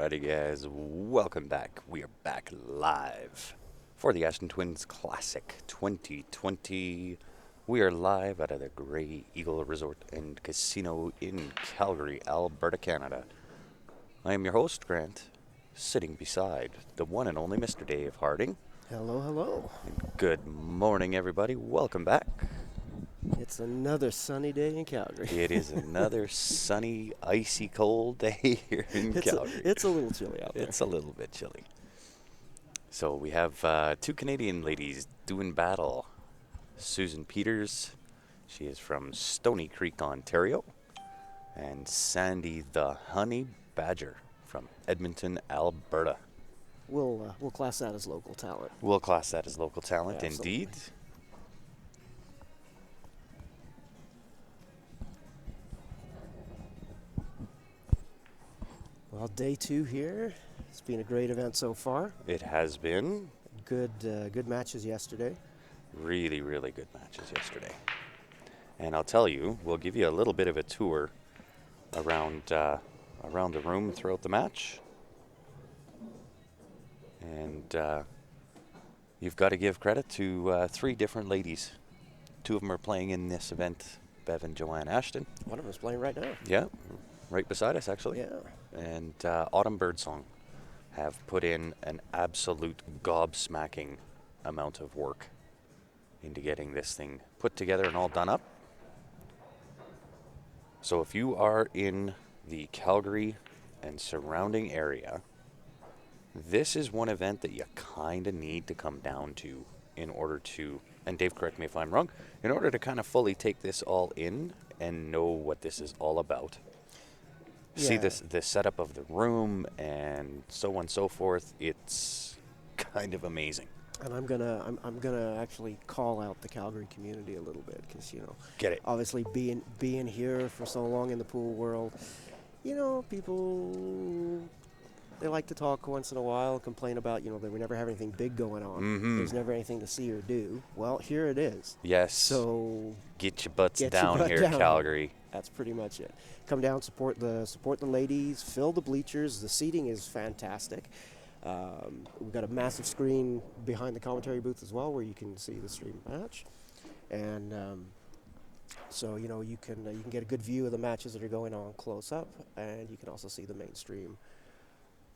Alrighty, guys, welcome back. We are back live for the Ashton Twins Classic 2020. We are live out of the Grey Eagle Resort and Casino in Calgary, Alberta, Canada. I am your host, Grant, sitting beside the one and only Mr. Dave Harding. Hello, hello. Good morning, everybody. Welcome back. It's another sunny day in Calgary. It is another sunny, icy cold day here in Calgary. It's a little chilly out there. It's a little bit chilly. So we have two Canadian ladies doing battle. Susan Peters, she is from Stony Creek, Ontario, and Sandy the Honey Badger from Edmonton, Alberta. We'll class that as local talent. We'll class that as local talent, Absolutely. indeed. Well, day two here. It's been a great event so far. It has been Good matches yesterday. really, really good matches yesterday. And I'll tell you, we'll give you a little bit of a tour around the room throughout the match. And you've got to give credit to three different ladies. Two of them are playing in this event, Bev and Joanne Ashton. One of them's playing right now. Yeah, right beside us, actually. Yeah. And Autumn Birdsong have put in an absolute gobsmacking amount of work into getting this thing put together and all done up. So if you are in the Calgary and surrounding area, this is one event that you kind of need to come down to in order to, and Dave, correct me if I'm wrong, in order to kind of fully take this all in and know what this is all about. See Yeah. the setup of the room and so on and so forth. It's kind of amazing. And I'm gonna actually call out the Calgary community a little bit because Get it? obviously being here for so long in the pool world, people they like to talk once in a while, complain about that we never have anything big going on. Mhm. There's never anything to see or do. Well, here it is. Yes. So Get your butts Get your down butt here, down. Calgary. that's pretty much it. Come down, support the ladies, fill the bleachers. The seating is fantastic. We've got a massive screen behind the commentary booth as well, where you can see the stream match, and so you can get a good view of the matches that are going on close up, and you can also see the main stream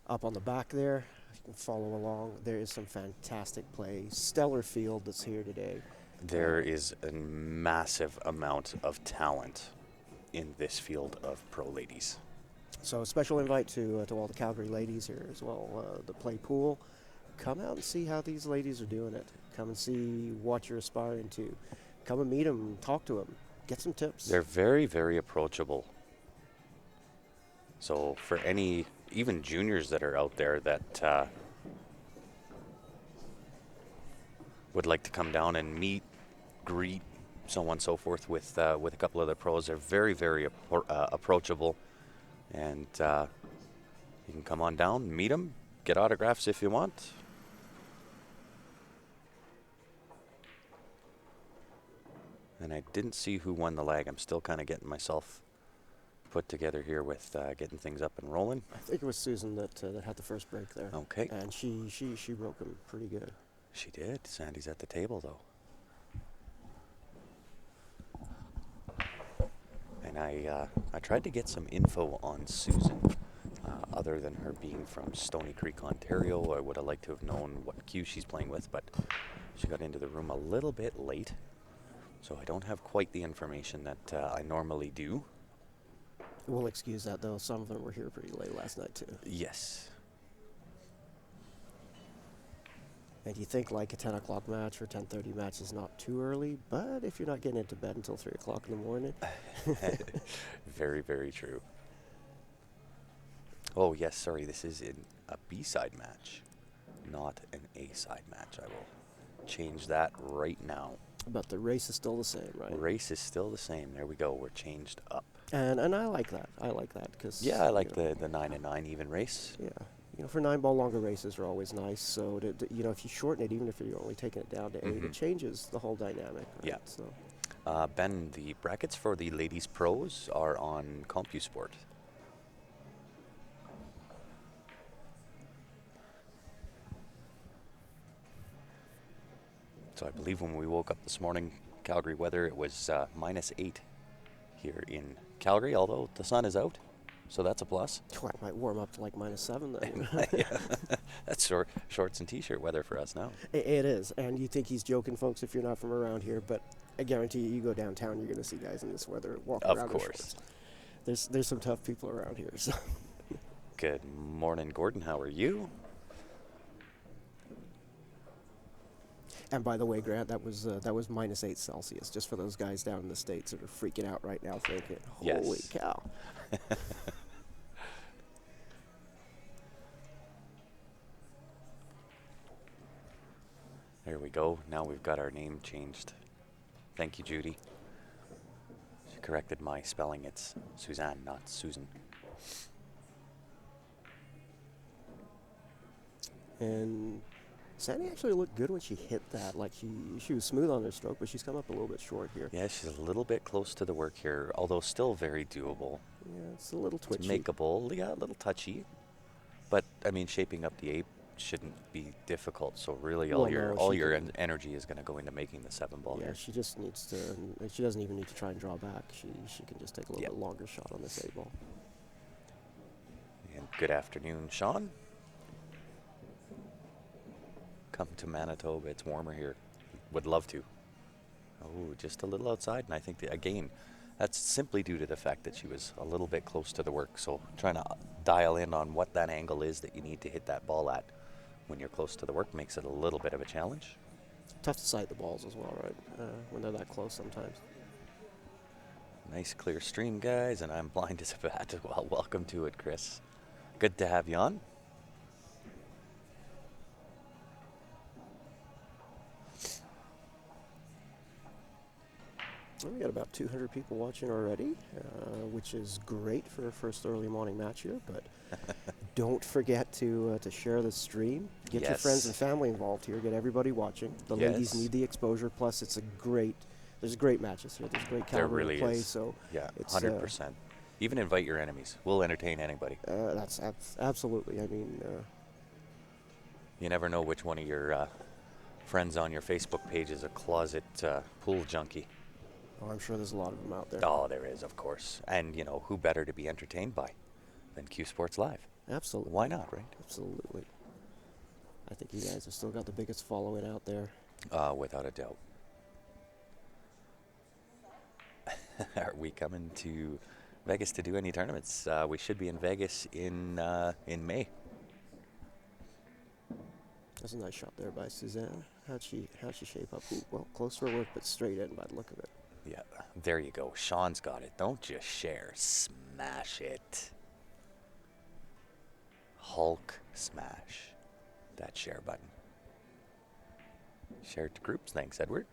up on the back there. You can follow along. There is some fantastic play, stellar field that's here today. There is a massive amount of talent in this field of pro ladies. So a special invite to all the Calgary ladies here as well. The play pool. Come out and see how these ladies are doing it. Come and see what you're aspiring to. Come and meet them, talk to them, get some tips. They're very, very approachable. So for any, even juniors that are out there that would like to come down and meet, greet, so on and so forth with a couple of the pros, they're very, very approachable. And you can come on down, meet them, get autographs if you want. And I didn't see who won the lag. I'm still kind of getting myself put together here with getting things up and rolling. I think it was Susan that had the first break there. Okay. And she broke him pretty good. She did. Sandy's at the table, though. And I tried to get some info on Susan. Other than her being from Stony Creek, Ontario, I would have liked to have known what cue she's playing with, but she got into the room a little bit late, so I don't have quite the information that I normally do. We'll excuse that, though. Some of them were here pretty late last night, too. Yes. And you think like a 10 o'clock match or 10:30 match is not too early, but if you're not getting into bed until 3 o'clock in the morning. Very, very true. Oh, yes, sorry, this is in a B-side match, not an A-side match. I will change that right now. But the race is still the same, right? Race is still the same. There we go. We're changed up. And I like that. I like that because Yeah, I like the 9 and 9 even race. Yeah, for 9-ball longer races are always nice. So if you shorten it, even if you're only taking it down to 8, it changes the whole dynamic. Right? Yeah. So Ben, the brackets for the ladies pros are on CompuSport. So I believe when we woke up this morning, Calgary weather, it was -8 here in Calgary, although the sun is out, so that's a plus. Well, it might warm up to like -7 then. Yeah. That's shorts and t-shirt weather for us now. It is, and you think he's joking, folks, if you're not from around here, but I guarantee you go downtown, you're going to see guys in this weather walking Of around in course. shorts. There's some tough people around here. So. Good morning, Gordon. How are you? And by the way, Grant, that was -8 Celsius, just for those guys down in the States that are freaking out right now thinking, holy Yes. cow. There we go. Now we've got our name changed. Thank you, Judy. She corrected my spelling. It's Suzanne, not Susan. And Sandy actually looked good when she hit that. Like she was smooth on her stroke, but she's come up a little bit short here. Yeah, she's a little bit close to the work here, although still very doable. Yeah, it's a little It's twitchy. makeable. Yeah, a little touchy. But, I mean, shaping up the 8 shouldn't be difficult. So really all Well, your no, all she your can- energy is going to go into making the 7 ball Yeah, here. she just needs to. She doesn't even need to try and draw back. She can just take a little Yep. bit longer shot on this 8 ball. And good afternoon, Sean. Come to Manitoba. It's warmer here. Would love to. Oh, just a little outside. And I think, that, again, that's simply due to the fact that she was a little bit close to the work. So trying to dial in on what that angle is that you need to hit that ball at when you're close to the work makes it a little bit of a challenge. Tough to sight the balls as well, right? When they're that close sometimes. Nice clear stream, guys, and I'm blind as a bat. Well, welcome to it, Chris. Good to have you on. Well, we got about 200 people watching already, which is great for a first early morning match here. But don't forget to share the stream. Get your friends and Yes. family involved here. Get everybody watching. The ladies Yes. need the exposure. Plus, there's great matches here. There's great There caliber really of play. is. So Yeah, it's 100%. Even invite your enemies. We'll entertain anybody. that's absolutely. I mean, You never know which one of your friends on your Facebook page is a closet pool junkie. I'm sure there's a lot of them out there. Oh, there is, of course. And, you know, who better to be entertained by than Q Sports Live? Absolutely. Why not, right? Absolutely. I think you guys have still got the biggest following out there. Without a doubt. Are we coming to Vegas to do any tournaments? We should be in Vegas in May. That's a nice shot there by Suzanne. How'd she shape up? Ooh, well, close for her work, but straight in by the look of it. Yeah, there you go. Sean's got it. Don't just share. Smash it. Hulk smash that share button. Share it to groups. Thanks, Edward.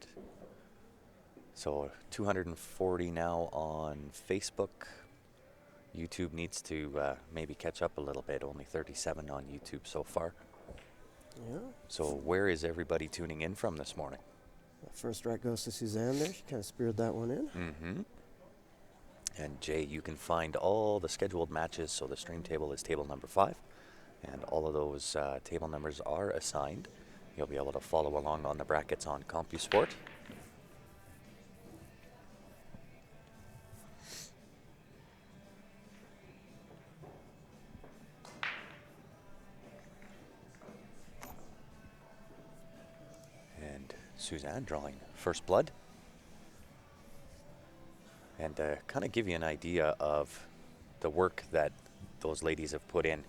So 240 now on Facebook. YouTube needs to maybe catch up a little bit. Only 37 on YouTube so far. Yeah. So where is everybody tuning in from this morning? First strike goes to Suzanne there. She kind of speared that one in. Mm-hmm. And Jay, you can find all the scheduled matches. So the stream table is table number 5. And all of those table numbers are assigned. You'll be able to follow along on the brackets on CompuSport. And Suzanne drawing first blood. And to kind of give you an idea of the work that those ladies have put in,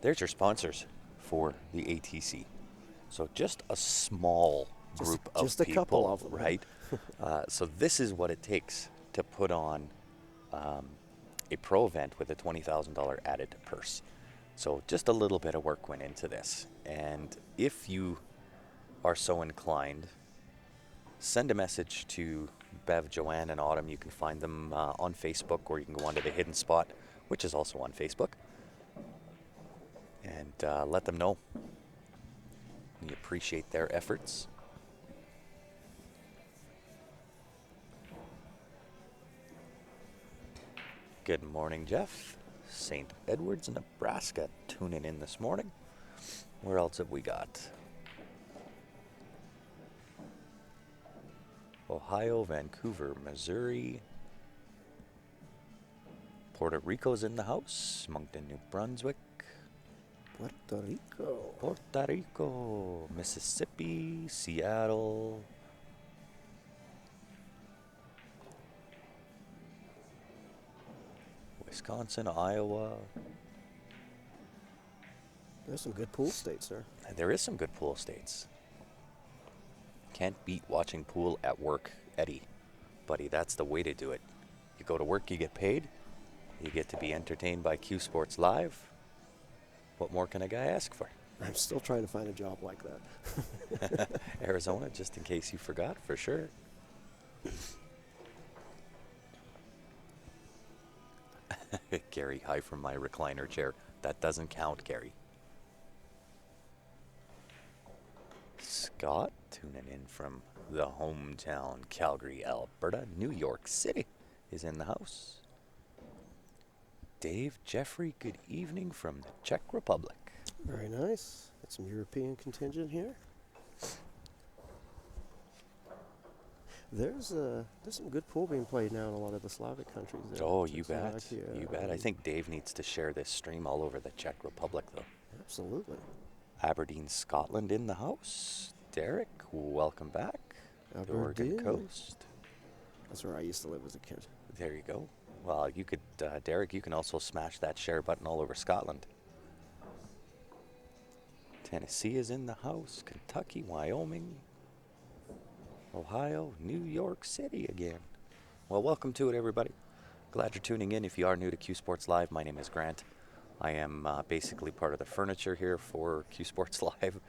there's your sponsors for the ATC. So just a small group of just a people, couple of them. right? So this is what it takes to put on a pro event with a $20,000 added purse. So just a little bit of work went into this. And if you are so inclined, send a message to Bev, Joanne, and Autumn. You can find them on Facebook, or you can go onto the Hidden Spot, which is also on Facebook, and let them know we appreciate their efforts. Good morning, Jeff. St. Edwards, Nebraska, tuning in this morning. Where else have we got? Ohio, Vancouver, Missouri. Puerto Rico's in the house. Moncton, New Brunswick. Puerto Rico. Puerto Rico, Mississippi, Seattle. Wisconsin, Iowa. There's some good pool states there. And there is some good pool states. Can't beat watching pool at work, Eddie. Buddy, that's the way to do it. You go to work, you get paid. You get to be entertained by Q Sports Live. What more can a guy ask for? I'm still trying to find a job like that. Arizona, just in case you forgot, for sure. Gary, hi from my recliner chair. That doesn't count, Gary. Scott, tuning in from the hometown, Calgary, Alberta. New York City is in the house. Dave Jeffrey, good evening from the Czech Republic. Very nice. Got some European contingent here. There's some good pool being played now in a lot of the Slavic countries. There. Oh, you bet. Czechoslovakia, You bet. I think Dave needs to share this stream all over the Czech Republic, though. Absolutely. Aberdeen, Scotland in the house. Derek, welcome back. The Oregon Aberdeen. Coast. That's where I used to live as a kid. There you go. Well, you could, Derek, you can also smash that share button all over Scotland. Tennessee is in the house. Kentucky, Wyoming, Ohio, New York City again. Well, welcome to it, everybody. Glad you're tuning in. If you are new to Q Sports Live, my name is Grant. I am basically part of the furniture here for Q Sports Live.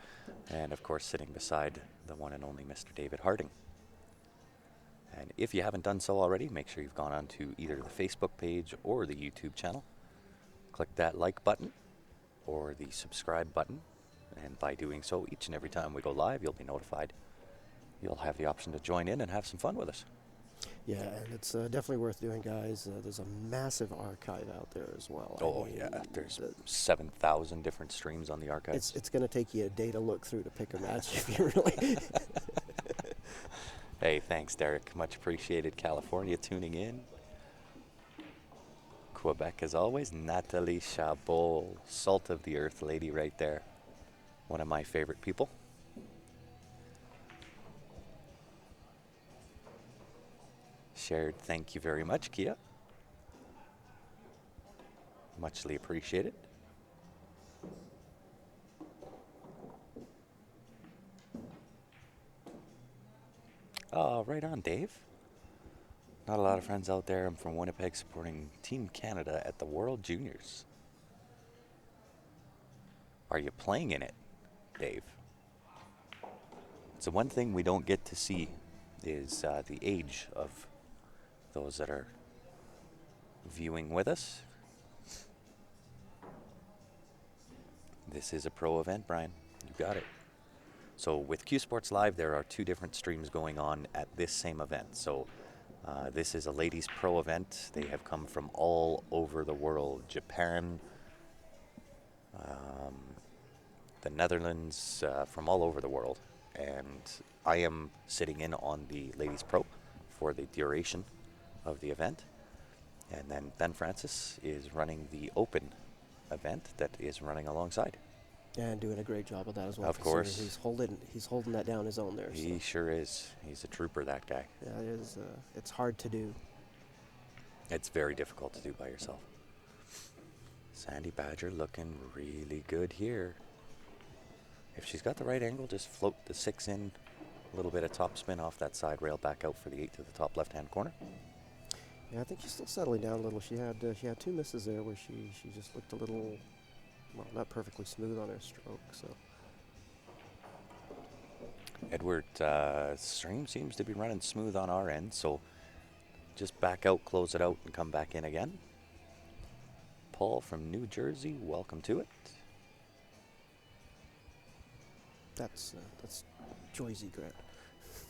And, of course, sitting beside the one and only Mr. David Harding. And if you haven't done so already, make sure you've gone on to either the Facebook page or the YouTube channel. Click that like button or the subscribe button. And by doing so, each and every time we go live, you'll be notified. You'll have the option to join in and have some fun with us. Yeah, and it's definitely worth doing, guys. There's a massive archive out there as well. Oh, yeah. There's 7,000 different streams on the archives. It's going to take you a day to look through to pick a match if you really... Hey, thanks, Derek. Much appreciated. California tuning in. Quebec, as always. Natalie Chabot, salt of the earth lady right there. One of my favorite people. Shared, thank you very much, Kia. Muchly appreciated. Right on, Dave. Not a lot of friends out there. I'm from Winnipeg supporting Team Canada at the World Juniors. Are you playing in it, Dave? So one thing we don't get to see is the age of those that are viewing with us. This is a pro event, Brian. You got it. So with Q Sports Live, there are two different streams going on at this same event. So this is a ladies pro event. They have come from all over the world. Japan, the Netherlands, from all over the world. And I am sitting in on the ladies pro for the duration of the event. And then Ben Francis is running the open event that is running alongside. And doing a great job of that as well. Of course. He's holding that down his own there. He so. sure is. He's a trooper, that guy. Yeah, it is. It's hard to do. It's very difficult to do by yourself. Sandy Badger looking really good here. If she's got the right angle, just float the 6 in, a little bit of top spin off that side rail, back out for the 8 to the top left-hand corner. Yeah, I think she's still settling down a little. She had 2 misses there where she just looked a little, well, not perfectly smooth on her stroke. So Edward, stream seems to be running smooth on our end, so just back out, close it out, and come back in again. Paul from New Jersey, welcome to it. that's Joyzy Grant.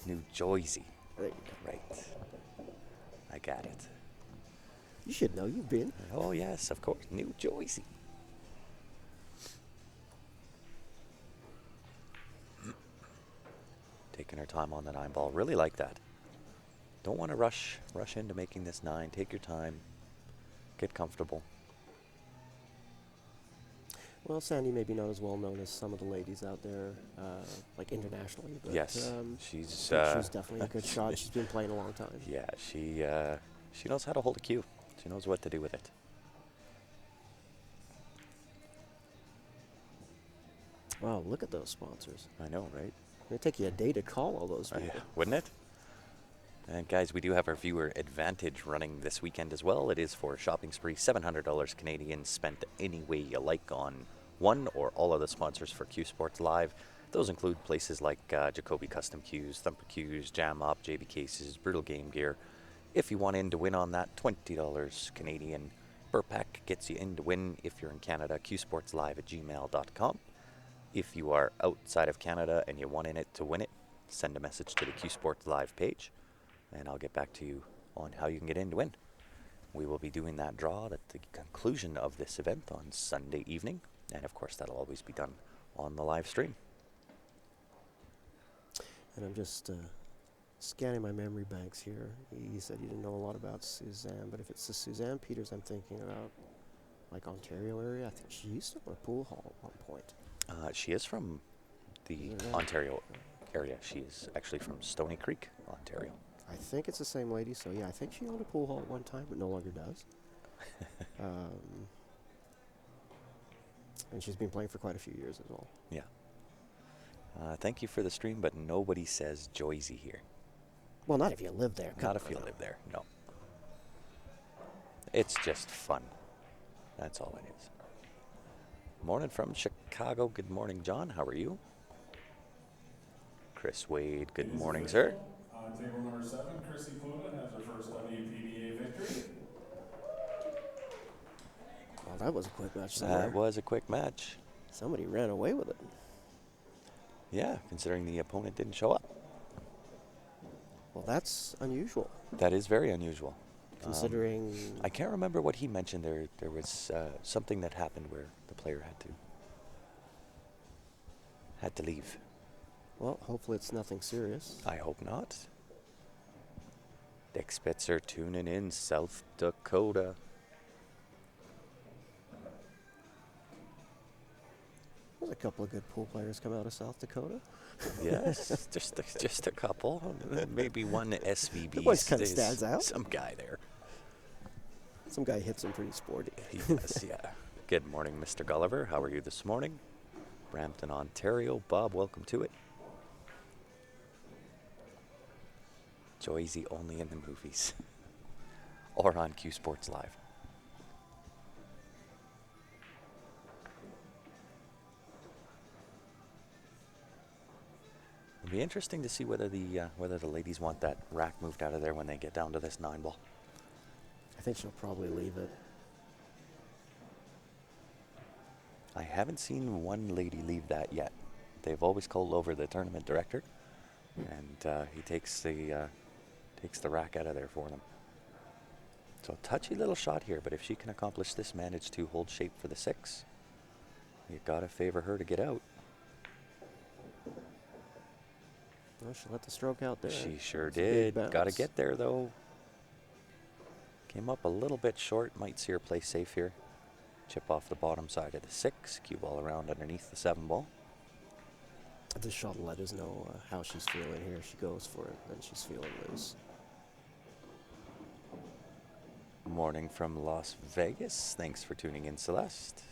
New Jersey. There you go. Right. I got it. You should know. You've been. Oh, yes, of course. New Jersey. Taking her time on the 9 ball. Really like that. Don't want to rush into making this 9. Take your time. Get comfortable. Well, Sandy may be not as well known as some of the ladies out there, like internationally, but Yes, I think she's definitely a good shot. She's been playing a long time. yeah, she knows how to hold a cue. She knows what to do with it. Wow, look at those sponsors. I know, right? It'd take you a day to call all those people. Yeah, wouldn't it? And guys, we do have our viewer advantage running this weekend as well. It is for shopping spree, $700 Canadian spent any way you like on one or all of the sponsors for Q Sports Live. Those include places like Jacoby Custom Cues, Thumper Cues, Jam Up, JB Cases, Brutal Game Gear. If you want in to win on that, $20 Canadian per pack gets you in to win. If you're in Canada, qsportslive@gmail.com. If you are outside of Canada and you want in it to win it, send a message to the Q Sports Live page, and I'll get back to you on how you can get in to win. We will be doing that draw at the conclusion of this event on Sunday evening, and of course that'll always be done on the live stream. And I'm just scanning my memory banks here. He said he didn't know a lot about Suzanne, but if it's the Suzanne Peters I'm thinking about, like Ontario area, I think she used to own a pool hall at one point. She is from the Ontario area. She is actually from Stony Creek, Ontario. I think it's the same lady, so yeah, I think she owned a pool hall at one time, but no longer does. And she's been playing for quite a few years as well. Yeah. Thank you for the stream, but nobody says Joyzy here. Well, not if you live there. Not if you live there, no. It's just fun. That's all it is. Morning from Chicago. Good morning, John. How are you? Chris Wade. Good morning, sir. On table number 7, Chrissy Pluta has her first WPBA victory. Well, that was a quick match somewhere. That was a quick match. Somebody ran away with it. Yeah, considering the opponent didn't show up. Well, that's unusual. That is very unusual. Considering... I can't remember what he mentioned. There was something that happened where the player had to leave. Well, hopefully it's nothing serious. I hope not. Dick Spitzer tuning in, South Dakota. There's a couple of good pool players come out of South Dakota. Yes, just a couple. Maybe one SVB. The voice kind of stands out. Some guy there. Some guy hits him pretty sporty. Yes, yeah. Good morning, Mr. Gulliver. How are you this morning? Brampton, Ontario. Bob, welcome to it. Joyzy only in the movies. Or on Q Sports Live. It'll be interesting to see whether the ladies want that rack moved out of there when they get down to this 9-ball. I think she'll probably leave it. I haven't seen one lady leave that yet. They've always called over the tournament director, and he takes the rack out of there for them. So touchy little shot here, but if she can accomplish this, manage to hold shape for the 6, you gotta favor her to get out. Well, she let the stroke out there. She sure It's a big did. Gotta bounce. get there though. Came up a little bit short. Might see her play safe here. Chip off the bottom side of the 6. Cue ball around underneath the 7-ball. This shot will let us know how she's feeling here. She goes for it, and she's feeling loose. Morning from Las Vegas. Thanks for tuning in, Celeste.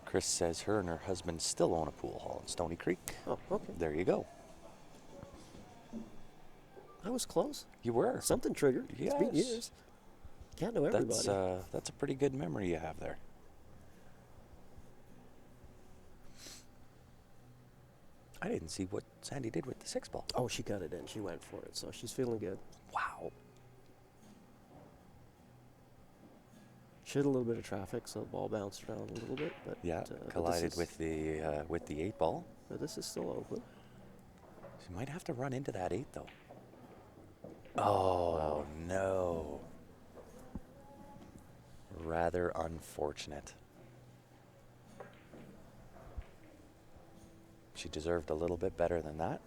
Chris says her and her husband still own a pool hall in Stony Creek. Oh, okay. There you go. I was close. You were. Something triggered. It's been Yes. years. Can't know everybody. That's a pretty good memory you have there. I didn't see what Sandy did with the 6-ball. Oh, she got it in. She went for it, so she's feeling good. Wow. She had a little bit of traffic, so the ball bounced around a little bit, but Yeah, but collided this with the 8-ball. But this is still open. She might have to run into that 8 though. Oh no. Rather unfortunate. She deserved a little bit better than that.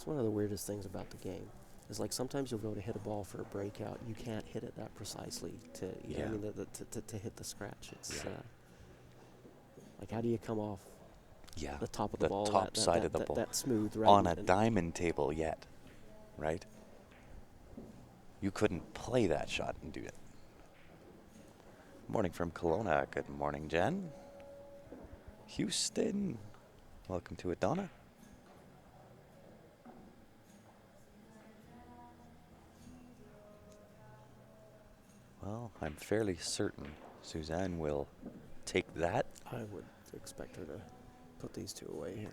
one of the weirdest things about the game. Is like sometimes you'll go to hit a ball for a breakout, you can't hit it that precisely to you know, I mean to hit the scratch. It's like how do you come off Yeah. the top of the ball, top side of the ball that smooth, right? on a diamond table yet, right? You couldn't play that shot and do it. Morning from Kelowna. Good morning, Jen. Houston. Welcome to it, Donna. Well, I'm fairly certain Suzanne will take that. I would expect her to put these two away here.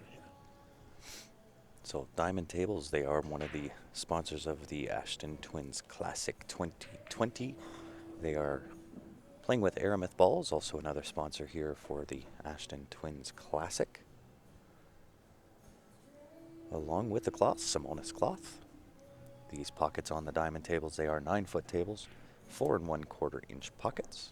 So Diamond Tables, they are one of the sponsors of the Ashton Twins Classic 2020. They are playing with Aramith Balls, also another sponsor here for the Ashton Twins Classic. Along with the cloth, Simonis cloth. These pockets on the Diamond Tables, they are 9-foot tables, 4 1/4 inch pockets.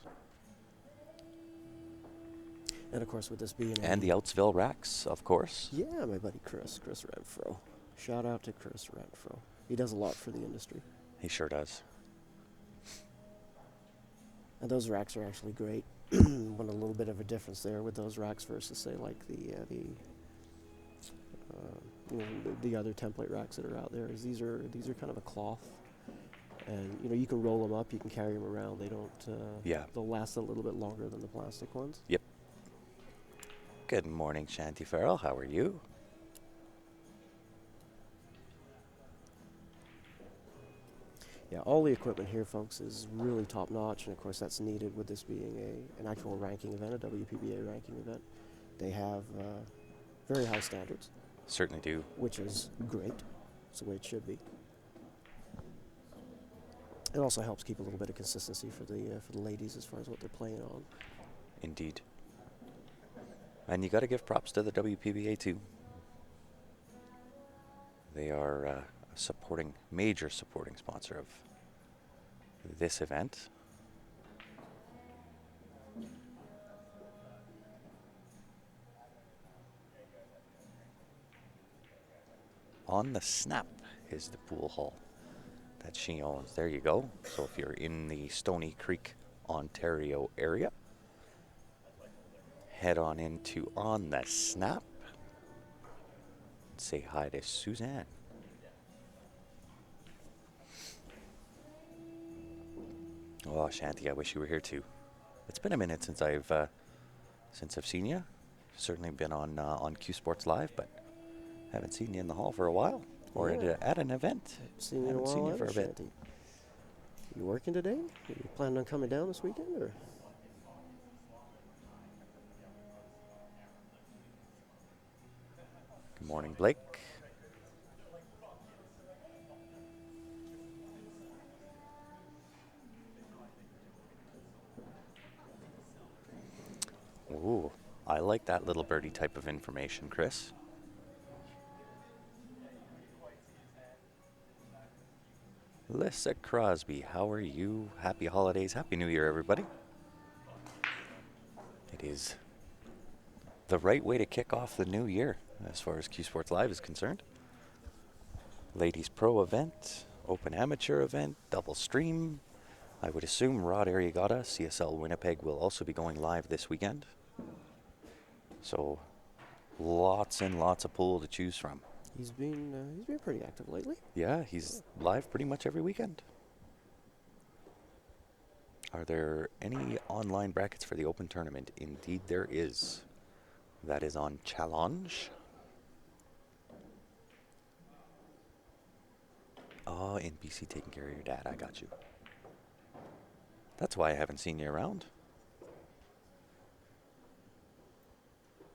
And of course, with this being And the Outsville racks, of course. yeah, my buddy Chris Renfro. Shout out to Chris Renfro. He does a lot for the industry. He sure does. And those racks are actually great. One a little bit of a difference there with those racks versus say like the other template racks that are out there is these are kind of a cloth, and you know you can roll them up, you can carry them around. They don't. They'll last a little bit longer than the plastic ones. Yep. Good morning, Shanty Farrell. How are you? Yeah, all the equipment here, folks, is really top notch, and of course that's needed with this being an actual ranking event, a WPBA ranking event. They have very high standards. Certainly do. Which is great. It's the way it should be. It also helps keep a little bit of consistency for the ladies as far as what they're playing on. Indeed. And you got to give props to the WPBA too. They are a major supporting sponsor of this event. On the Snap is the pool hall that she owns. There you go. So if you're in the Stony Creek, Ontario area, head on into On the Snap. Say hi to Suzanne. Oh, Shanty, I wish you were here too. It's been a minute since I've seen you. Certainly been on Q Sports Live, but haven't seen you in the hall for a while, or at an event. Seen you in a Haven't while. seen you for a bit. Shanty. You working today? Are you planning on coming down this weekend, or? Good morning, Blake. Ooh, I like that little birdie type of information, Chris. Lissa Crosby, how are you? Happy holidays, happy new year, everybody. It is the right way to kick off the new year as far as Q Sports Live is concerned. Ladies Pro event, Open Amateur event, double stream. I would assume Rod Arriagata, CSL Winnipeg, will also be going live this weekend. So lots and lots of pool to choose from. He's been pretty active lately. Yeah, he's live pretty much every weekend. Are there any online brackets for the Open Tournament? Indeed there is. That is on Challenge. Oh, NBC taking care of your dad. I got you. That's why I haven't seen you around.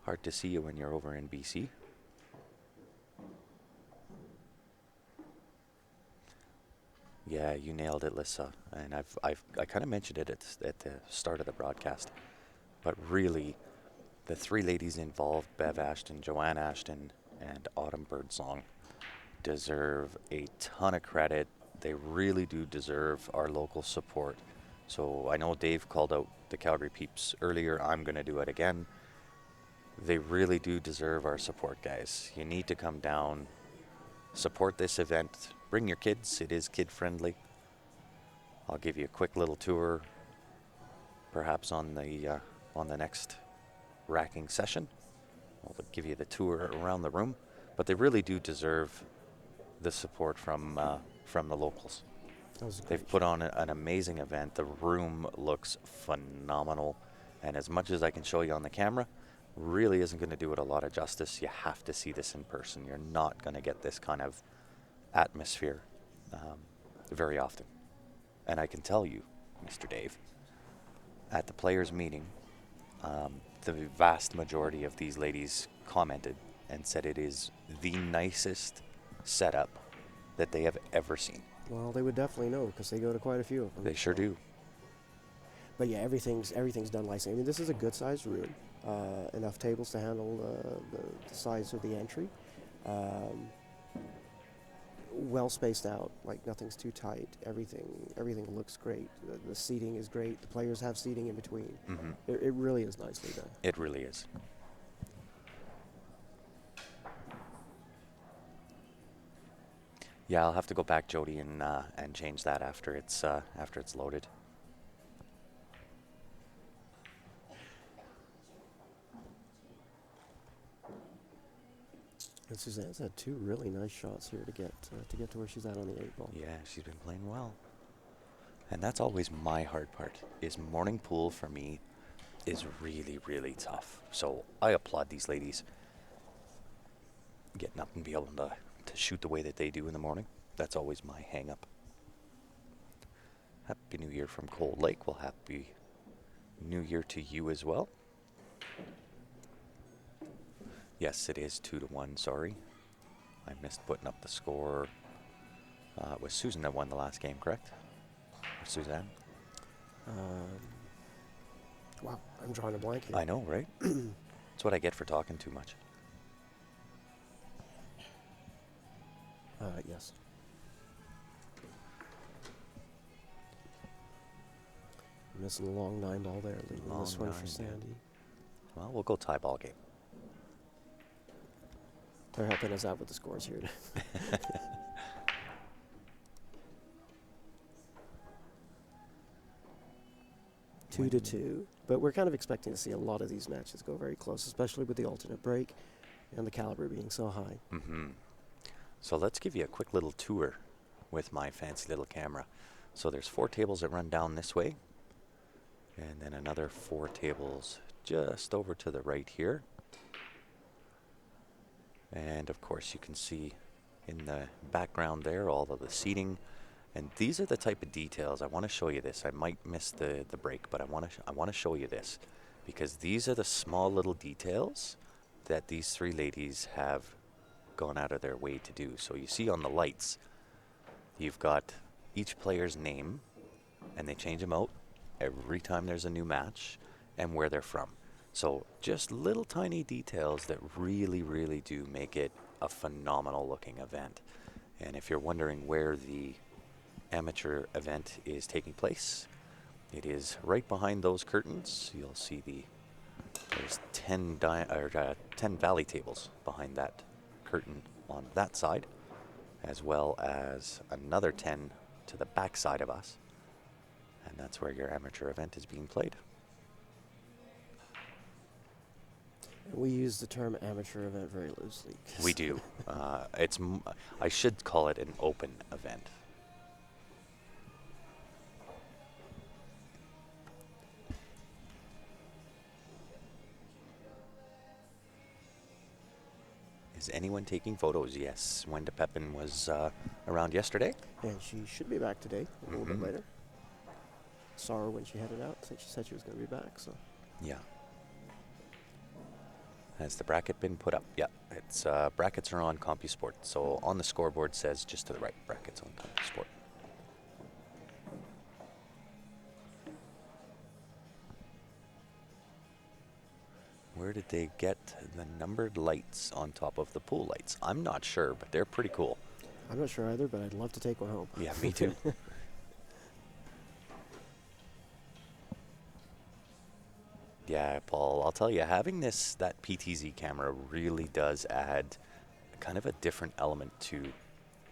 Hard to see you when you're over in BC. Yeah, you nailed it, Lissa. And I kind of mentioned it at the start of the broadcast. But really, the three ladies involved, Bev Ashton, Joanne Ashton, and Autumn Birdsong, deserve a ton of credit. They really do deserve our local support. So I know Dave called out the Calgary Peeps earlier. I'm going to do it again. They really do deserve our support, guys. You need to come down. support this event. Bring your kids. It is kid friendly. I'll give you a quick little tour, perhaps on the next racking session. I'll give you the tour around the room, but they really do deserve the support from the locals. That was a great They've put show. on an amazing event. The room looks phenomenal, and as much as I can show you on the camera, really isn't going to do it a lot of justice. You have to see this in person. You're not going to get this kind of atmosphere very often. And I can tell you, Mr. Dave, at the players' meeting, the vast majority of these ladies commented and said it is the nicest setup that they have ever seen. Well, they would definitely know because they go to quite a few of them. They sure do. But yeah, everything's done nicely. I mean, this is a good-sized room. Enough tables to handle the size of the entry. Well spaced out, like nothing's too tight. Everything looks great. The seating is great. The players have seating in between. Hmm. It really is nicely done. It really is. Yeah, I'll have to go back, Jody, and change that after it's loaded. And Suzanne's had two really nice shots here to get to where she's at on the 8 ball. Yeah, she's been playing well. And that's always my hard part, is morning pool for me is really, really tough. So I applaud these ladies getting up and be able to shoot the way that they do in the morning. That's always my hang up. Happy New Year from Cold Lake. Well, happy New Year to you as well. Yes, it is 2-1, sorry. I missed putting up the score. It was Susan that won the last game, correct? Or Suzanne? Wow, I'm drawing a blank here. I know, right? That's what I get for talking too much. Yes. Missing a long 9 ball there, leaving Long this one 9, for yeah. Sandy. Well, we'll go tie ball game. They're helping us out with the scores here. 2-2, but we're kind of expecting to see a lot of these matches go very close, especially with the alternate break and the caliber being so high. Mm-hmm. So let's give you a quick little tour with my fancy little camera. So there's 4 tables that run down this way, and then another 4 tables just over to the right here. And of course you can see in the background there all of the seating. And these are the type of details. I want to show you this. I might miss the break, but I want to show you this, because these are the small little details that these 3 ladies have gone out of their way to do. So you see on the lights, you've got each player's name, and they change them out every time there's a new match, and where they're from. So just little tiny details that really, really do make it a phenomenal looking event. And if you're wondering where the amateur event is taking place, it is right behind those curtains. You'll see there's 10 valley tables behind that curtain on that side, as well as another 10 to the back side of us, and that's where your amateur event is being played. We use the term amateur event very loosely. We do. I should call it an open event. Is anyone taking photos? Yes. Wenda Pepin was around yesterday. And she should be back today, a little bit Mhm. later. Saw her when she headed out. She said she was going to be back, so. Yeah. Has the bracket been put up? Yeah. It's brackets are on CompuSport. So on the scoreboard says just to the right, brackets on CompuSport. Where did they get the numbered lights on top of the pool lights? I'm not sure, but they're pretty cool. I'm not sure either, but I'd love to take one home. Yeah, me too. Yeah, Paul, I'll tell you, having that PTZ camera really does add kind of a different element to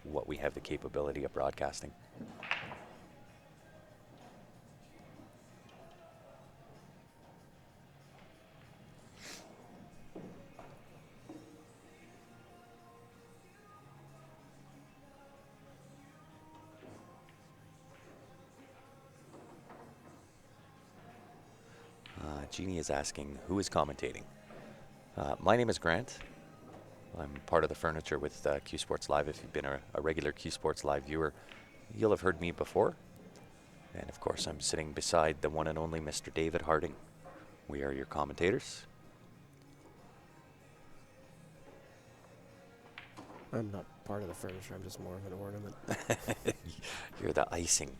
what we have the capability of broadcasting. Jeannie is asking, who is commentating? My name is Grant. I'm part of the furniture with Q Sports Live. If you've been a regular Q Sports Live viewer, you'll have heard me before. And of course, I'm sitting beside the one and only Mr. David Harding. We are your commentators. I'm not part of the furniture. I'm just more of an ornament. You're the icing.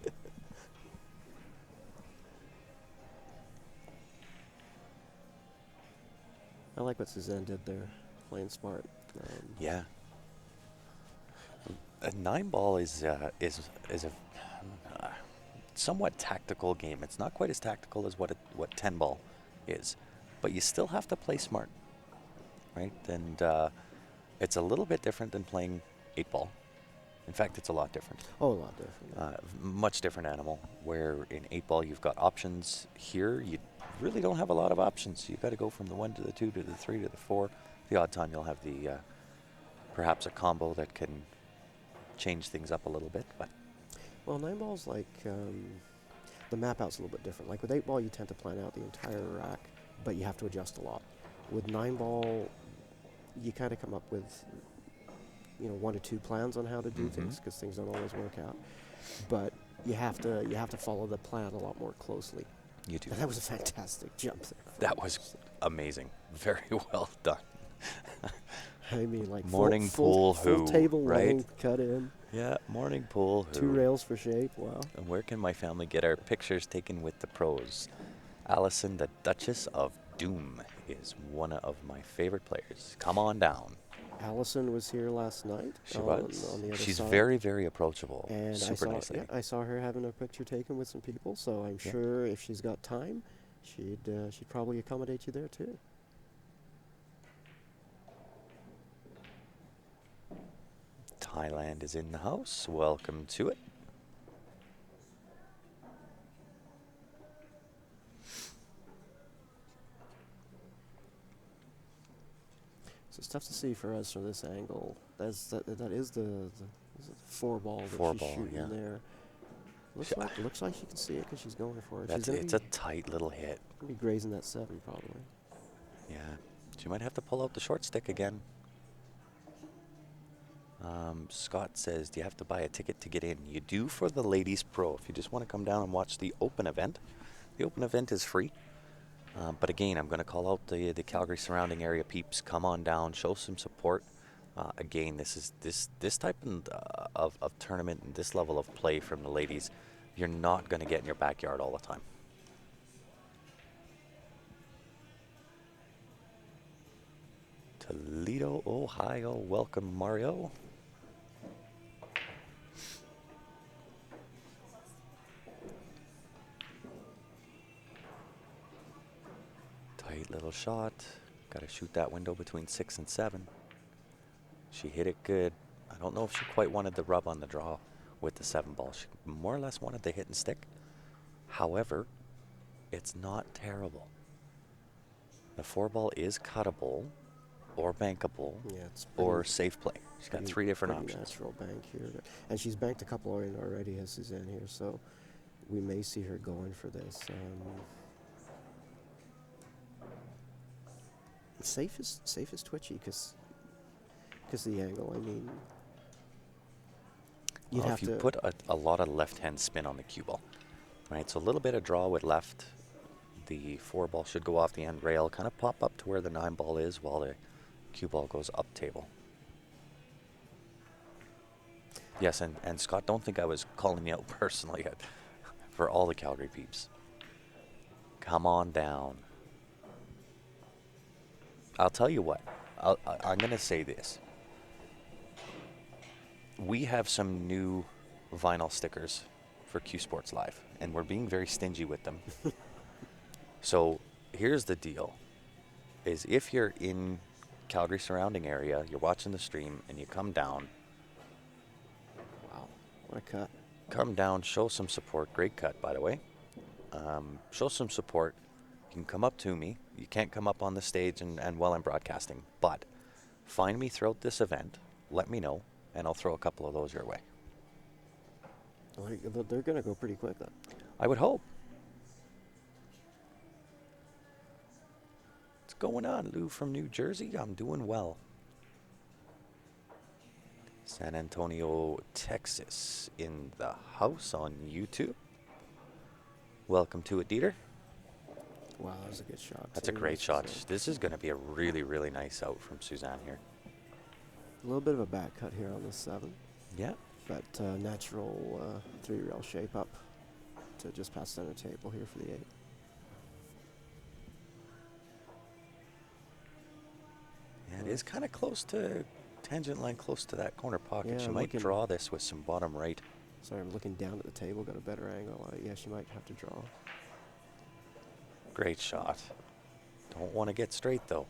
I like what Suzanne did there, playing smart. Yeah. A 9-ball is a somewhat tactical game. It's not quite as tactical as what 10-ball is, but you still have to play smart, right? And it's a little bit different than playing 8-ball. In fact, it's a lot different. Oh, a lot different. Much different animal. Where in 8-ball you've got options. Here you really don't have a lot of options. You've got to go from the 1 to the 2 to the 3 to the 4. The odd time you'll have the perhaps a combo that can change things up a little bit, but Well, 9-ball's like the map out's a little bit different. Like with 8-ball, you tend to plan out the entire rack, but you have to adjust a lot. With 9-ball, you kind of come up with 1 or 2 plans on how to do things because things don't always work out. But you have to follow the plan a lot more closely. you do. And that was a fantastic jump there. That was amazing. Very well done. I mean, like Morning full pool table right? length cut in, Yeah, morning pool. 2 rails for shape. Wow. And where can my family get our pictures taken with the pros? Allison, the Duchess of Doom, is one of my favorite players. Come on down. Allison was here last night. She on the other She's side. very, very approachable. And Super nice lady. I saw her having a picture taken with some people. So I'm Yeah. sure if she's got time, she'd probably accommodate you there too. Thailand is in the house. Welcome to it. So it's tough to see for us from this angle. That is the 4-ball that Four she's ball, shooting yeah. there. Looks like she can see it because she's going for it. It's a tight little hit. Gonna be grazing that 7 probably. Yeah. She might have to pull out the short stick again. Scott says, do you have to buy a ticket to get in? You do for the Ladies Pro. If you just want to come down and watch the open event, the open event is free. But again, I'm going to call out the Calgary surrounding area peeps. Come on down, show some support. Again, this type of tournament and this level of play from the ladies, you're not going to get in your backyard all the time. Toledo, Ohio. Welcome, Mario. Tight little shot. Got to shoot that window between 6 and 7. She hit it good. I don't know if she quite wanted the rub on the draw with the 7-ball. She more or less wanted the hit and stick. However, it's not terrible. The 4-ball is cuttable or bankable Yeah, it's or safe play. She's got pretty- 3 different pretty options. Natural bank here, and she's banked a couple in already, has Suzanne here, so we may see her going for this. Safe is twitchy because of the angle. I mean, you'd Well, have if you to put a lot of left-hand spin on the cue ball, right? So a little bit of draw with left. The 4-ball should go off the end rail, kind of pop up to where the 9-ball is while the cue ball goes up table. Yes, and Scott, don't think I was calling you out personally for all the Calgary peeps. Come on down. I'll tell you what. I'm going to say this. We have some new vinyl stickers for Q Sports Live, and we're being very stingy with them. So here's the deal, is if you're in Calgary surrounding area, you're watching the stream, and you come down, Wow, what a cut. show some support. Great cut, by the way. Show some support. You can come up to me. You can't come up on the stage and while I'm broadcasting, but find me throughout this event. Let me know, and I'll throw a couple of those your way. Well, they're going to go pretty quick then. I would hope. What's going on, Lou from New Jersey? I'm doing well. San Antonio, Texas, in the house on YouTube. Welcome to it, Dieter. Wow, that was a good shot. That's a too. great This shot. is This is going to be a really, really nice out from Suzanne here. a little bit of a back cut here on the 7. Yeah. But natural 3-rail shape up to just past center table here for the 8. Yeah, it is kind of close to tangent line, close to that corner pocket. Yeah, She I'm might looking- draw this with some bottom right. Sorry, I'm looking down at the table, got a better angle. Yeah, she might have to draw. Great shot. Don't want to get straight though.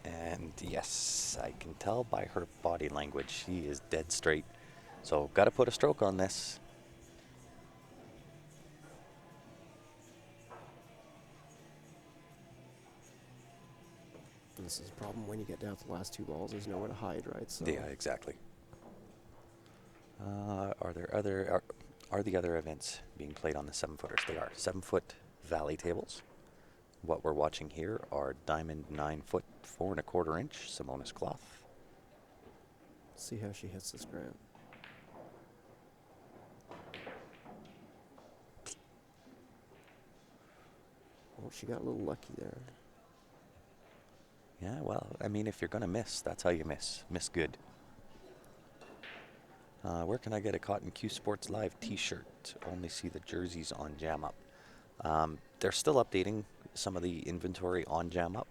And yes, I can tell by her body language she is dead straight. So got to put a stroke on this. And this is a problem when you get down to the last 2 balls. There's nowhere to hide, right? So Yeah, exactly. Are the other events being played on the 7-footers? They are 7-foot valley tables. What we're watching here are diamond 9-foot 4 1/4 inch Simonis cloth. see how she hits this ground. Oh, she got a little lucky there. Yeah, well, I mean, if you're gonna miss, that's how you miss. Miss good. Where can I get a Cotton Q Sports Live T-shirt? Only see the jerseys on Jam Up. They're still updating some of the inventory on Jam Up,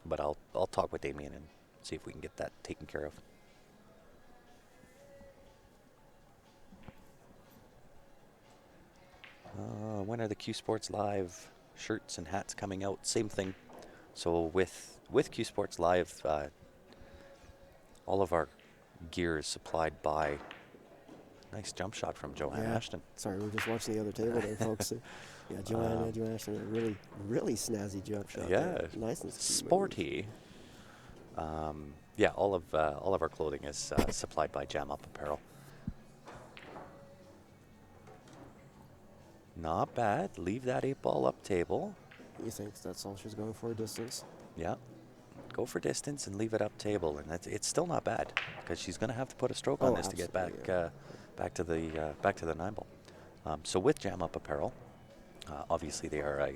but I'll talk with Damien and see if we can get that taken care of. When are the Q Sports Live shirts and hats coming out? Same thing. So with Q Sports Live, all of our gear is supplied by. Nice jump shot from Joanne Yeah. Ashton. Sorry, we're just watching the other table there, folks. Yeah, Joanne Ashton, a really, really snazzy jump shot. Yeah, there. Nice and smooth. sporty. Yeah, all of our clothing is supplied by Jam Up Apparel. Not bad. Leave that 8-ball up table. You think that's all she's going for, distance? Yeah. Go for distance and leave it up table, and it's still not bad because she's going to have to put a stroke on Oh, this to get back absolutely, back to the 9-ball. So with Jam Up Apparel, obviously they are a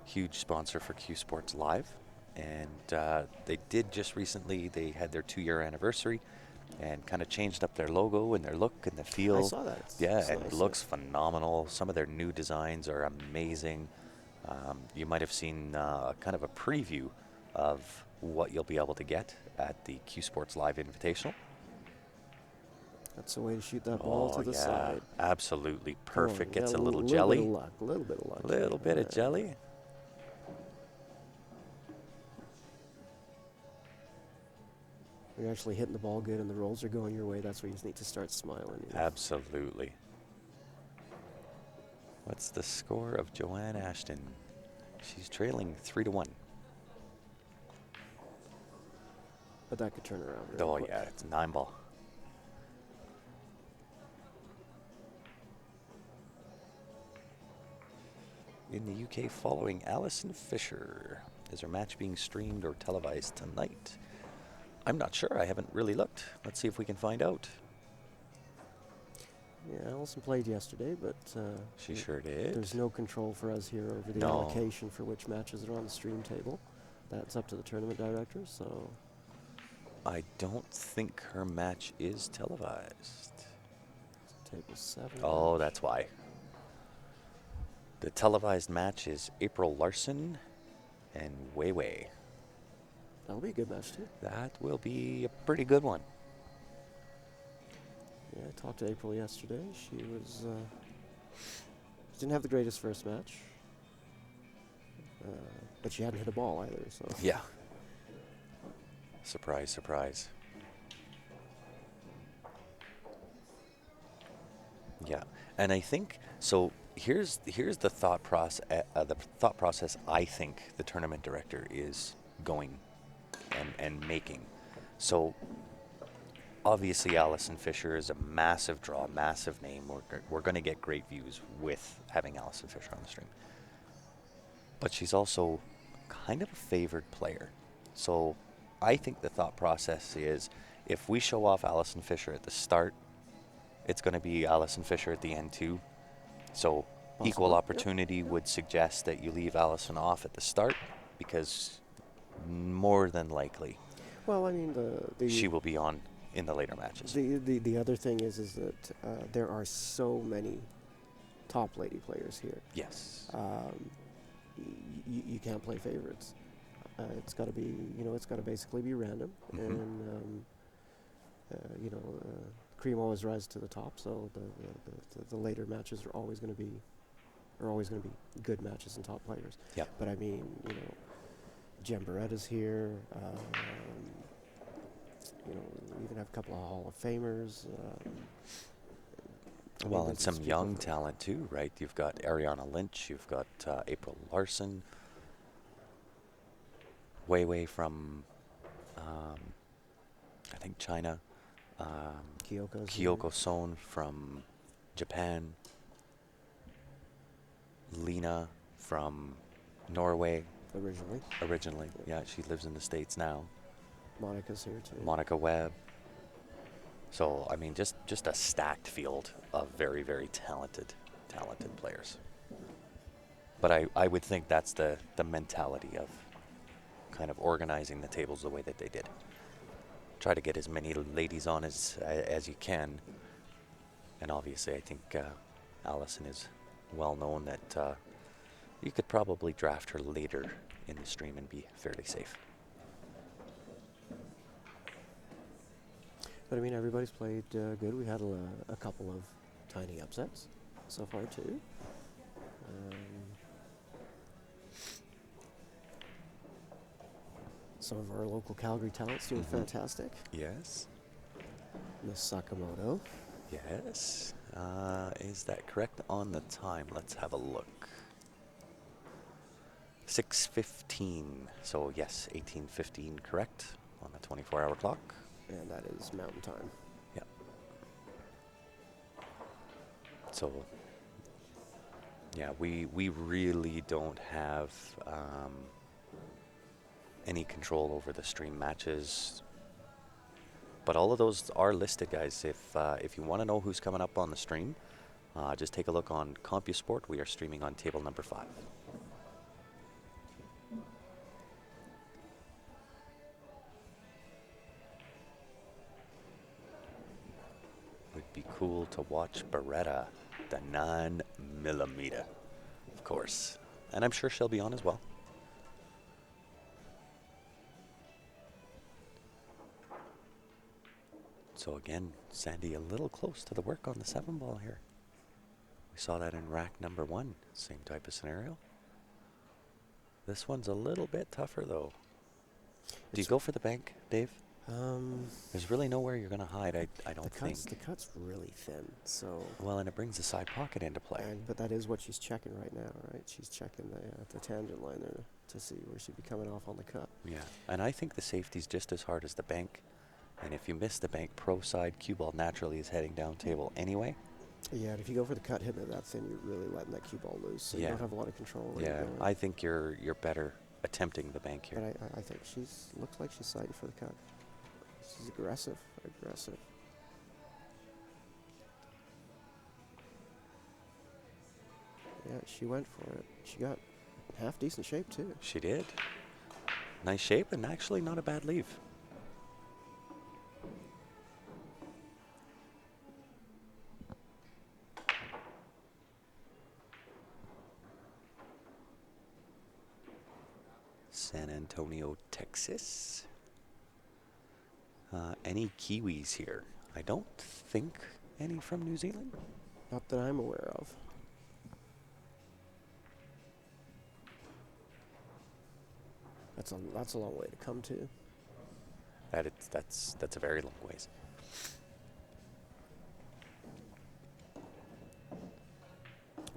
huge sponsor for Q Sports Live, and they did just recently. They had their 2-year anniversary, and kind of changed up their logo and their look and the feel. I saw that. Yeah, It's and nice, it looks phenomenal. Some of their new designs are amazing. You might have seen kind of a preview of what you'll be able to get at the Q Sports Live Invitational. That's the way to shoot that ball to the yeah, side. absolutely Come on, perfect. yeah, Gets a li- little Little jelly. bit of luck. A little bit of luck. Little bit of jelly. You're actually hitting the ball good and the rolls are going your way. That's where you just need to start smiling. You know? Absolutely. What's the score of Joanne Ashton? She's trailing 3-1. But that could turn around. Really Oh quick. yeah, it's a 9-ball. In the UK, following Alison Fisher. Is her match being streamed or televised tonight? I'm not sure. I haven't really looked. Let's see if we can find out. Yeah, Allison played yesterday, but She sure did. there's no control for us here over the No. allocation for which matches are on the stream table. That's up to the tournament director. So I don't think her match is televised. table 7. Oh, that's why. The televised match is April Larson and Wei Wei. That'll be a good match too. That will be a pretty good one. Yeah, I talked to April yesterday. She was didn't have the greatest first match. but she hadn't hit a ball either. So Yeah. Surprise, surprise. Yeah, and I think so. Here's the thought process. The thought process I think the tournament director is going and making. So obviously, Allison Fisher is a massive draw, massive name. We're going to get great views with having Allison Fisher on the stream. But she's also kind of a favored player. So I think the thought process is if we show off Allison Fisher at the start, it's going to be Allison Fisher at the end too. So equal Possibly, opportunity would suggest that you leave Allison off at the start because more than likely well, I mean she will be on in the later matches. the other thing is that there are so many top lady players here. Yes. You can't play favorites. It's got to be, it's got to basically be random, Mhm. and cream always rises to the top. So the later matches are always going to be good matches and top players. Yep. But I mean, Jem Beretta's here. We even have a couple of Hall of Famers. Well, and there's some people young from- talent too, right? You've got Ariana Lynch, you've got April Larson, Wei from, I think China, Kyoko's here. Kyoko Son from Japan, Lena from Norway originally. Yeah, she lives in the States now. Monica's here too. Monica Webb. So, I mean, just a stacked field of very, very talented players. But I would think that's the mentality of kind of organizing the tables the way that they did. Try to get as many ladies on as you can. And obviously, I think Allison is well known that you could probably draft her later in the stream and be fairly safe. But I mean, everybody's played good. We had a couple of tiny upsets so far too. Some of our local Calgary talents doing Mhm. fantastic. Yes. Miss Sakamoto. Yes. Is that correct on the time? Let's have a look. 6:15. So yes, 18:15 correct on the 24-hour clock. And that is Mountain Time. Yeah. So yeah, we really don't have any control over the stream matches. But all of those are listed, guys. If you want to know who's coming up on the stream, just take a look on CompuSport. We are streaming on table number 5. Would be cool to watch Beretta, the 9mm, of course. And I'm sure she'll be on as well. So again, Sandy a little close to the work on the 7-ball here. We saw that in rack number 1, same type of scenario. This one's a little bit tougher though. Do you go for the bank, Dave? There's really nowhere you're going to hide, I don't think. The cut's really thin, so. Well, and it brings the side pocket into play. But that is what she's checking right now, right? She's checking the tangent line there to see where she'd be coming off on the cut. Yeah, and I think the safety's just as hard as the bank. And if you miss the bank pro side, cue ball naturally is heading down table anyway. Yeah, and if you go for the cut hitting it that thin, you're really letting that cue ball loose. So you Yeah. don't have a lot of control. where Yeah, you're going. I think you're better attempting the bank here. But I think looks like she's sighting for the cut. She's aggressive. Yeah, she went for it. She got half decent shape too. She did. Nice shape and actually not a bad leave. San Antonio, Texas. Any Kiwis here? I don't think any from New Zealand. Not that I'm aware of. That's a long way to come to. That's a very long ways.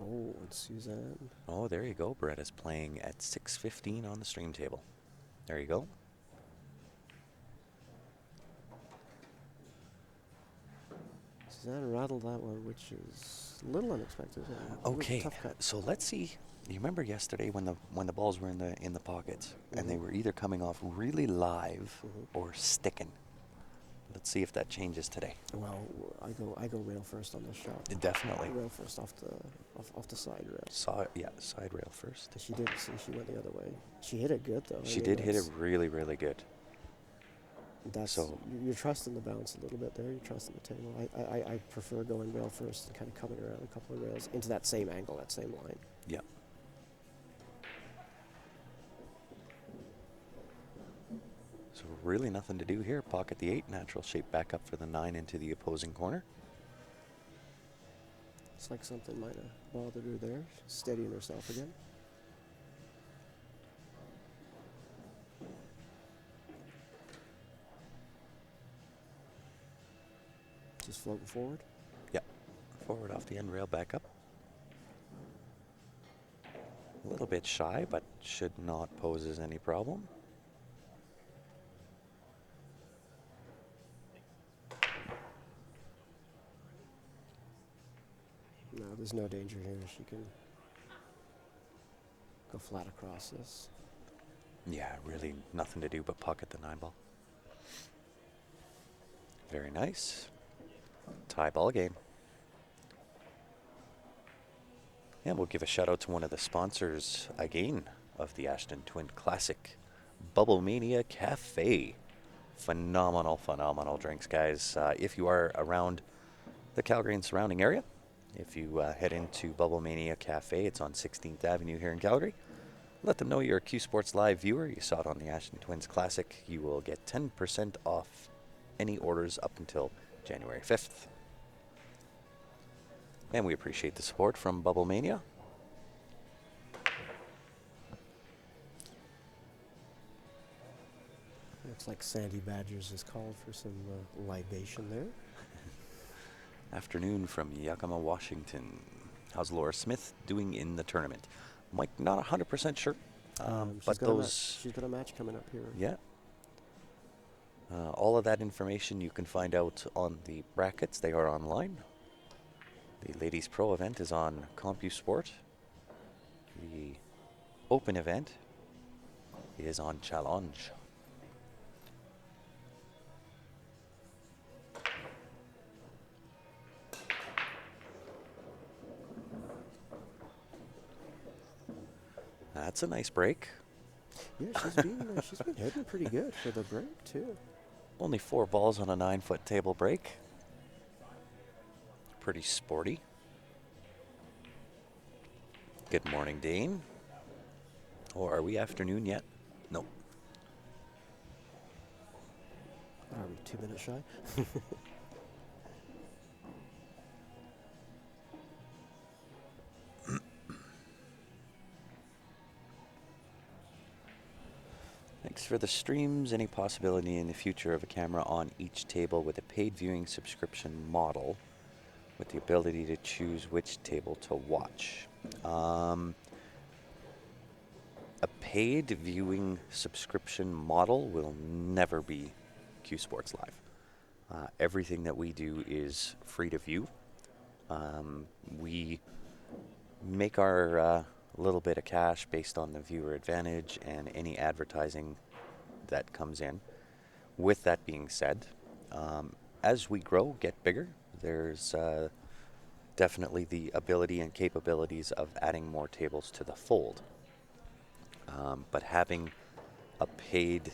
Oh, it's Suzanne. Oh, there you go. Beretta's playing at 6:15 on the stream table. There you go. Suzanne rattled that one, which is a little unexpected. It was a Okay, tough cut. so let's see. You remember yesterday when the balls were in the pockets and they Mhm. were either coming off really live Mhm. or sticking. Let's see if that changes today. Well, I go rail first on this shot. Definitely. Rail first off the side rail. Side rail first. She didn't see. She went the other way. She hit it good though. She did hit it really, really good. That's So- you're trusting the bounce a little bit there. You're trusting the table. I prefer going rail first and kind of coming around a couple of rails into that same angle, that same line. Yeah. So really nothing to do here. Pocket the 8, natural shape back up for the 9 into the opposing corner. It's like something might have bothered her there. She's steadying herself again. Just floating forward. Yeah. Forward off the end rail, back up. A little bit shy, but should not pose as any problem. No, there's no danger here. She can go flat across this. Yeah, really nothing to do but pocket the 9 ball. Very nice. Tie ball game. And we'll give a shout out to one of the sponsors again of the Ashton Twin Classic, Bubble Mania Cafe. Phenomenal, phenomenal drinks, guys. If you are around the Calgary and surrounding area, if you head into Bubble Mania Cafe, it's on 16th Avenue here in Calgary. Let them know you're a Q Sports Live viewer. You saw it on the Ashton Twins Classic. You will get 10% off any orders up until January 5th. And we appreciate the support from Bubble Mania. Looks like Sandy Badgers is called for some libation there. Afternoon from Yakima, Washington. How's Laura Smith doing in the tournament? Mike, not 100% sure. But She's got a match coming up here. Yeah. All of that information you can find out on the brackets. They are online. The Ladies Pro event is on CompuSport. The Open event is on Challenge. That's a nice break. Yeah, she's been hitting pretty good for the break too. Only 4 balls on a 9-foot table break. Pretty sporty. Good morning, Dane. Or are we afternoon yet? Nope. Are we 2 minutes shy? Thanks for the streams. Any possibility in the future of a camera on each table with a paid viewing subscription model with the ability to choose which table to watch? A paid viewing subscription model will never be Q Sports Live. Everything that we do is free to view. We make our little bit of cash based on the viewer advantage and any advertising that comes in. With that being said, as we grow, get bigger, there's definitely the ability and capabilities of adding more tables to the fold. But having a paid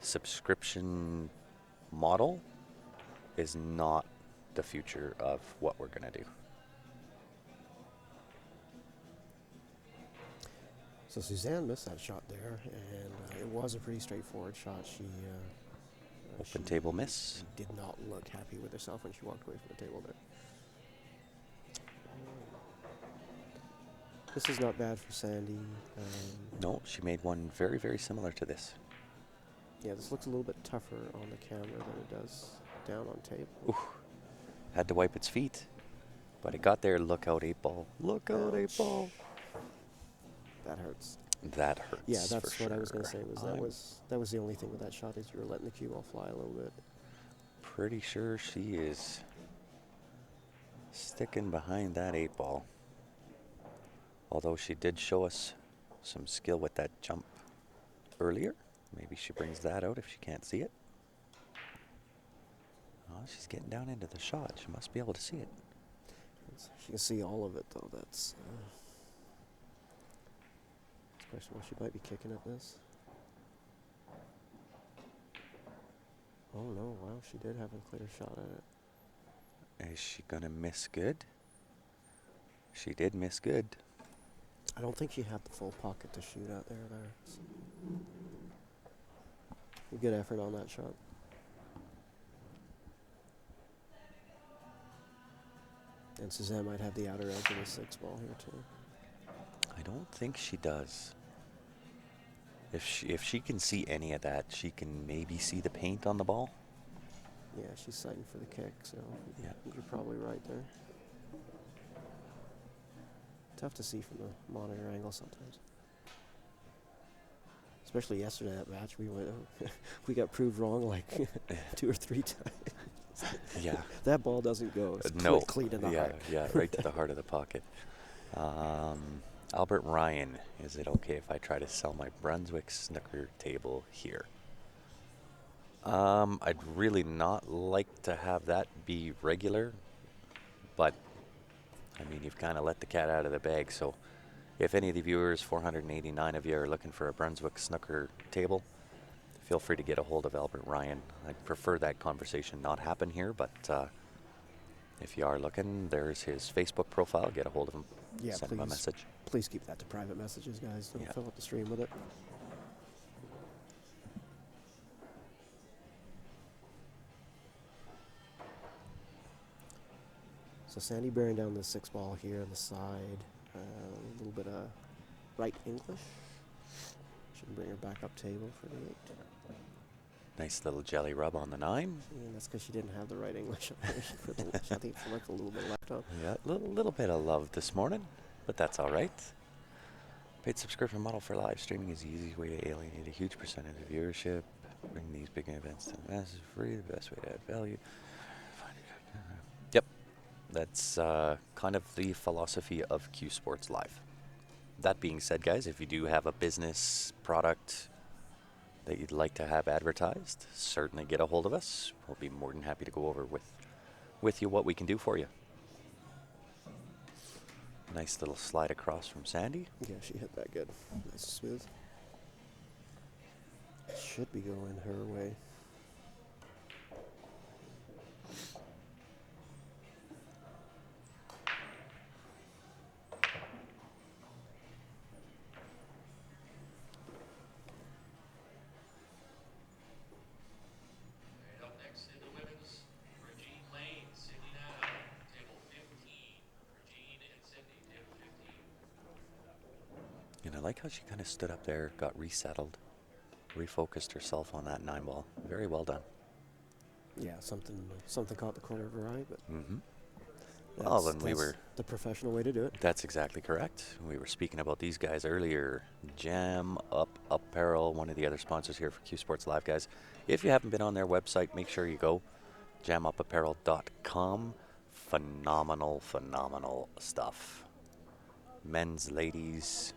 subscription model is not the future of what we're going to do. So Suzanne missed that shot there, and it was a pretty straightforward shot. Open table miss. Did not look happy with herself when she walked away from the table there. This is not bad for Sandy. No, she made one very, very similar to this. Yeah, this looks a little bit tougher on the camera than it does down on tape. Ooh, had to wipe its feet, but it got there. Look out, 8-ball. Look out, Ouch. 8-ball. That hurts. That hurts. Yeah, that's for what I was going to sure. say. That was the only thing with that shot is you were letting the cue ball fly a little bit. Pretty sure she is sticking behind that 8-ball. Although she did show us some skill with that jump earlier. Maybe she brings that out if she can't see it. Oh, she's getting down into the shot. She must be able to see it. She can see all of it, though. That's question. She might be kicking at this. Oh no! Wow, she did have a clear shot at it. Is she gonna miss good? She did miss good. I don't think she had the full pocket to shoot out there. So good effort on that shot. And Suzanne might have the outer edge of the 6-ball here too. I don't think she does. If she can see any of that, she can maybe see the paint on the ball. Yeah, she's sighting for the kick, so yeah, you're probably right there. Tough to see from the monitor angle sometimes. Especially yesterday, that match, we got proved wrong like 2 or 3 times. Yeah. That ball doesn't go. It's No. clean in the heart. Yeah, right to the heart of the pocket. Albert Ryan, is it okay if I try to sell my Brunswick snooker table here? I'd really not like to have that be regular, but I mean, you've kind of let the cat out of the bag. So if any of the viewers, 489 of you, are looking for a Brunswick snooker table, feel free to get a hold of Albert Ryan. I'd prefer that conversation not happen here, but if you are looking, there's his Facebook profile. Get a hold of him. Yeah, Send him a message. Please keep that to private messages, guys. Don't Yeah. fill up the stream with it. So Sandy bearing down the 6-ball here on the side. A little bit of right English. Should bring her back up table for the 8. Nice little jelly rub on the 9. And that's because she didn't have the right English up there. I think she left a little bit left on. Yeah, little bit of love this morning, but that's all right. Paid subscription model for live streaming is the easiest way to alienate a huge percentage of viewership. Bring these big events to the masses free, the best way to add value. Yep, that's kind of the philosophy of Q Sports Live. That being said, guys, if you do have a business product that you'd like to have advertised, certainly get a hold of us. We'll be more than happy to go over with you what we can do for you. Nice little slide across from Sandy. Yeah, she hit that good. Nice and smooth. Should be going her way. And I like how she kind of stood up there, got resettled, refocused herself on that 9-ball. Very well done. Yeah, something caught the corner of her eye, but Well, then that's the professional way to do it. That's exactly correct. We were speaking about these guys earlier. Jam Up Apparel, one of the other sponsors here for Q Sports Live, guys. If you haven't been on their website, make sure you go. jamupapparel.com. Phenomenal stuff. Men's, ladies,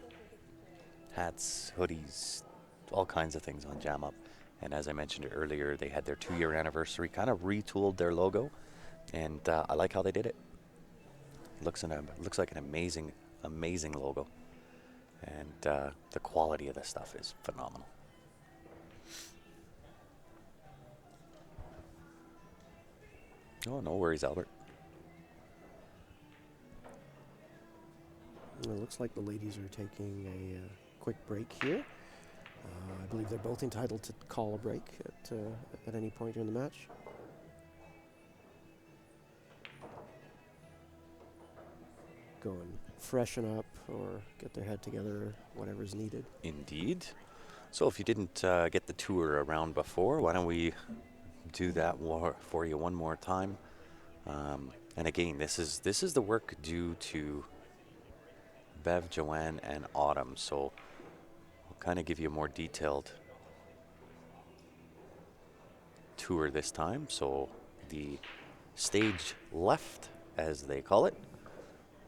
hats, hoodies, all kinds of things on Jam Up. And as I mentioned earlier, they had their 2-year anniversary, kind of retooled their logo, and I like how they did it. Looks like an amazing logo, and the quality of the stuff is phenomenal. Oh, no worries, Albert. It looks like the ladies are taking a quick break here. I believe they're both entitled to call a break at any point during the match. go and freshen up or get their head together, whatever's needed. Indeed. So if you didn't get the tour around before, why don't we do that for you one more time? And again, this is the work due to Bev, Joanne, and Autumn. So I'll kind of give you a more detailed tour this time. So the stage left, as they call it,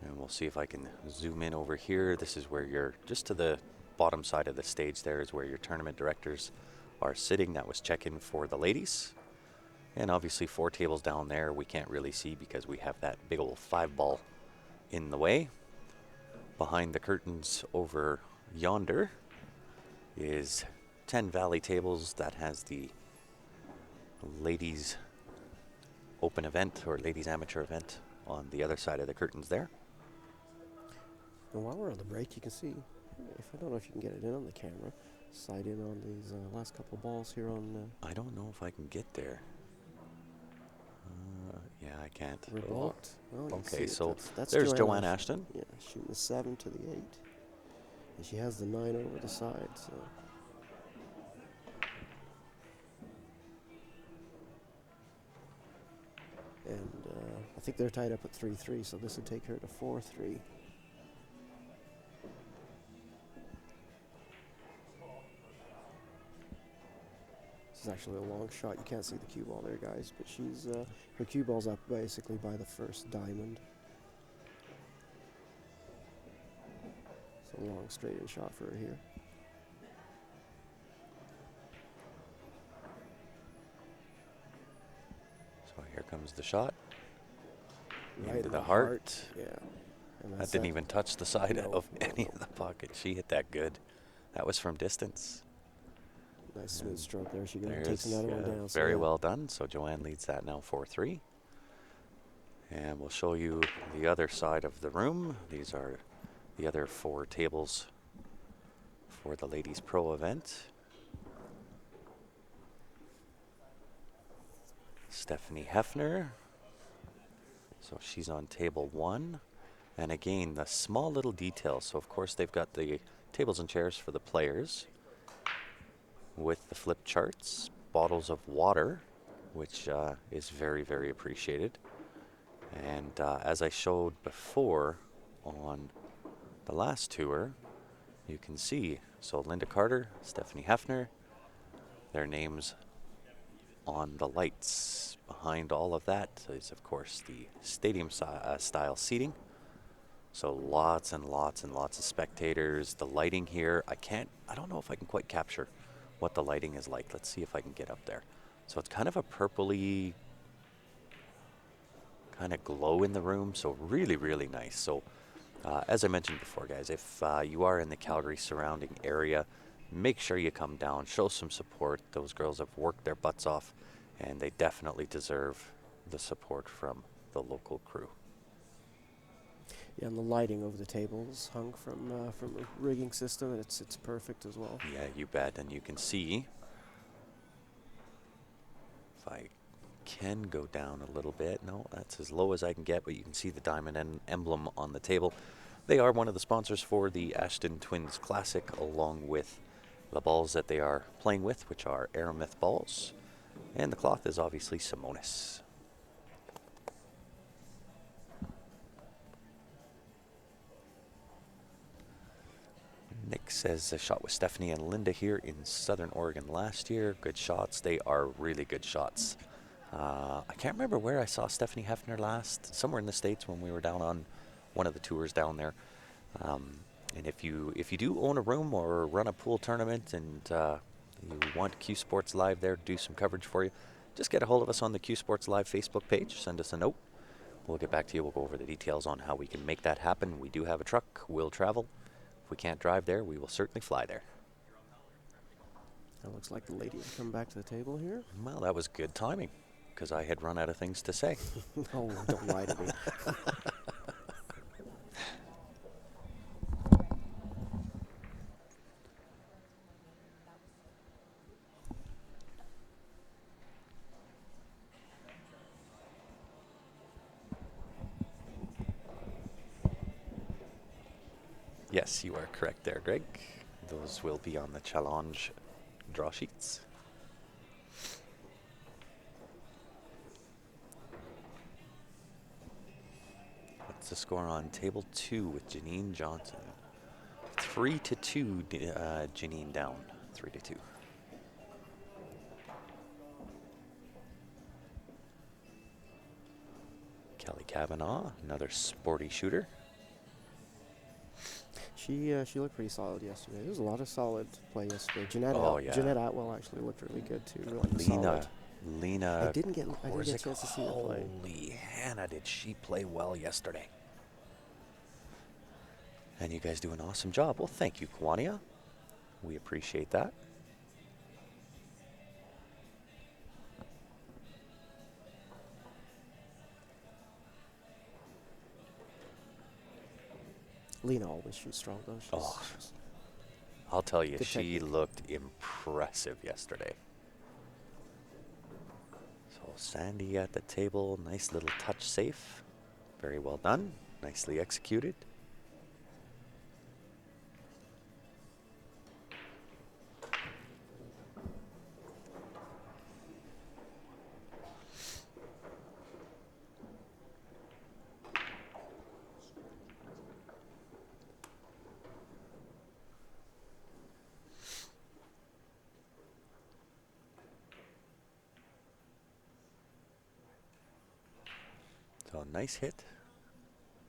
and we'll see if I can zoom in over here. This is where you're just to the bottom side of the stage. There is where your tournament directors are sitting. That was check-in for the ladies. And obviously 4 tables down there we can't really see because we have that big old 5-ball in the way. Behind the curtains over yonder is 10 Valley tables. That has the ladies open event or ladies amateur event on the other side of the curtains there. And while we're on the break, you can see, if I don't know if you can get it in on the camera, sight in on these last couple of balls here on. I don't know if I can get there. Yeah, I can't. Revolt. Well, you can see Okay, it. so That's there's Joanne Ashton. Yeah, shooting the 7 to the 8. And she has the 9 over the side, so. And I think they're tied up at 3-3, so this would take her to 4-3. This is actually a long shot. You can't see the cue ball there, guys, but she's her cue ball's up basically by the first diamond. It's a long straight-in shot for her here. So here comes the shot. Right Into in the heart. Yeah. And That that's didn't even touch the side No, of no, any no. of the pocket. She hit that good. That was from distance. nice smooth stroke there. She There's, takes another one down. very well done. So Joanne leads that now 4-3. And we'll show you the other side of the room. These are the other 4 tables for the Ladies Pro event. Stephanie Hefner. So she's on table 1. And again, the small little details. So of course they've got the tables and chairs for the players with the flip charts, bottles of water, which is very, very appreciated. And as I showed before on the last tour, you can see, so Linda Carter, Stephanie Hefner, their names on the lights. Behind all of that is, of course, the stadium style seating. So lots and lots and lots of spectators. The lighting here, I don't know if I can quite capture what the lighting is like. Let's see if I can get up there. So it's kind of a purpley kind of glow in the room. So really, really nice. So as I mentioned before, guys, if you are in the Calgary surrounding area, make sure you come down, show some support. Those girls have worked their butts off, and they definitely deserve the support from the local crew. Yeah, and the lighting over the tables hung from a rigging system, and it's perfect as well. Yeah, you bet. And you can see, if I can go down a little bit. No, that's as low as I can get, but you can see the diamond emblem on the table. They are one of the sponsors for the Ashton Twins Classic, along with the balls that they are playing with, which are Aramith balls. And the cloth is obviously Simonis. Nick says a shot with Stephanie and Linda here in Southern Oregon last year. Good shots. They are really good shots. I can't remember where I saw Stephanie Hefner last. Somewhere in the States when we were down on one of the tours down there. And if you do own a room or run a pool tournament and you want Q Sports Live there to do some coverage for you, just get a hold of us on the Q Sports Live Facebook page. Send us a note. We'll get back to you. We'll go over the details on how we can make that happen. We do have a truck. We'll travel. If we can't drive there, we will certainly fly there. That looks like the lady has come back to the table here. Well, that was good timing, because I had run out of things to say. Oh, don't lie to me. Yes, you are correct there, Greg. Those will be on the challenge draw sheets. What's the score on table 2 with Janine Johnson? 3-2, Janine down. 3-2. Kelly Kavanaugh, another sporty shooter. She looked pretty solid yesterday. There was a lot of solid play yesterday. Jeanette, Yeah. Jeanette Atwell actually looked really good too. Really Lena, solid. Lena. I didn't get a chance to see her play. Holy Hannah, did she play well yesterday? And you guys do an awesome job. Well, thank you, Kwania. We appreciate that. Lena always shoots strong though. I'll tell you, Good she technique. looked impressive yesterday. So Sandy at the table, nice little touch safe. Very well done, nicely executed. So nice hit,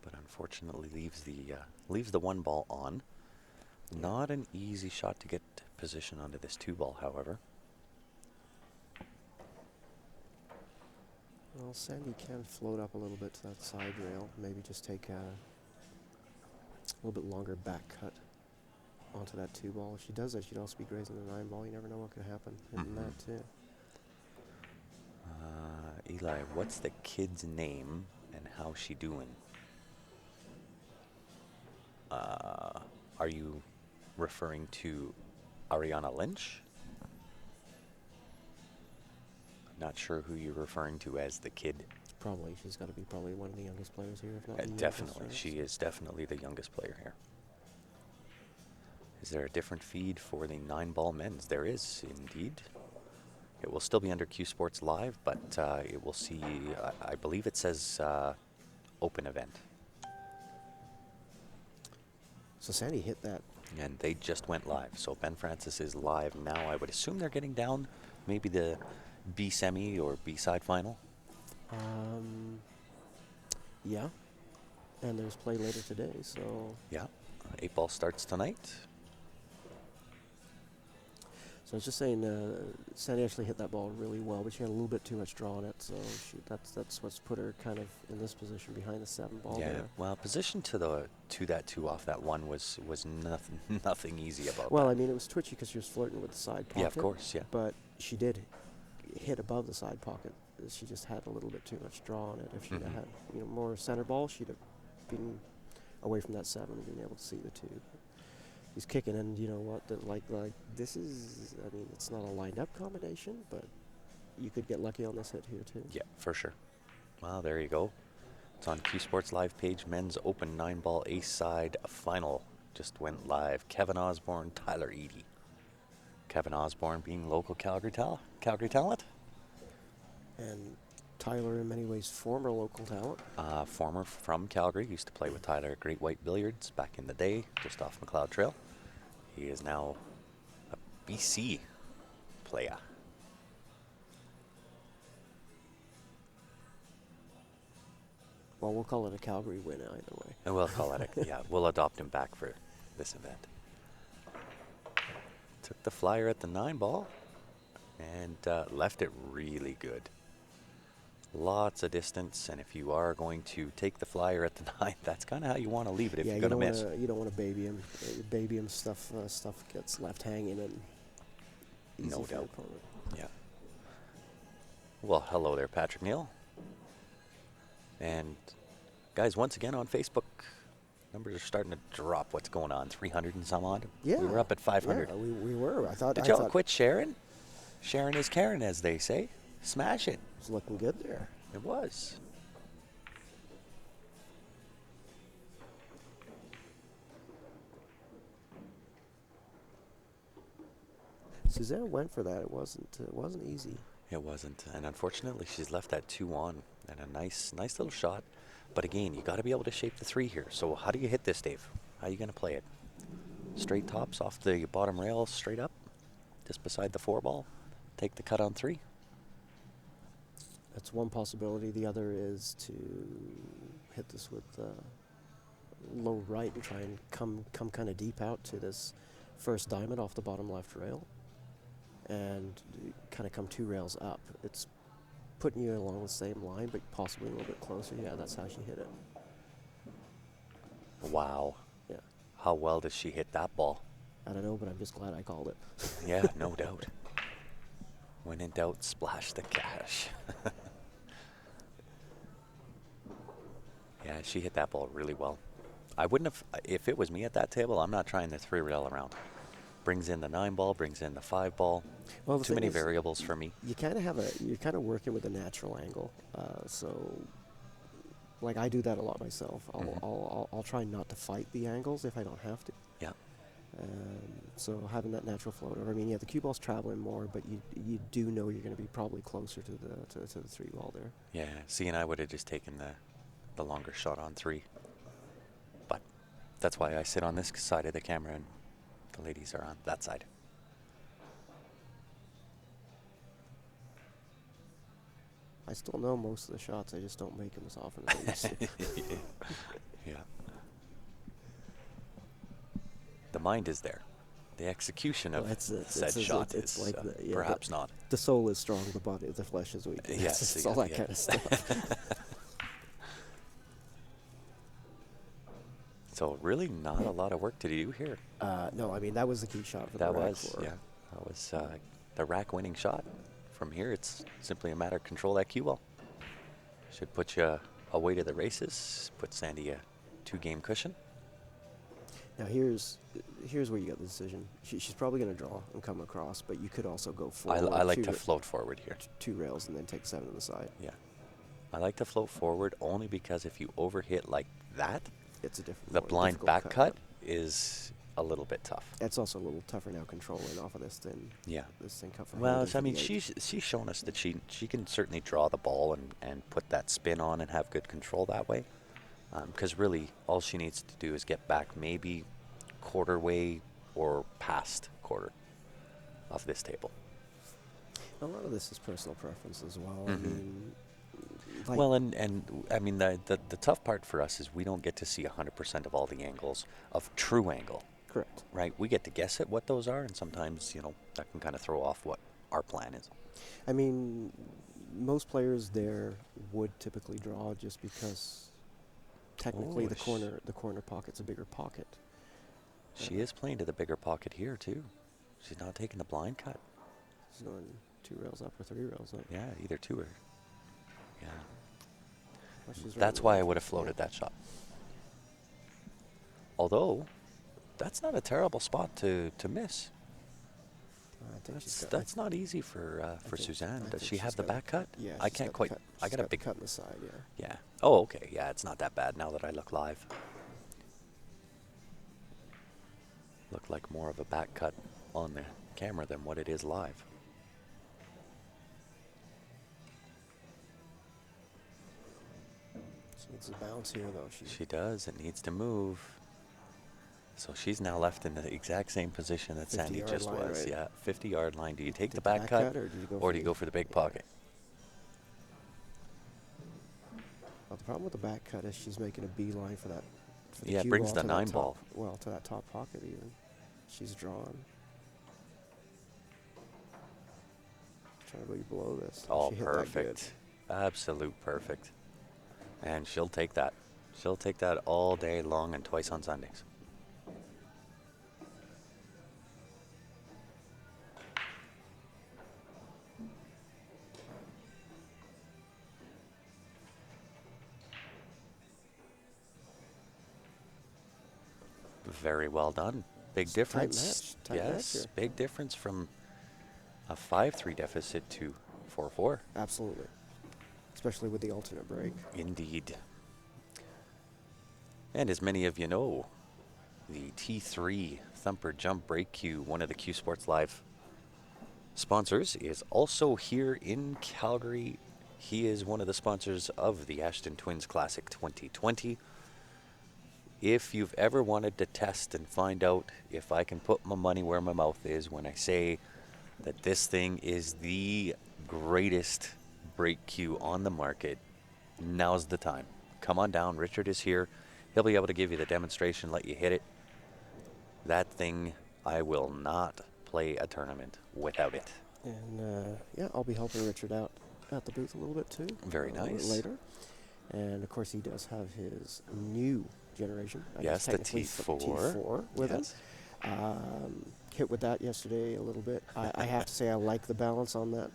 but unfortunately leaves the one ball on. Not an easy shot to get position onto this 2 ball, however. Well, Sandy can float up a little bit to that side rail. Maybe just take a little bit longer back cut onto that 2 ball. If she does that, she'd also be grazing the 9 ball. You never know what could happen in that too. Eli, what's the kid's name and how's she doing? Are you referring to Ariana Lynch? I'm not sure who you're referring to as the kid. Probably. She's got to be probably one of the youngest players here, if not the youngest, Definitely. right? She is definitely the youngest player here. Is there a different feed for the 9-ball men's? There is, indeed. It will still be under Q Sports Live, but it will see, I believe it says open event. So Sandy hit that. And they just went live. So Ben Francis is live now. I would assume they're getting down maybe the B semi or B side final. Yeah. And there's play later today, so. Yeah. 8-ball starts tonight. So I was just saying, Sandy actually hit that ball really well, but she had a little bit too much draw on it, so that's what's put her kind of in this position behind the 7-ball Yeah. there. Well, position to that 2 off that 1 was nothing easy about Well, that. I mean, it was twitchy because she was flirting with the side pocket. Yeah, of course, yeah. But she did hit above the side pocket. She just had a little bit too much draw on it. If she'd have had more center ball, she'd have been away from that 7 and been able to see the 2. He's kicking, and you know what? Like this is. I mean, it's not a lined-up combination, but you could get lucky on this hit here too. Yeah, for sure. Well, there you go. It's on Q Sports Live page. Men's Open 9-ball ace side final just went live. Kevin Osborne, Tyler Eady. Kevin Osborne being local Calgary talent. And Tyler, in many ways, former local talent. Former from Calgary, used to play with Tyler at Great White Billiards back in the day, just off McLeod Trail. He is now a BC player. Well, we'll call it a Calgary win either way. And we'll call it we'll adopt him back for this event. Took the flyer at the 9-ball and left it really good. Lots of distance, and if you are going to take the flyer at the 9, that's kind of how you want to leave it if Yeah, you're going to miss. You don't want to baby him. Baby him, stuff gets left hanging and easy No for the doubt. opponent. Yeah. Well, hello there, Patrick Neal. And guys, once again on Facebook, numbers are starting to drop. What's going on? 300 and some odd? Yeah. We were up at 500. Yeah, we were. I thought. Did y'all quit sharing? Sharing is Karen, as they say. Smash it. It's looking good there. It was. Suzanne went for that. It wasn't easy. It wasn't, and unfortunately, she's left that 2 on and a nice little shot. But again, you got to be able to shape the 3 here. So how do you hit this, Dave? How are you going to play it? Straight tops off the bottom rail, straight up, just beside the 4 ball. Take the cut on 3. That's one possibility. The other is to hit this with low right and try and come kind of deep out to this first diamond off the bottom left rail, and kind of come 2 rails up. It's putting you along the same line, but possibly a little bit closer. Yeah, that's how she hit it. Wow. Yeah. How well does she hit that ball? I don't know, but I'm just glad I called it. Yeah, no doubt. When in doubt, splash the cash. Yeah, she hit that ball really well. I wouldn't have, if it was me at that table, I'm not trying the 3 rail around. Brings in the 9 ball, brings in the 5 ball. Well, the Too thing many is, variables for me. You kind of you're kind of working with a natural angle. So, like I do that a lot myself. I'll try not to fight the angles if I don't have to. Yeah. So having that natural float over. I mean, yeah, the cue ball's traveling more, but you do know you're going to be probably closer to the 3 ball there. Yeah, see, and I would have just taken the longer shot on 3. But that's why I sit on this side of the camera and the ladies are on that side. I still know most of the shots. I just don't make them as often as I used to. Yeah. The mind is there. The execution of said shot is like perhaps not. The soul is strong, the flesh is weak. Yes, It's all that kind of stuff. So really not a lot of work to do here. No, I mean, that was the key shot for That the rack was, for her. yeah. That was the rack winning shot. From here, it's simply a matter of control that cue ball. Should put you away to the races. Put Sandy a 2-game cushion. Now here's where you got the decision. She's probably going to draw and come across, but you could also go forward. I like to float forward here. 2 rails and then take 7 on the side. Yeah. I like to float forward only because if you overhit like that, It's a different. the more blind difficult back cut is a little bit tough. It's also a little tougher now controlling off of this than Yeah. this thing cut from. Well, I mean, she's shown us that she can certainly draw the ball and put that spin on and have good control that way. Because really, all she needs to do is get back maybe quarter way or past quarter of this table. A lot of this is personal preference as well. Mhm. I mean, like, Well, and I mean, the tough part for us is we don't get to see 100% of all the angles of true angle, correct. right? We get to guess at what those are, and sometimes, that can kind of throw off what our plan is. I mean, most players there would typically draw just because technically Oh, the corner pocket's a bigger pocket. She is playing to the bigger pocket here, too. She's not taking the blind cut. She's going 2 rails up or 3 rails up. Yeah, either 2 or... Yeah. Well, she's That's right why I there. would have floated that shot. Although, that's not a terrible spot to miss. I think she's That's not easy for Suzanne. Does she have the back cut? Yeah, I she's can't got the quite. cut- I she's got a the big cut in the side. Yeah. Yeah. Oh, okay. Yeah, it's not that bad now that I look live. Look like more of a back cut on the camera than what it is live. She needs to bounce here though. She does. It needs to move. So she's now left in the exact same position that Sandy 50-yard just line, was. right? Yeah, 50-yard line. Do you take the Take back cut, or do you go or for do you the- go for the big yeah. pocket? Well, the problem with the back cut is she's making a beeline for that. For the Yeah, it cue brings ball the to that 9 top- ball. Well, to that top pocket even. She's drawn. Trying to go below this. Oh, She hit that good. perfect. Absolute perfect. And she'll take that. She'll take that all day long and twice on Sundays. Very well done. Big It's a tight difference. match, tight match Yes, here. big difference from a 5-3 deficit to 4-4. Absolutely. Especially with the alternate break. Indeed. And as many of you know, the T3 Thumper Jump Break Cue, one of the Q Sports Live sponsors, is also here in Calgary. He is one of the sponsors of the Ashton Twins Classic 2020. If you've ever wanted to test and find out if I can put my money where my mouth is when I say that this thing is the greatest brake cue on the market, now's the time. Come on down. Richard is here. He'll be able to give you the demonstration, let you hit it. That thing, I will not play a tournament without it. And yeah, I'll be helping Richard out at the booth a little bit too. Very A little bit nice. later. And of course, he does have his new generation. I Yes, guess the technically T4. with Yes. him. Hit with that yesterday a little bit. I have to say I like the balance on that.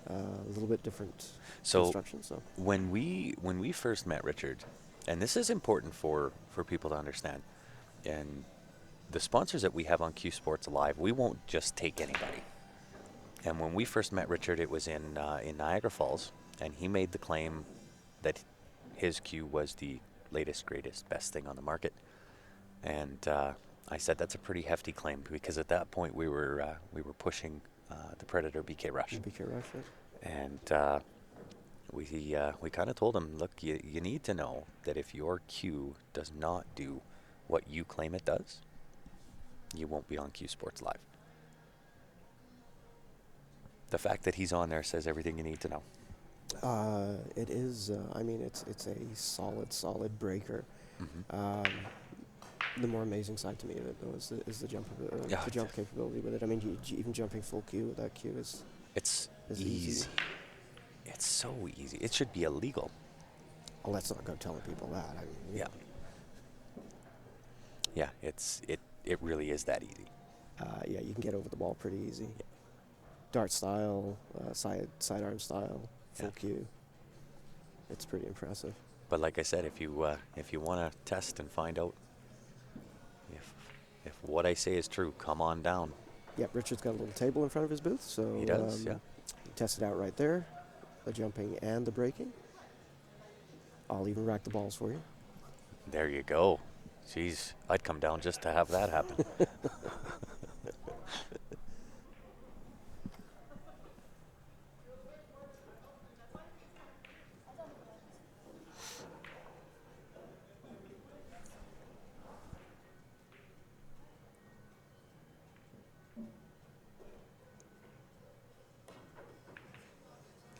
A little bit different construction. So when we first met Richard, and this is important for people to understand, and the sponsors that we have on Q Sports Live, we won't just take anybody. And when we first met Richard, it was in Niagara Falls, and he made the claim that his cue was the latest, greatest, best thing on the market. And I said that's a pretty hefty claim, because at that point we were pushing the Predator BK Rush. BK Rush, right? And we kind of told him, look, you need to know that if your cue does not do what you claim it does, you won't be on Q Sports Live. The fact that he's on there says everything you need to know. It is. I mean, it's a solid breaker. Mm-hmm. The more amazing side to me of it, though, is the jump Yeah. the jump capability with it. I mean, even jumping full cue with that cue is It's is easy. It's so easy. It should be illegal. Well, let's not go telling people that. I mean, Yeah. Yeah, it really is that easy. Yeah, you can get over the ball pretty easy. Dart style, sidearm style, full Yeah. cue. It's pretty impressive. But like I said, if you want to test and find out if what I say is true, come on down. Yep, Richard's got a little table in front of his booth, so He does, yeah. test it out right there, the jumping and the braking. I'll even rack the balls for you. There you go. Jeez, I'd come down just to have that happen.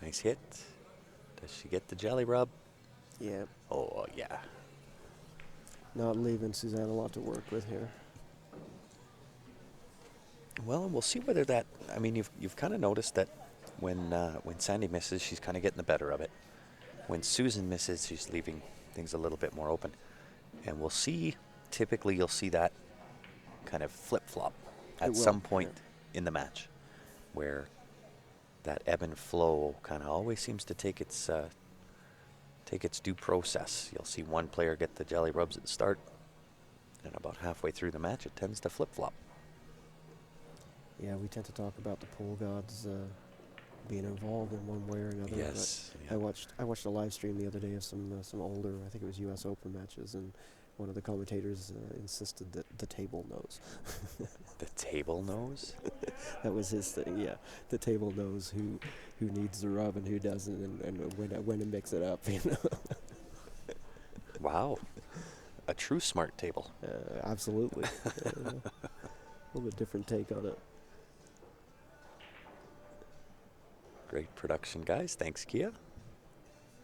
Nice hit. Does she get the jelly rub? Yeah, Oh, yeah. not leaving Suzanne a lot to work with here. Well, we'll see whether that. I mean, you've kind of noticed that when Sandy misses, she's kind of getting the better of it. When Susan misses, she's leaving things a little bit more open, and we'll see. Typically, you'll see that kind of flip flop at some point in the match, where that ebb and flow kind of always seems to take its due process. You'll see one player get the jelly rubs at the start, and about halfway through the match, it tends to flip flop. Yeah, we tend to talk about the pole gods being involved in one way or another. Yes. But Yeah. I watched a live stream the other day of some older, I think it was U.S. Open matches, and one of the commentators insisted that the table knows. The table knows? That was his thing. Yeah, the table knows who needs the rub and who doesn't, and when to mix it up. You know. Wow. A true smart table. Absolutely. A little bit different take on it. Great production, guys. Thanks, Kia.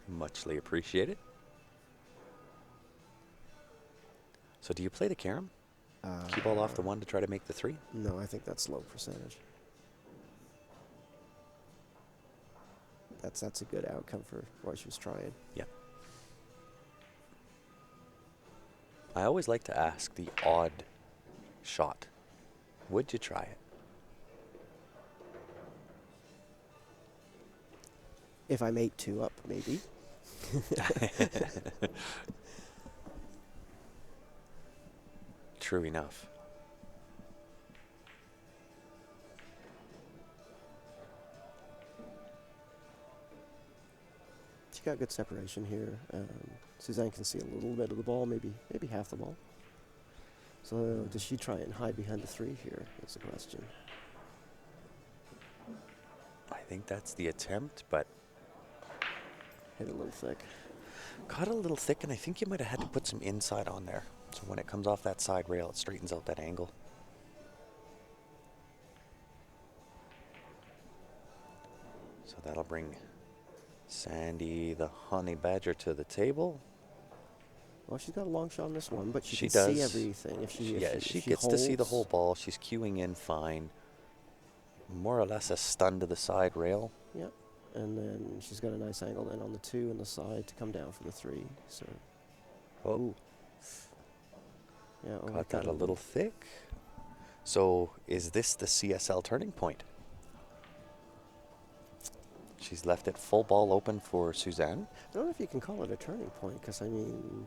Muchly appreciated. So do you play the carom? Cue ball off the one to try to make the three? No, I think that's low percentage. That's a good outcome for what she was trying. Yeah. I always like to ask the odd shot. Would you try it? If I'm 8-2 up, maybe. True enough. She got good separation here. Suzanne can see a little bit of the ball, maybe half the ball. So does she try and hide behind the three here? That's the question. think that's the attempt, but Hit a little thick. got a little thick, and I think you might have had to put some inside on there. So when it comes off that side rail, it straightens out that angle. So that'll bring Sandy the Honey Badger to the table. Well, she's got a long shot on this one, but she She can see does. everything. If she, Yeah, if she she gets to see the holds- whole ball. She's queuing in fine. More or less a stun to the side rail. Yep. And then she's got a nice angle then on the 2 and the side to come down for the 3. So, Oh, yeah. Oh, got that a little thick. So is this the CSL turning point? She's left it full ball open for Suzanne. I don't know if you can call it a turning point, because, I mean,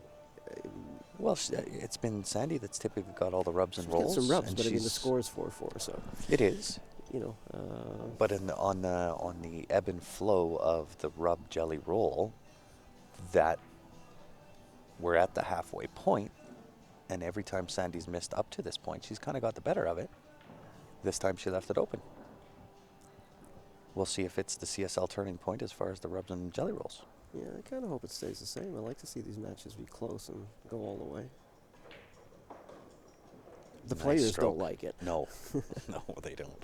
Well, it's been Sandy that's typically got all the rubs and she's getting rolls. some rubs, and but I mean, the she's- score is 4-4, so, It is. you know. But on the ebb and flow of the rub jelly roll, that we're at the halfway point, and every time Sandy's missed up to this point, she's kind of got the better of it. This time she left it open. We'll see if it's the CSL turning point as far as the rubs and jelly rolls. Yeah, I kind of hope it stays the same. I like to see these matches be close and go all the way. The Nice players stroke. don't like it. No, no, they don't.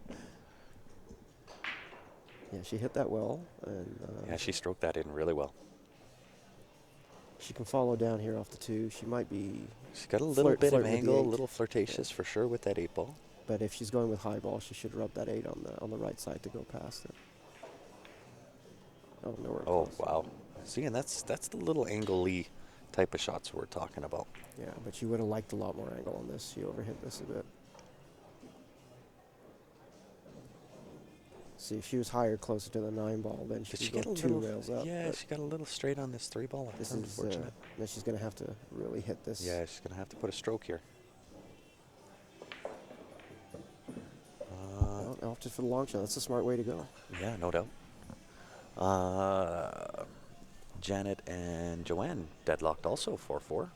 Yeah, she hit that well, and Yeah, she stroked that in really well. she can follow down here off the 2. She might be, She's got a little bit of flirting with the angle, a 8. little flirtatious for sure with that 8 ball. but if she's going with high ball, she should rub that 8 on the right side to go past it. Oh, nowhere Oh, close. wow. See, and that's the little angle-y type of shots we're talking about. Yeah, but she would have liked a lot more angle on this. She overhit this a bit. See, if she was higher, closer to the 9 ball, then she Did could she go get a 2 little? rails up. Yeah, but she got a little straight on this 3 ball. this That's is, unfortunate. then she's going to have to really hit this. Yeah, she's gonna have to put a stroke here. Well, opted for the long shot. That's a smart way to go. Yeah, no doubt. Janet and Joanne deadlocked also 4-4.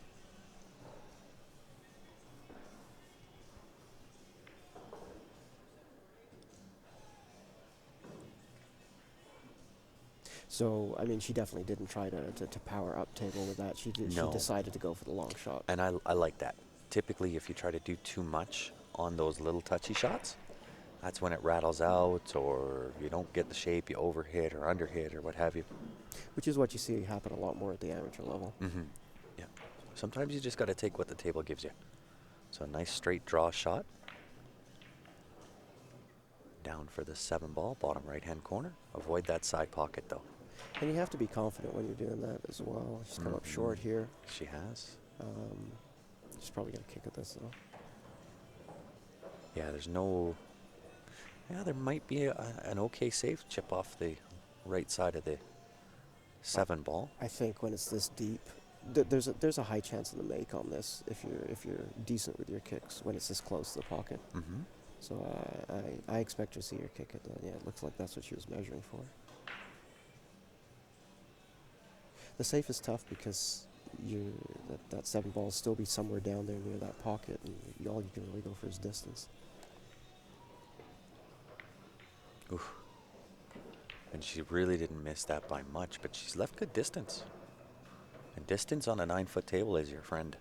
So, I mean, she definitely didn't try to power up table with that. She No. she decided to go for the long shot. And I like that. Typically, if you try to do too much on those little touchy shots, that's when it rattles out, or you don't get the shape, you overhit or underhit or what have you. Which is what you see happen a lot more at the amateur level. Mm-hmm. Yeah. Sometimes you just got to take what the table gives you. So a nice straight draw shot. Down for the 7 ball, bottom right-hand corner. Avoid that side pocket, though. And you have to be confident when you're doing that as well. She's come up short here. She has. She's probably going to kick at this, though. Yeah, there's no... Yeah, there might be an okay save chip off the right side of the 7 ball. I think when it's this deep, there's a high chance of the make on this if you're decent with your kicks when it's this close to the pocket. Mm-hmm. So I expect to see her kick it. Yeah, it looks like that's what she was measuring for. The safe is tough because that 7 ball will still be somewhere down there near that pocket, and all you can really go for is distance. Oof. And she really didn't miss that by much, but she's left good distance. And distance on a 9-foot table is your friend.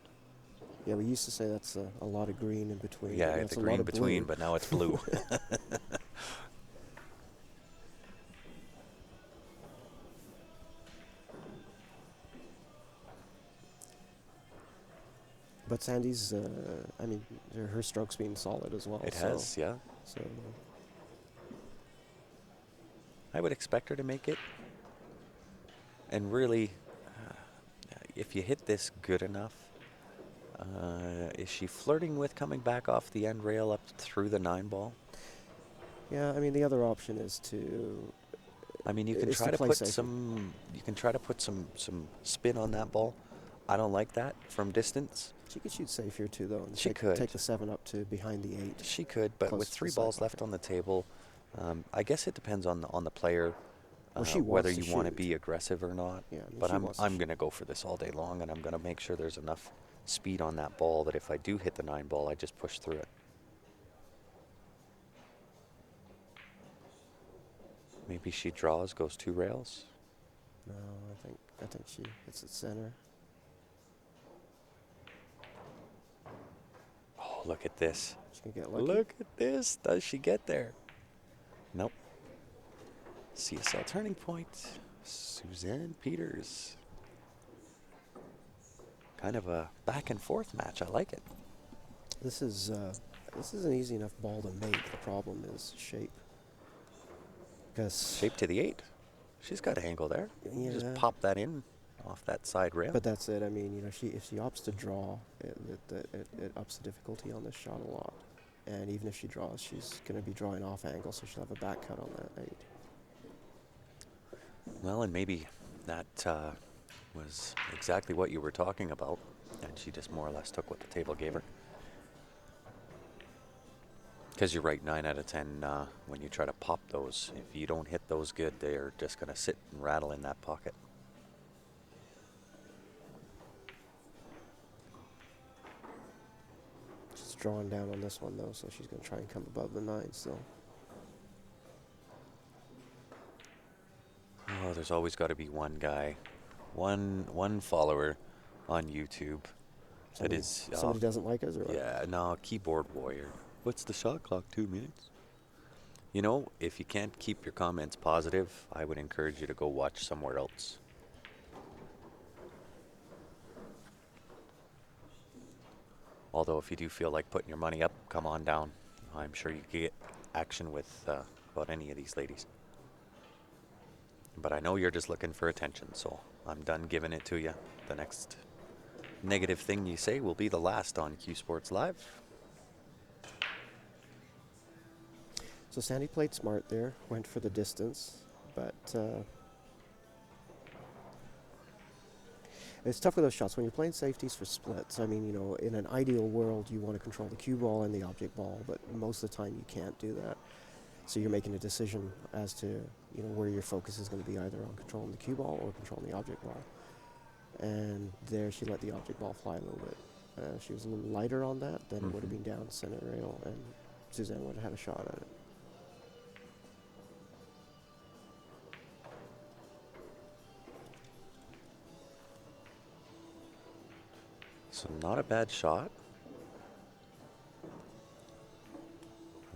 Yeah, we used to say that's a lot of green in between. Yeah, That's the a lot green of between, blue. but now it's blue. But Sandy's, I mean, her stroke's been solid as well. It so, has, yeah. So I would expect her to make it. And really, if you hit this good enough, is she flirting with coming back off the end rail up through the 9 ball? yeah, I mean, the other option is to. I mean, you can is try to to play put safe. some. You can try to put some spin on that ball. I don't like that from distance. She could shoot safe here too, though. And She take, could. take the 7 up to behind the 8. She could, but Close with to the 3 side balls left pocket. on the table, I guess it depends on the player, Well, she whether wants to you want to shoot. be aggressive or not. Yeah, I mean, But she wants to I'm shoot. going to go for this all day long, and I'm going to make sure there's enough speed on that ball that if I do hit the 9 ball, I just push through it. Maybe she draws, goes 2 rails. No, I think she hits it center. Oh, look at this. She can get lucky. Look at this. Does she get there? Nope. CSL turning point. Suzanne Peters. Kind of a back and forth match. I like it. This is an easy enough ball to make. The problem is shape. Because Shape to the 8. She's got an angle there. You just Yeah. pop that in off that side rail. But that's it. I mean, if she opts to draw, it ups the difficulty on this shot a lot. And even if she draws, she's going to be drawing off angle, so she'll have a back cut on that 8. Well, and maybe that was exactly what you were talking about, and she just more or less took what the table gave her. Because you're right, 9 out of 10, when you try to pop those, if you don't hit those good, they're just going to sit and rattle in that pocket. She's drawing down on this one, though, so she's going to try and come above the 9 still. Oh, there's always got to be one guy, one follower on YouTube that is... Somebody doesn't like us, or what? Yeah, no, keyboard warrior. What's the shot clock? 2 minutes? You know, if you can't keep your comments positive, I would encourage you to go watch somewhere else. Although if you do feel like putting your money up, come on down. I'm sure you can get action with about any of these ladies. But I know you're just looking for attention, so I'm done giving it to you. The next negative thing you say will be the last on Q Sports Live. So Sandy played smart there, went for the distance, but it's tough with those shots when you're playing safeties for splits. I mean, in an ideal world, you want to control the cue ball and the object ball, but most of the time you can't do that. So you're making a decision as to where your focus is going to be, either on controlling the cue ball or controlling the object ball. And there she let the object ball fly a little bit. If she was a little lighter on that, then it would have been down center rail, and Suzanne would have had a shot at it. So not a bad shot.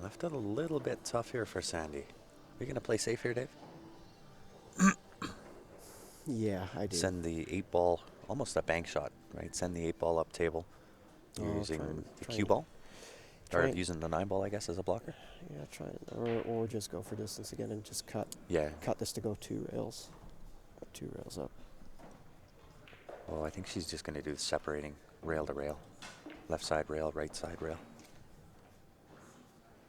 Left it a little bit tough here for Sandy. Are you going to play safe here, Dave? Yeah, I do. Send the 8 ball, almost a bank shot, right? Send the 8 ball up table using the cue ball. Or using the 9 ball, I guess, as a blocker. Yeah, try or just go for distance again and just cut this to go 2 rails. 2 rails up. Oh, I think she's just going to do the separating rail to rail. Left side rail, right side rail.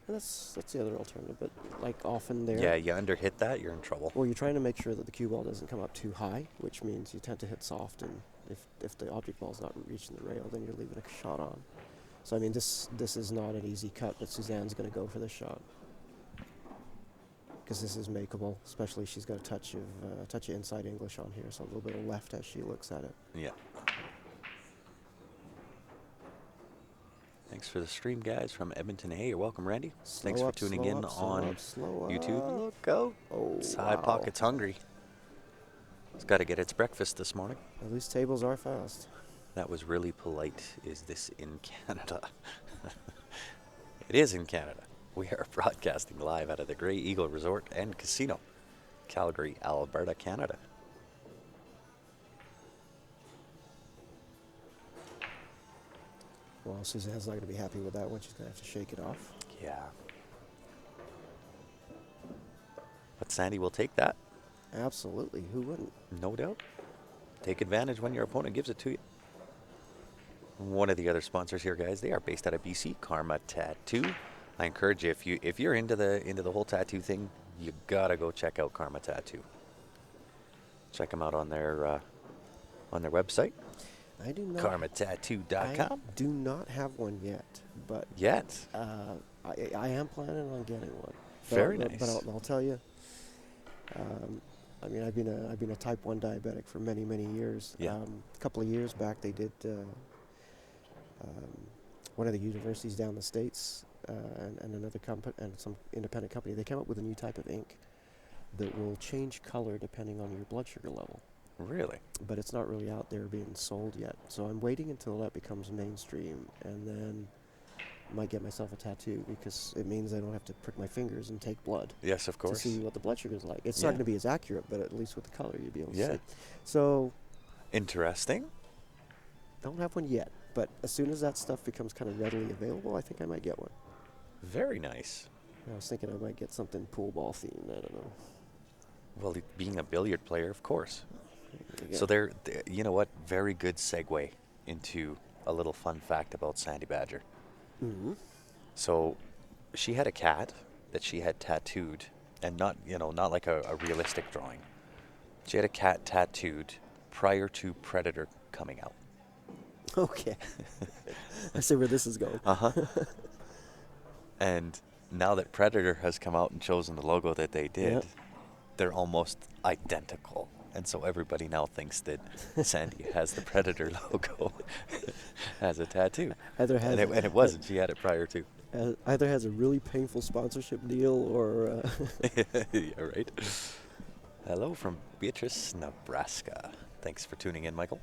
That's the other alternative, but like often there. Yeah, you underhit that, you're in trouble. Well, you're trying to make sure that the cue ball doesn't come up too high, which means you tend to hit soft, and if the object ball's not reaching the rail, then you're leaving a shot on. So I mean, this is not an easy cut, but Suzanne's going to go for this shot because this is makeable. Especially she's got a touch of inside English on here, so a little bit of left as she looks at it. Yeah. Thanks for the stream, guys, from Edmonton. Hey, you're welcome, Randy. Thanks for tuning in on YouTube. Look out. Oh, Side Pocket's hungry. It's got to get its breakfast this morning. At least tables are fast. That was really polite. Is this in Canada? It is in Canada. We are broadcasting live out of the Grey Eagle Resort and Casino, Calgary, Alberta, Canada. Well, Suzanne's not going to be happy with that one. She's going to have to shake it off. Yeah. But Sandy will take that. Absolutely. Who wouldn't? No doubt. Take advantage when your opponent gives it to you. One of the other sponsors here, guys, they are based out of BC, Karma Tattoo. I encourage you, if you're into the whole tattoo thing, you gotta go check out Karma Tattoo. Check them out on their website. I do not. KarmaTattoo.com. I do not have one yet, but I am planning on getting one. Very nice. But I'll tell you. I mean, I've been a type 1 diabetic for many years. Yeah. A couple of years back, they did one of the universities down the States and another company and some independent company. They came up with a new type of ink that will change color depending on your blood sugar level. Really? But it's not really out there being sold yet. So I'm waiting until that becomes mainstream, and then might get myself a tattoo, because it means I don't have to prick my fingers and take blood Yes, of to course. see what the blood sugar is like. It's Yeah. not going to be as accurate, but at least with the color you'll be able to Yeah. see. So Interesting. don't have one yet, but as soon as that stuff becomes kind of readily available, I think I might get one. Very nice. I was thinking I might get something pool ball themed. I don't know. Well, being a billiard player, of course. Yeah. So you know what? Very good segue into a little fun fact about Sandy Badger. Mm-hmm. So she had a cat that she had tattooed, and not like a realistic drawing. She had a cat tattooed prior to Predator coming out. Okay. I see where this is going. Uh-huh. And now that Predator has come out and chosen the logo that they did, Yep. they're almost identical. And so everybody now thinks that Sandy has the Predator logo as a tattoo. Either has And it wasn't. She had it prior to. either has a really painful sponsorship deal, or Yeah, right. Hello from Beatrice, Nebraska. Thanks for tuning in, Michael.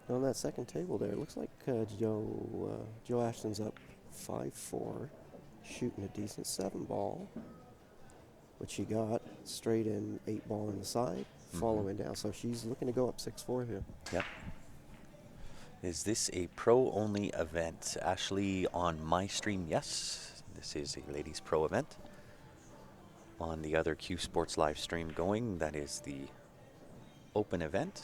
on that second table there, it looks like Joe Ashton's up 5-4, shooting a decent 7-ball, which she got straight in 8-ball in the side, following down. So she's looking to go up 6-4 here. Yep. Is this a pro-only event? Ashley, on my stream, yes. This is a ladies' pro event. On the other Q Sports live stream going, that is the open event.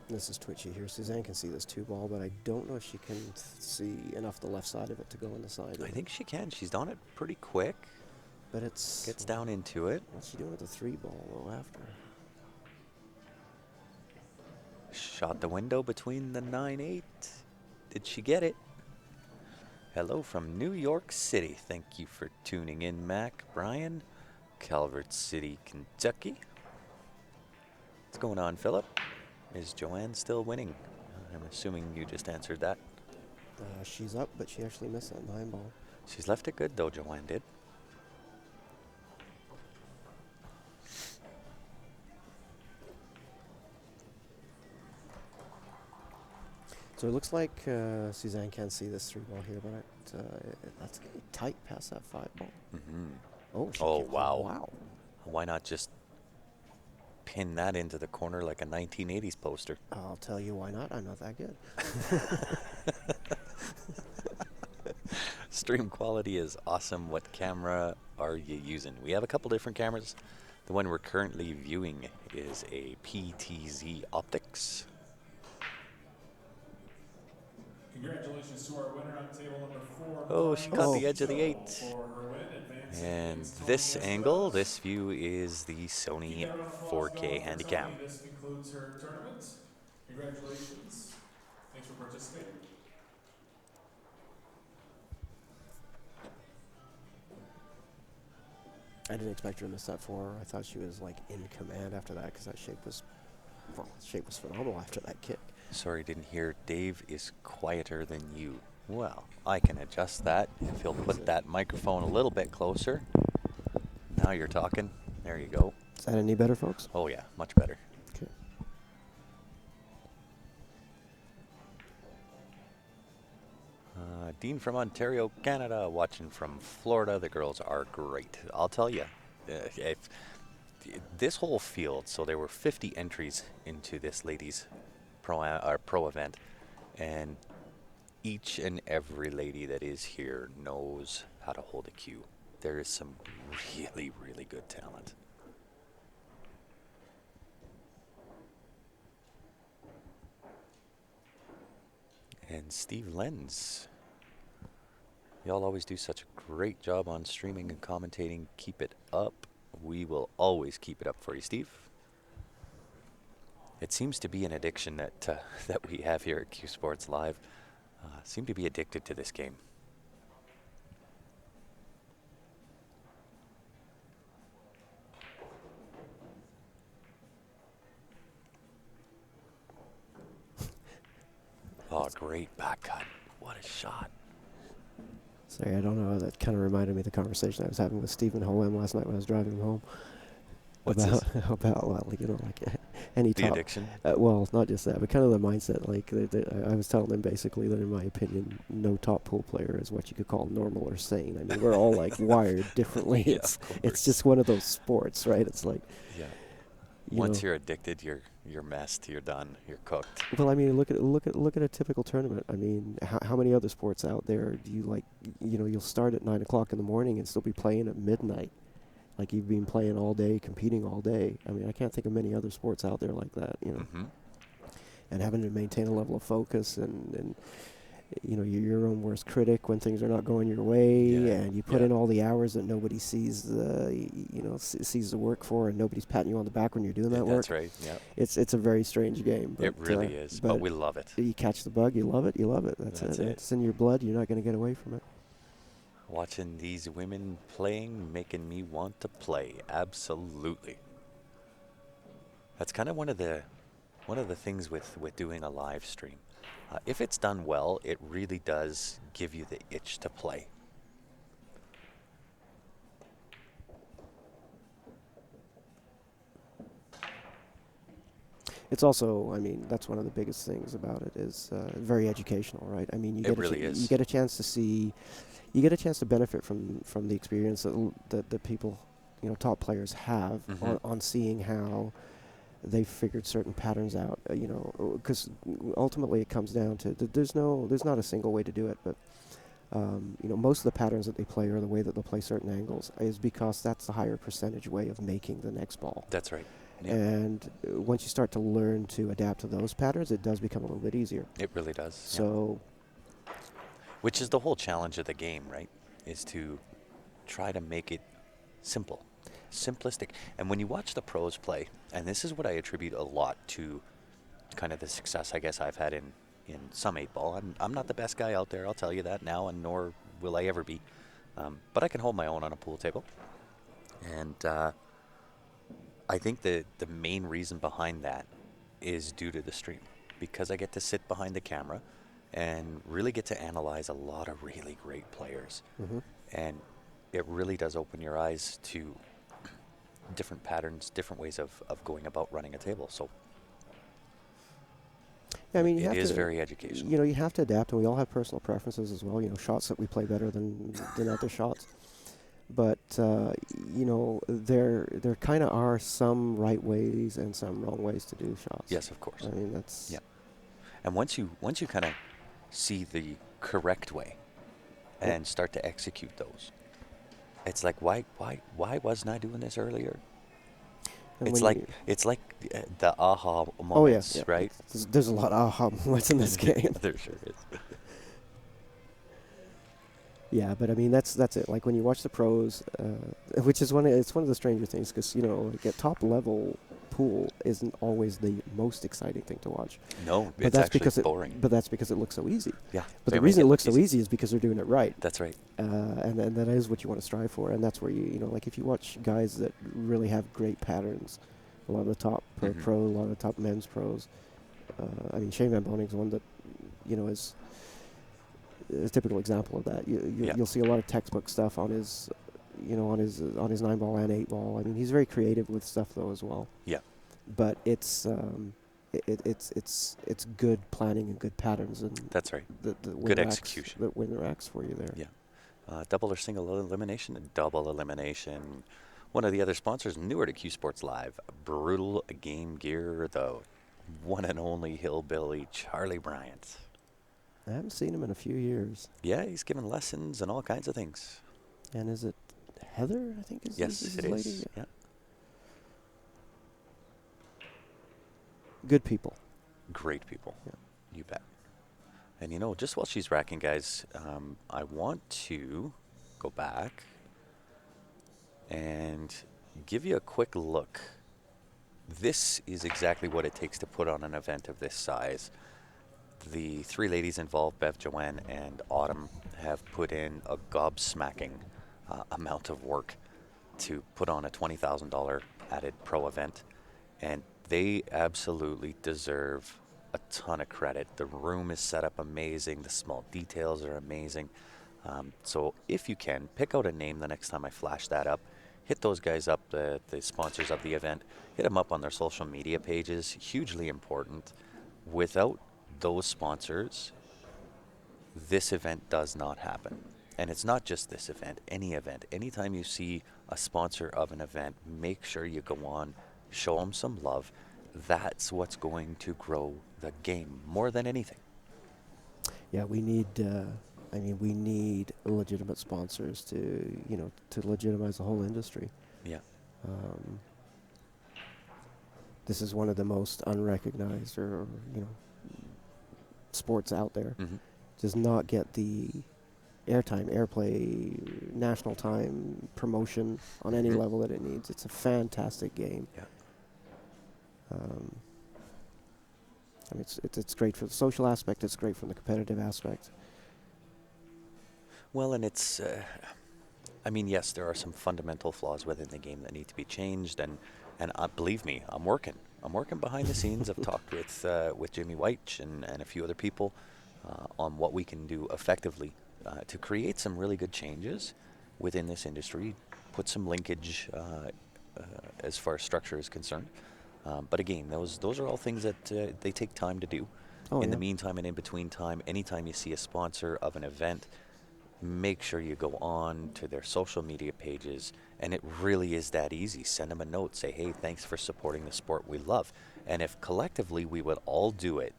This is twitchy here. Suzanne can see this 2-ball, but I don't know if she can see enough the left side of it to go in the side. I think she can. She's done it pretty quick. But it's... Gets down into it. What's she doing with the 3-ball, though, after? Shot the window between the 9-8. Did she get it? Hello from New York City. Thank you for tuning in, Mac. Brian, Calvert City, Kentucky. What's going on, Philip? Is Joanne still winning? I'm assuming you just answered that. She's up, but she actually missed that 9-ball. She's left it good, though, Joanne did. So it looks like Suzanne can see this 3-ball here, but that's getting tight past that 5-ball. Mm-hmm. Oh, she Oh, can- wow. Wow. Why not just pin that into the corner like a 1980s poster? I'll tell you why not. I'm not that good. Stream quality is awesome. What camera are you using? We have a couple different cameras. The one we're currently viewing is a PTZ Optics. Congratulations to our winner on table number 4. Oh, she caught the Oh. edge of the 8. For her win, advancing And is Tony this Estes. angle, this view is the Keep Sony that round of applause 4K going for Handycam. Tony. This concludes her tournament. Congratulations. Thanks for participating. I didn't expect her to miss that 4. I thought she was like in command after that, because that shape was phenomenal after that kick. Sorry, didn't hear. Dave is quieter than you. Well, I can adjust that if you'll put that microphone a little bit closer. Now you're talking. There you go. Is that any better, folks? Oh yeah, much better. Okay. Dean from Ontario, Canada, watching from Florida. The girls are great. I'll tell you, if this whole field, so there were 50 entries into this ladies pro event, and each and every lady that is here knows how to hold a cue. There is some really, really good talent. And Steve Lenz. Y'all always do such a great job on streaming and commentating. Keep it up. We will always keep it up for you, Steve. It seems to be an addiction that that we have here at Q Sports Live. seem to be addicted to this game. Oh, great back cut. What a shot. Sorry, I don't know. That kind of reminded me of the conversation I was having with Stephen Holm last night when I was driving him home. What's about this? about well, any The top. addiction? Well, not just that, but kind of the mindset. Like I was telling them basically that in my opinion, no top pool player is what you could call normal or sane. I mean, we're all like wired differently. Yeah, It's of it's course. just one of those sports, right? It's like Yeah. you Once know. you're addicted, you're messed. You're done. You're cooked. Well, I mean, look at a typical tournament. I mean, how many other sports out there do you like? You'll start at 9 o'clock in the morning and still be playing at midnight. Like you've been playing all day, competing all day. I mean, I can't think of many other sports out there like that. Mm-hmm. And having to maintain a level of focus and you're your own worst critic when things are not going your way, Yeah, and you put yeah. in all the hours that nobody sees sees the work for, and nobody's patting you on the back when you're doing that work. That's right. Yeah. It's a very strange game. But, It really is, but we love it. you catch the bug, you love it, you love it. That's That's it. it. It's in your blood. You're not going to get away from it. Watching these women playing, making me want to play. Absolutely. That's kind of one of the things with doing a live stream. If it's done well, it really does give you the itch to play. It's also, I mean, that's one of the biggest things about it is very educational, right? I mean, It really is. you get a chance to see, you get a chance to benefit from the experience that the people, top players have on seeing how they've figured certain patterns out. Because ultimately it comes down to there's not a single way to do it, but most of the patterns that they play or the way that they'll play certain angles is because that's the higher percentage way of making the next ball. That's right. Yeah. And once you start to learn to adapt to those patterns, it does become a little bit easier. It really does. So, Which is the whole challenge of the game, right? Is to try to make it simple, simplistic. And when you watch the pros play, and this is what I attribute a lot to kind of the success I guess I've had in some 8-ball. I'm not the best guy out there, I'll tell you that now, and nor will I ever be. But I can hold my own on a pool table. And I think the main reason behind that is due to the stream, because I get to sit behind the camera and really get to analyze a lot of really great players. And it really does open your eyes to different patterns, different ways of going about running a table. So I mean, it is very educational. You have to adapt, and we all have personal preferences as well. Shots that we play better than other shots. But there kind of are some right ways and some wrong ways to do shots. Yes, of course. I mean, that's And once you kind of see the correct way and start to execute those, it's like why wasn't I doing this earlier? and It's when like you- the aha oh moments, yeah, right? There's a lot of aha moments in this game. There sure is. Yeah, but I mean that's it. Like when you watch the pros, which is it's one of the stranger things because like a top level pool isn't always the most exciting thing to watch. No, But it's that's actually because boring. but that's because it looks so easy. Yeah. But they the make reason it look looks so easy is because they're doing it right. That's right. And that is what you want to strive for, and that's where like if you watch guys that really have great patterns, a lot of the top pro, a lot of the top men's pros. I mean, Shane Van Boning's one that is a typical example of that. You'll see a lot of textbook stuff on his, on his 9-ball and 8-ball. I mean, he's very creative with stuff though as well. Yeah. But it's good planning and good patterns and That's right. the Good execution. that win the racks for you there. Yeah. Double or single elimination? Double elimination. One of the other sponsors, newer to Q Sports Live, Brutal Game Gear, the one and only hillbilly Charlie Bryant. I haven't seen him in a few years. Yeah, he's given lessons and all kinds of things. And is it Heather, I think is Yes, his it lady? is. Yeah. Good people. Great people. Yeah. You bet. And just while she's racking, guys, I want to go back and give you a quick look. This is exactly what it takes to put on an event of this size. the three ladies involved, Bev, Joanne, and Autumn, have put in a gobsmacking amount of work to put on a $20,000 added pro event, and they absolutely deserve a ton of credit. The room is set up amazing, the small details are amazing. So if you can, pick out a name the next time I flash that up. Hit those guys up, the sponsors of the event. Hit them up on their social media pages. Hugely important. Without those sponsors, this event does not happen. And it's not just this event, any event. Anytime you see a sponsor of an event, make sure you go on, show them some love. That's what's going to grow the game more than anything. Yeah, we need. We need legitimate sponsors to legitimize the whole industry. Yeah. This is one of the most unrecognized sports out there. Mm-hmm. Does not get the airtime, airplay, national time, promotion on any level that it needs. It's a fantastic game. Yeah. It's great for the social aspect. It's great from the competitive aspect. Well, and it's, yes, there are some fundamental flaws within the game that need to be changed, and believe me, I'm working behind the scenes. I've talked with Jimmy White and a few other people on what we can do effectively to create some really good changes within this industry, put some linkage as far as structure is concerned. But again, those are all things that they take time to do. In the meantime and in between time, anytime you see a sponsor of an event, make sure you go on to their social media pages, and it really is that easy. Send them a note, say, hey, thanks for supporting the sport we love. And if collectively we would all do it,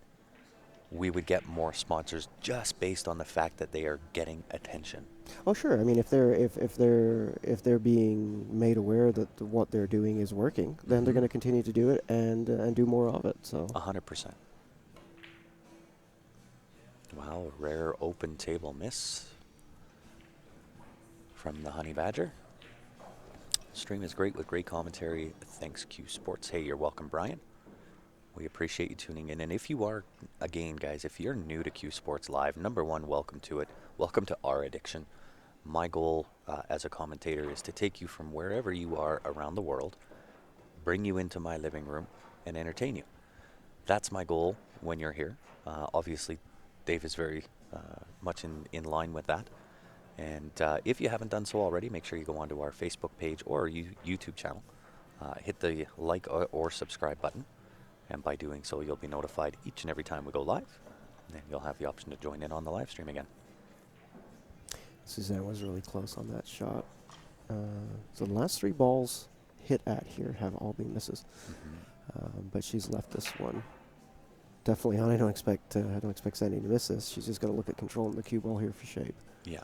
we would get more sponsors just based on the fact that they are getting attention. Oh, sure. I mean, if they're being made aware that what they're doing is working, then they're going to continue to do it and do more of it. So 100%. Wow, rare open table miss from the Honey Badger. Stream is great with great commentary. Thanks, Q Sports. Hey, you're welcome, Brian. We appreciate you tuning in. And if you are, again, guys, if you're new to Q Sports Live, number one, welcome to it. Welcome to our addiction. My goal as a commentator is to take you from wherever you are around the world, bring you into my living room, and entertain you. That's my goal when you're here. Obviously, Dave is very much in line with that. And if you haven't done so already, make sure you go onto our Facebook page or our YouTube channel. Hit the like or subscribe button. And by doing so, you'll be notified each and every time we go live. And you'll have the option to join in on the live stream again. Suzanne was really close on that shot. So the last three balls hit at here have all been misses. But she's left this one definitely on. I don't expect Sandy to miss this. She's just got to look at controlling the cue ball here for shape. Yeah.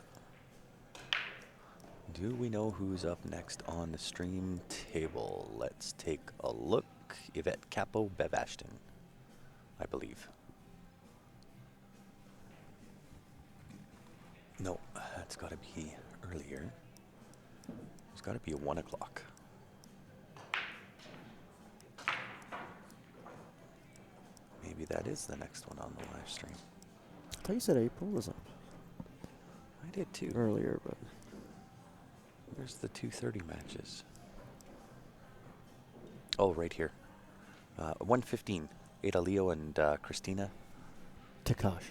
Do we know who's up next on the stream table? Let's take a look. Yvette Capo, Bev Ashton, I believe. No, that's got to be earlier. It's got to be 1 o'clock. Maybe that is the next one on the live stream. I thought you said April was up. I did too. Earlier, but Where's the 2:30 matches? Oh, right here. 1:15. Ada Leo and Christina Takash.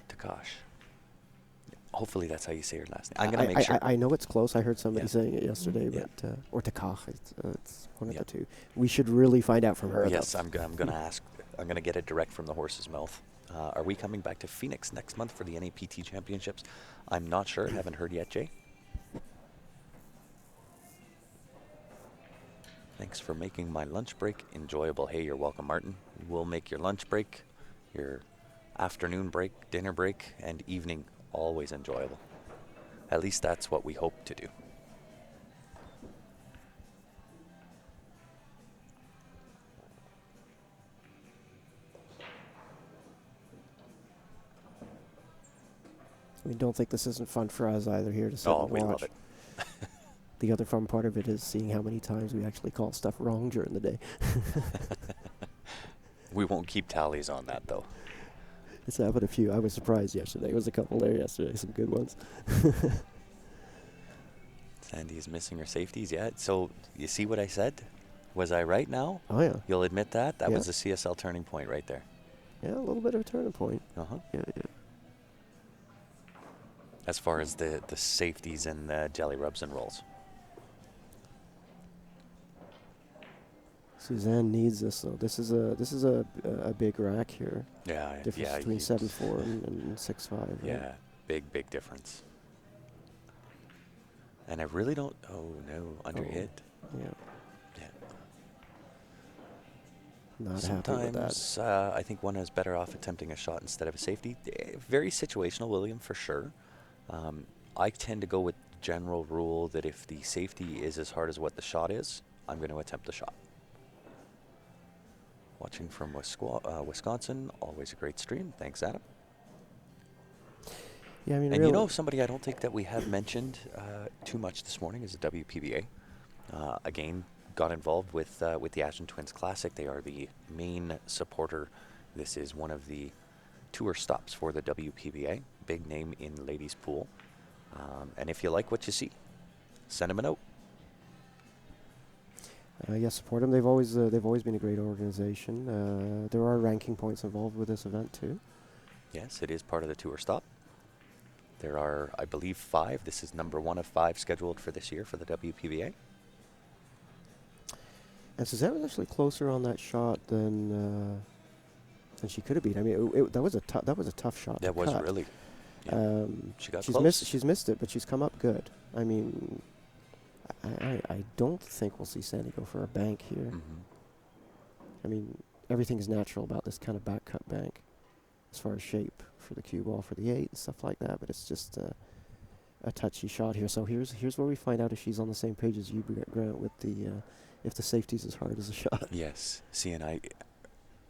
Hopefully that's how you say her last name. I'm going to make sure. I know it's close. I heard somebody Yeah. saying it yesterday, Yeah. but or Takach. It's one of Yeah. the two. We should really find out from her. Yes, I'm going to ask. I'm going to get it direct from the horse's mouth. Are we coming back to Phoenix next month for the NAPT Championships? I'm not sure. Haven't heard yet, Jay. Thanks for making my lunch break enjoyable. Hey, you're welcome, Martin. We'll make your lunch break, your afternoon break, dinner break, and evening always enjoyable. At least that's what we hope to do. We don't think this isn't fun for us either here to sit and we watch. love it. The other fun part of it is seeing how many times we actually call stuff wrong during the day. We won't keep tallies on that, though. It's happened a few. I was surprised yesterday. There was a couple there yesterday, some good ones. Sandy is missing her safeties. Yeah. So you see what I said? Was I right now? Oh, yeah. You'll admit that? That Yeah. was a CSL turning point right there. Yeah, a little bit of a turning point. Uh-huh. Yeah, yeah. As far as the safeties and the jelly rubs and rolls. Suzanne needs this though. This is a big rack here. Yeah. Difference yeah, between you 7-4 and 6-5. Right? Yeah. Big difference. And I really don't. Oh no, under Oh. hit. Yeah. Yeah. Not happy with that. Sometimes I think one is better off attempting a shot instead of a safety. Very situational, William, for sure. I tend to go with the general rule that if the safety is as hard as what the shot is, I'm going to attempt the shot. Watching from Wisconsin, always a great stream. Thanks, Adam. Yeah, I mean, And really, you know, somebody I don't think that we have mentioned too much this morning is the WPBA. Again, got involved with the Ashton Twins Classic. They are the main supporter. This is one of the tour stops for the WPBA. Big name in ladies pool. And if you like what you see, send them a note. yeah, support them. They've always been a great organization. There are ranking points involved with this event too. Yes, it is part of the tour stop. There are, I believe, 5. This is number 1 of 5 scheduled for this year for the WPBA. And Suzanne was actually closer on that shot than she could have been. I mean, that was a tough shot. That to was cut. really. Yeah. She got close. She's missed it, but she's come up good. I mean, I don't think we'll see Sandy go for a bank here. Mm-hmm. I mean, everything's natural about this kind of back cut bank, as far as shape for the cue ball for the 8 and stuff like that. But it's just a touchy shot here. So here's where we find out if she's on the same page as you, Grant, with the if the safety's as hard as a shot. Yes. See, and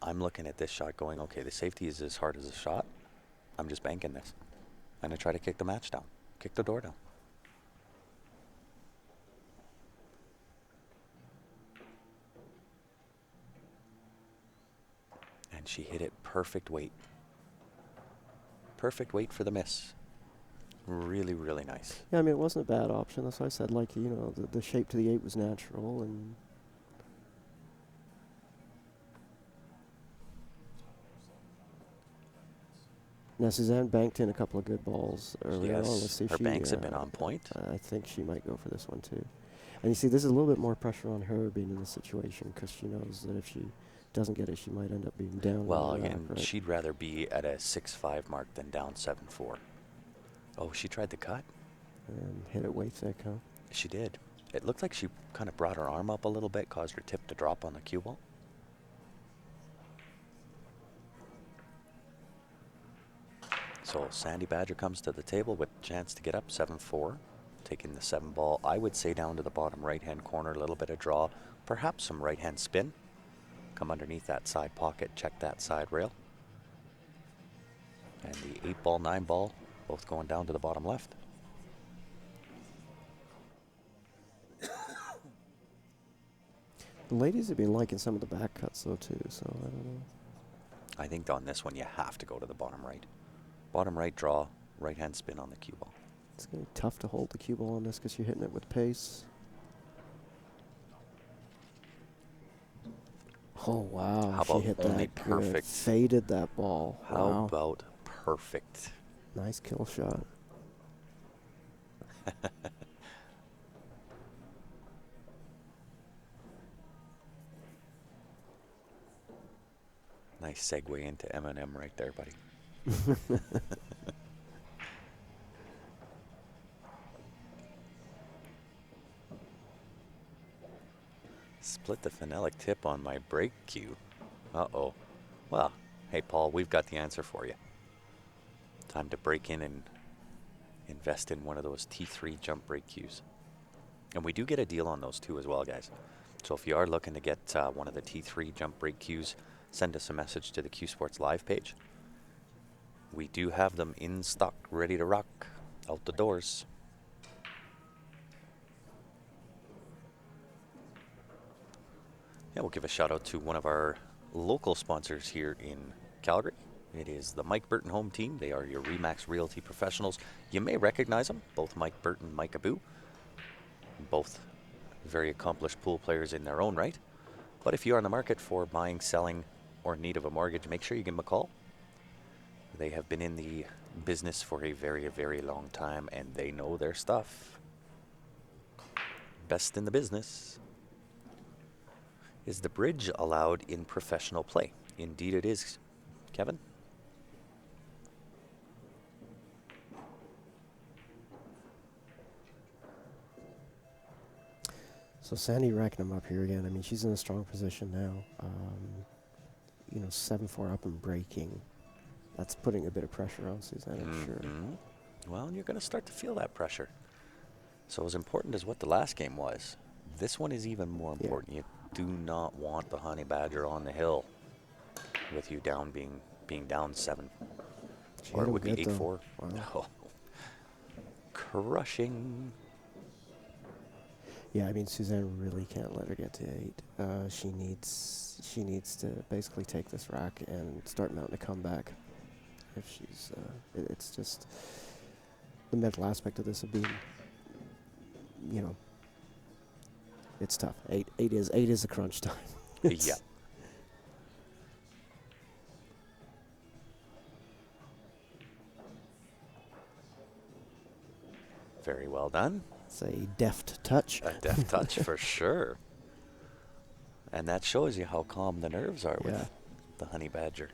I'm looking at this shot going, okay, the safety is as hard as a shot. I'm just banking this. I'm going to try to kick the match down. Kick the door down. And she hit it perfect weight. Perfect weight for the miss. Really, really nice. Yeah, I mean, it wasn't a bad option. That's why I said, like, you know, the shape to the 8 was natural. And now Suzanne banked in a couple of good balls earlier on. Let's Yes, see if her she, banks have been on point. I think she might go for this one too. And you see, this is a little bit more pressure on her being in this situation because she knows that if she doesn't get it, she might end up being down. Well, on the again, rack, right? she'd rather be at a 6-5 mark than down 7-4. Oh, she tried the cut. And hit it way thick, huh? She did. It looked like she kind of brought her arm up a little bit, caused her tip to drop on the cue ball. So Sandy Badger comes to the table with a chance to get up 7-4, taking the 7 ball, I would say, down to the bottom right-hand corner, a little bit of draw, perhaps some right-hand spin. Come underneath that side pocket, check that side rail. And the 8 ball, 9 ball, both going down to the bottom left. The ladies have been liking some of the back cuts though too, so I don't know. I think on this one you have to go to the bottom right. Bottom right draw, right-hand spin on the cue ball. It's going to be tough to hold the cue ball on this because you're hitting it with pace. Oh, wow. How She about hit only that good. perfect? Faded that ball. How Wow. about perfect? Nice kill shot. Nice segue into Eminem right there, buddy. Split the phenolic tip on my brake cue. Uh-oh. Well, hey, Paul, we've got the answer for you. Time to break in and invest in one of those T3 jump brake cues. And we do get a deal on those too as well, guys. So if you are looking to get one of the T3 jump brake cues, send us a message to the Q Sports Live page. We do have them in stock, ready to rock, out the doors. Yeah, we'll give a shout out to one of our local sponsors here in Calgary, It is the Mike Burton home team. They are your Remax Realty professionals. You may recognize them, both Mike Burton and Mike Abu. Both very accomplished pool players in their own right. But if you're on the market for buying, selling, or in need of a mortgage, make sure you give them a call. They have been in the business for a very, very long time, and they know their stuff. Best in the business. Is the bridge allowed in professional play? Indeed it is. Kevin? So Sandy racking them up here again. I mean, she's in a strong position now. 7-4 up and breaking. That's putting a bit of pressure on Suzanne, I'm sure. Well, you're going to start to feel that pressure. So as important as what the last game was, this one is even more important. You do not want the Honey Badger on the hill with you down being down 7. Or it would be 8-4. Wow. No. Crushing. Yeah, I mean, Suzanne really can't let her get to 8. She needs to basically take this rack and start mounting a comeback. If she's, it's just the mental aspect of this of being, it's tough. 8 is a crunch time. Yeah. Very well done. It's a deft touch. A deft touch for sure. And that shows you how calm the nerves are with the Honey Badger.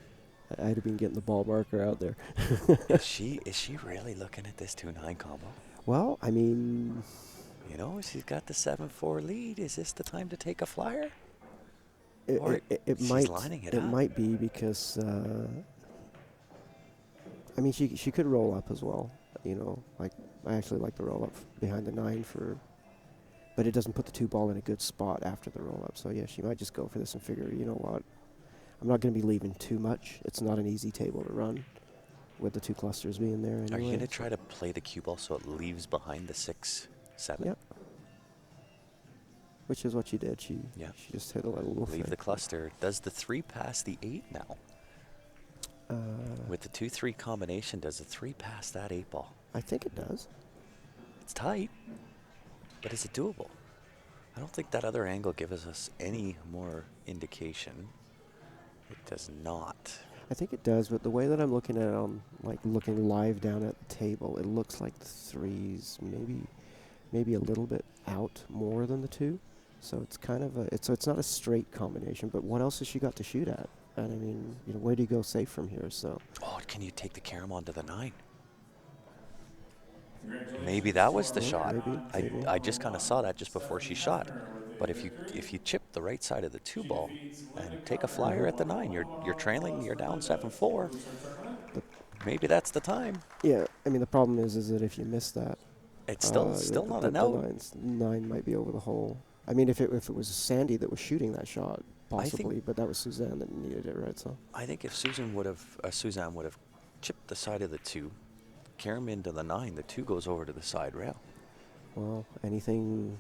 I'd have been getting the ball marker out there. Is she really looking at this 2-9 combo? Well, I mean, She's got the 7-4 lead. Is this the time to take a flyer? it she's might lining it it up. might be because I mean she could roll up as well. Like I actually like the roll up behind the 9 but it doesn't put the 2 ball in a good spot after the roll up. So yeah, she might just go for this and figure, you know what, I'm not going to be leaving too much. It's not an easy table to run with the 2 clusters being there. Anyway. Are you going to try to play the cue ball so it leaves behind the 6-7? Yep. Which is what she did. She just hit a little Leave the cluster. Does the 3 pass the 8 now? With the 2-3 combination, does the 3 pass that 8 ball? I think it does. It's tight, but is it doable? I don't think that other angle gives us any more indication. It does not. I think it does, but the way that I'm looking at it, like looking live down at the table, it looks like the 3's maybe a little bit out more than the 2. So it's kind of it's not a straight combination, but what else has she got to shoot at? And I mean, where do you go safe from here? So. Oh, can you take the carom onto the 9? Maybe that was the shot. Maybe. I just kind of saw that just before she shot. But if you chip the right side of the 2 ball and take a flyer at the 9, you're trailing, you're down 7-4. Maybe that's the time. Yeah, I mean the problem is that if you miss that, it's still not a no. 9 might be over the hole. I mean, if it was Sandy that was shooting that shot, possibly, but that was Suzanne that needed it, right? So I think if Suzanne would have chipped the side of the 2, carom into the 9, the 2 goes over to the side rail. Well, anything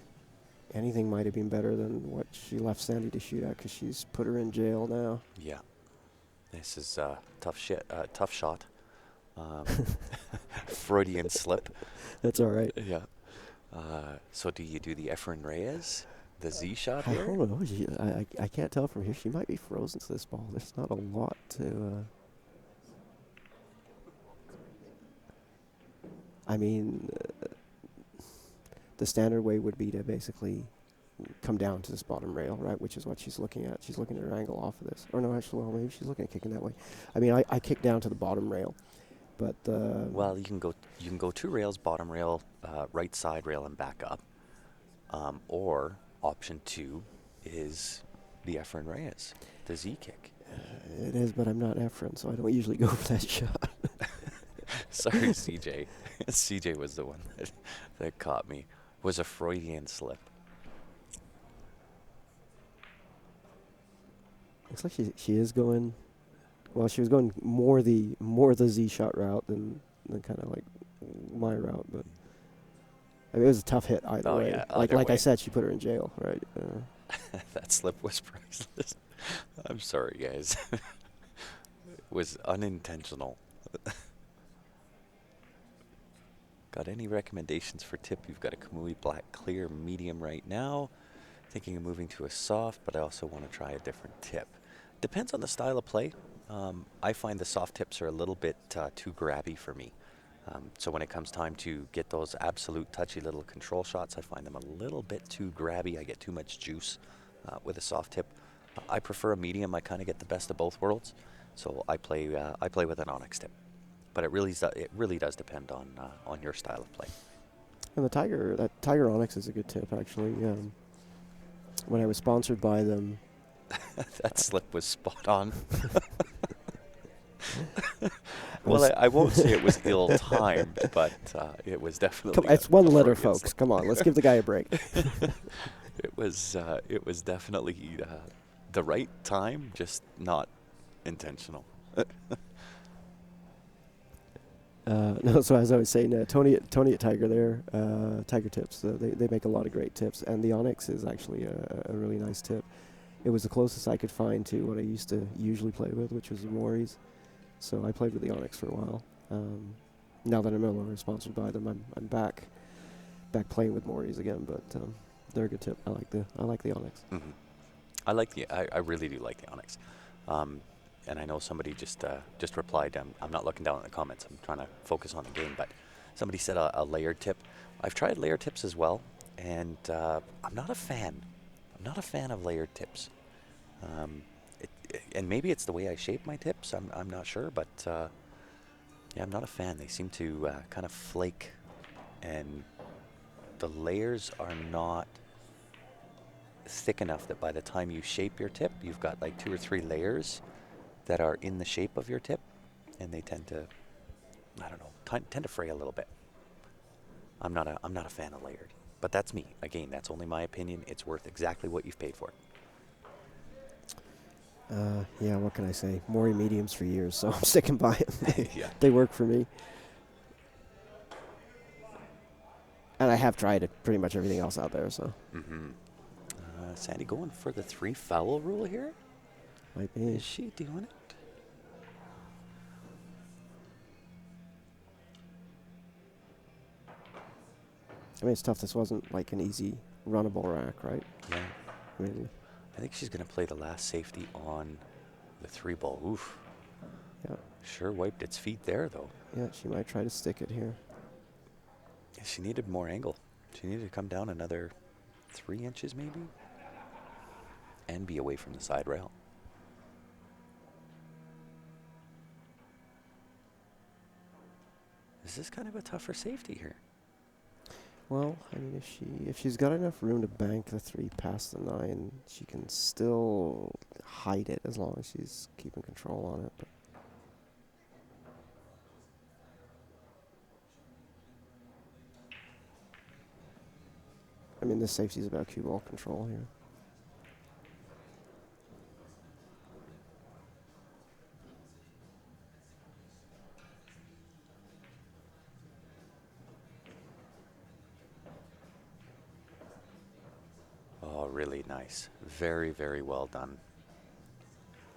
might have been better than what she left Sandy to shoot at, because she's put her in jail now. Yeah, this is tough shot. Freudian slip. That's all right. Yeah. So do you do the Efren Reyes, the Z shot I here? don't know. I can't tell from here. She might be frozen to this ball. There's not a lot to. I mean, the standard way would be to basically come down to this bottom rail, right? Which is what she's looking at. She's looking at her angle off of this. Or no, actually, well, maybe she's looking at kicking that way. I mean, I kick down to the bottom rail, but. Well, you can go 2 rails, bottom rail, right side rail, and back up. Or option 2 is the Efren Reyes, the Z kick. It is, but I'm not Efren, so I don't usually go for that shot. Sorry, CJ. CJ was the one that caught me. Was a Freudian slip. Looks like she is going. Well, she was going more the Z shot route than kind of like my route, but I mean, it was a tough hit either way. Yeah, like I said, she put her in jail, right? That slip was priceless. I'm sorry, guys. was unintentional. Got any recommendations for tip? You've got a Kamui Black Clear medium right now. Thinking of moving to a soft, but I also want to try a different tip. Depends on the style of play. I find the soft tips are a little bit too grabby for me. So when it comes time to get those absolute touchy little control shots, I find them a little bit too grabby. I get too much juice with a soft tip. I prefer a medium. I kind of get the best of both worlds. So I play with an onyx tip. But it really does depend on your style of play. And that Tiger Onyx is a good tip, actually. When I was sponsored by them, That slip was spot on. Well, I won't say it was ill-timed, but it was definitely. it's one letter, Freudian folks. slip. Come on, let's give the guy a break. It was definitely the right time, just not intentional. No, so as I was saying, Tony at Tiger there, Tiger Tips, they make a lot of great tips, and the Onyx is actually a really nice tip. It was the closest I could find to what I used to usually play with, which was the Moris. So I played with the Onyx for a while. Now that I'm no longer sponsored by them, I'm back playing with Moris again, but they're a good tip. I like the Onyx. Mm-hmm. I really do like the Onyx. And I know somebody just replied. I'm not looking down at the comments. I'm trying to focus on the game. But somebody said a layered tip. I've tried layered tips as well, and I'm not a fan. I'm not a fan of layered tips. And maybe it's the way I shape my tips. I'm not sure, but yeah, I'm not a fan. They seem to kind of flake, and the layers are not thick enough that by the time you shape your tip, you've got like 2 or 3 layers that are in the shape of your tip, and they tend to, I don't know, tend to fray a little bit. I'm not a fan of layered, but that's me. Again, that's only my opinion. It's worth exactly what you've paid for it. Yeah, what can I say? Mori mediums for years, so I'm sticking by them. Yeah. They work for me. And I have tried it, pretty much everything else out there, so Mm-hmm. Sandy going for the 3 foul rule here. might be. Is she doing it? I mean, it's tough. This wasn't like an easy runnable rack, right? Yeah. I mean, I think she's going to play the last safety on the 3 ball. Oof. yeah, Sure wiped its feet there, though. yeah, she might try to stick it here. She needed more angle. She needed to come down another 3 inches, maybe, and be away from the side rail. Is this kind of a tougher safety here? Well, I mean, if she's got enough room to bank the 3 past the 9, she can still hide it as long as she's keeping control on it. But I mean, this safety is about cue ball control here. Oh, really nice. Very, very well done.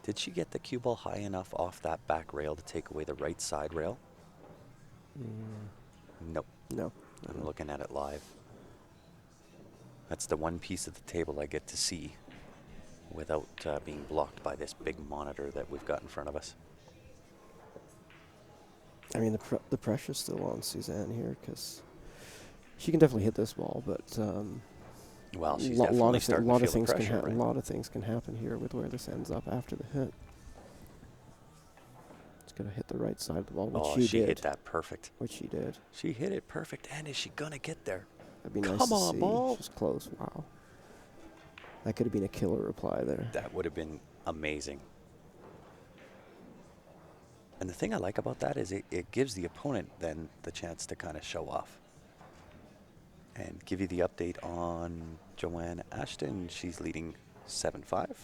Did she get the cue ball high enough off that back rail to take away the right side rail? Nope. No. I'm looking at it live. That's the one piece of the table I get to see without being blocked by this big monitor that we've got in front of us. I mean, the pressure's still on Suzanne here because she can definitely hit this ball, but Well, she's a definitely lot of starting to feel the pressure, a right? lot of things can happen here with where this ends up after the hit. It's gonna hit the right side of the ball, which Oh, she she did. hit that perfect. Which she did. She hit it perfect, and is she gonna get there? That'd be nice Come to on, see. ball. She's close. Wow. That could have been a killer reply there. That would have been amazing. And the thing I like about that is it gives the opponent then the chance to kind of show off and give you the update on Joanne Ashton. She's leading 7-5.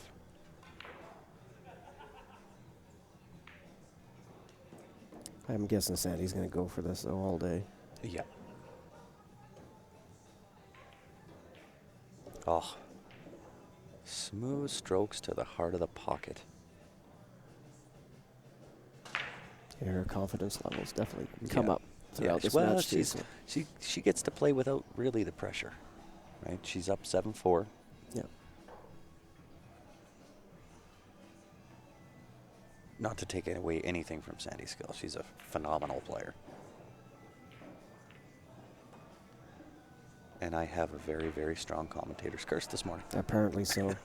I'm guessing Sandy's gonna go for this though all day. Yeah. Oh. Smooth strokes to the heart of the pocket. Yeah, her confidence levels definitely come Yeah. up throughout this Well, match. Too, so. she gets to play without really the pressure, right? She's up 7-4. Yeah. Not to take away anything from Sandy's skill. She's a phenomenal player. And I have a very, very strong commentator's curse this morning. Apparently so.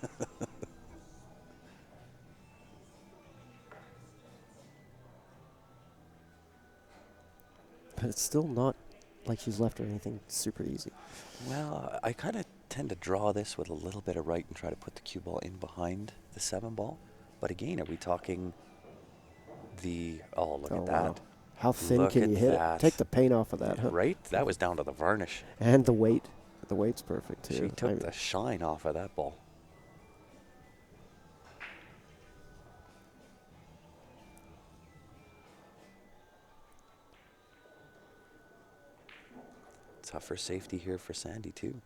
But it's still not like she's left her anything super easy. Well, I kind of tend to draw this with a little bit of right and try to put the cue ball in behind the 7 ball. But again, are we talking the... Oh, look at that. Wow. How thin Look can at you hit that. it? Take the paint off of that, huh? Right? That was down to the varnish. And the weight. The weight's perfect, too. She took the shine off of that ball. Tougher safety here for Sandy, too.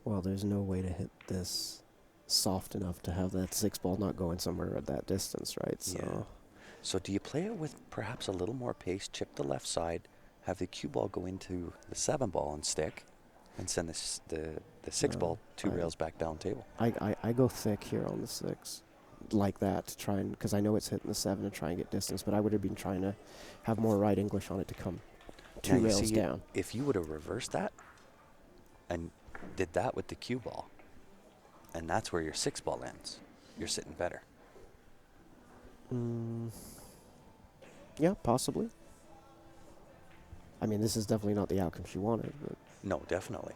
Well, there's no way to hit this soft enough to have that 6 ball not going somewhere at that distance, right? So Yeah. So do you play it with perhaps a little more pace, chip the left side, have the cue ball go into the 7 ball and stick, and send the 6 ball 2 rails back down table? I go thick here on the 6 like that to try and, because I know it's hitting the 7 to try and get distance, but I would have been trying to have more right English on it to come 2 Now, you rails see, down. If you would have reversed that and did that with the cue ball, and that's where your 6 ball ends, you're sitting better. Yeah, possibly. I mean, this is definitely not the outcome she wanted. But No, definitely.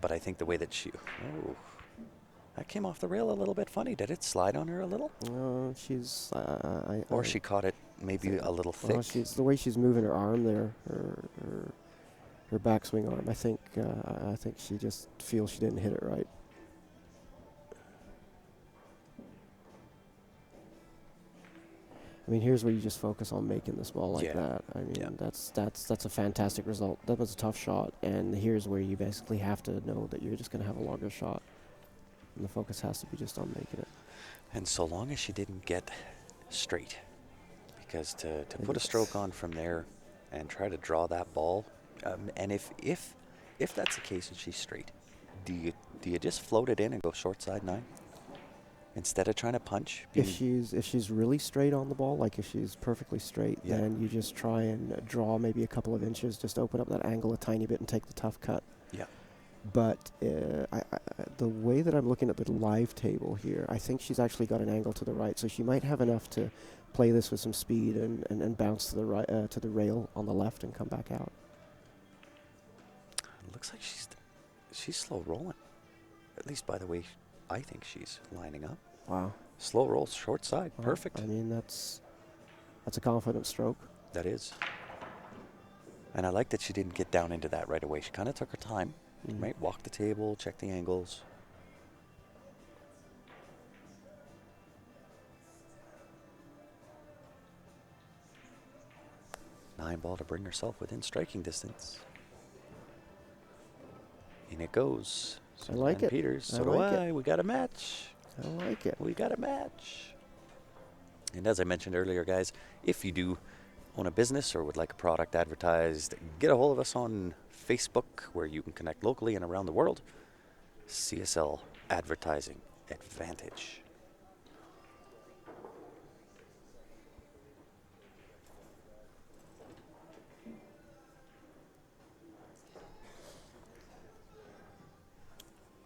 But I think the way that she... Oh, that came off the rail a little bit funny. Did it slide on her a little? she's... Or she caught it maybe a little thick? Well, she's the way she's moving her arm there, her backswing arm. I think she just feels she didn't hit it right. I mean, here's where you just focus on making this ball like that. I mean, that's a fantastic result. That was a tough shot, and here's where you basically have to know that you're just going to have a longer shot, and the focus has to be just on making it. And so long as she didn't get straight, because to put a stroke on from there and try to draw that ball, and if that's the case and she's straight, do you just float it in and go short side 9? Instead of trying to punch? If she's really straight on the ball, like if she's perfectly straight, Yeah. then you just try and draw maybe a couple of inches, just open up that angle a tiny bit and take the tough cut. Yeah. But the way that I'm looking at the live table here, I think she's actually got an angle to the right, so she might have enough to play this with some speed and bounce to the right to the rail on the left and come back out. It looks like she's slow rolling, at least by the way I think she's lining up. Wow. Slow roll, short side, Well, perfect. I mean, that's a confident stroke. That is. And I like that she didn't get down into that right away. She kind of took her time, right? Walk the table, check the angles. Nine ball to bring herself within striking distance. In it goes. I like it. Peters. So I do like I. it. We got a match. I like it. We got a match. And as I mentioned earlier, guys, if you do own a business or would like a product advertised, get a hold of us on Facebook, where you can connect locally and around the world. CSL Advertising Advantage.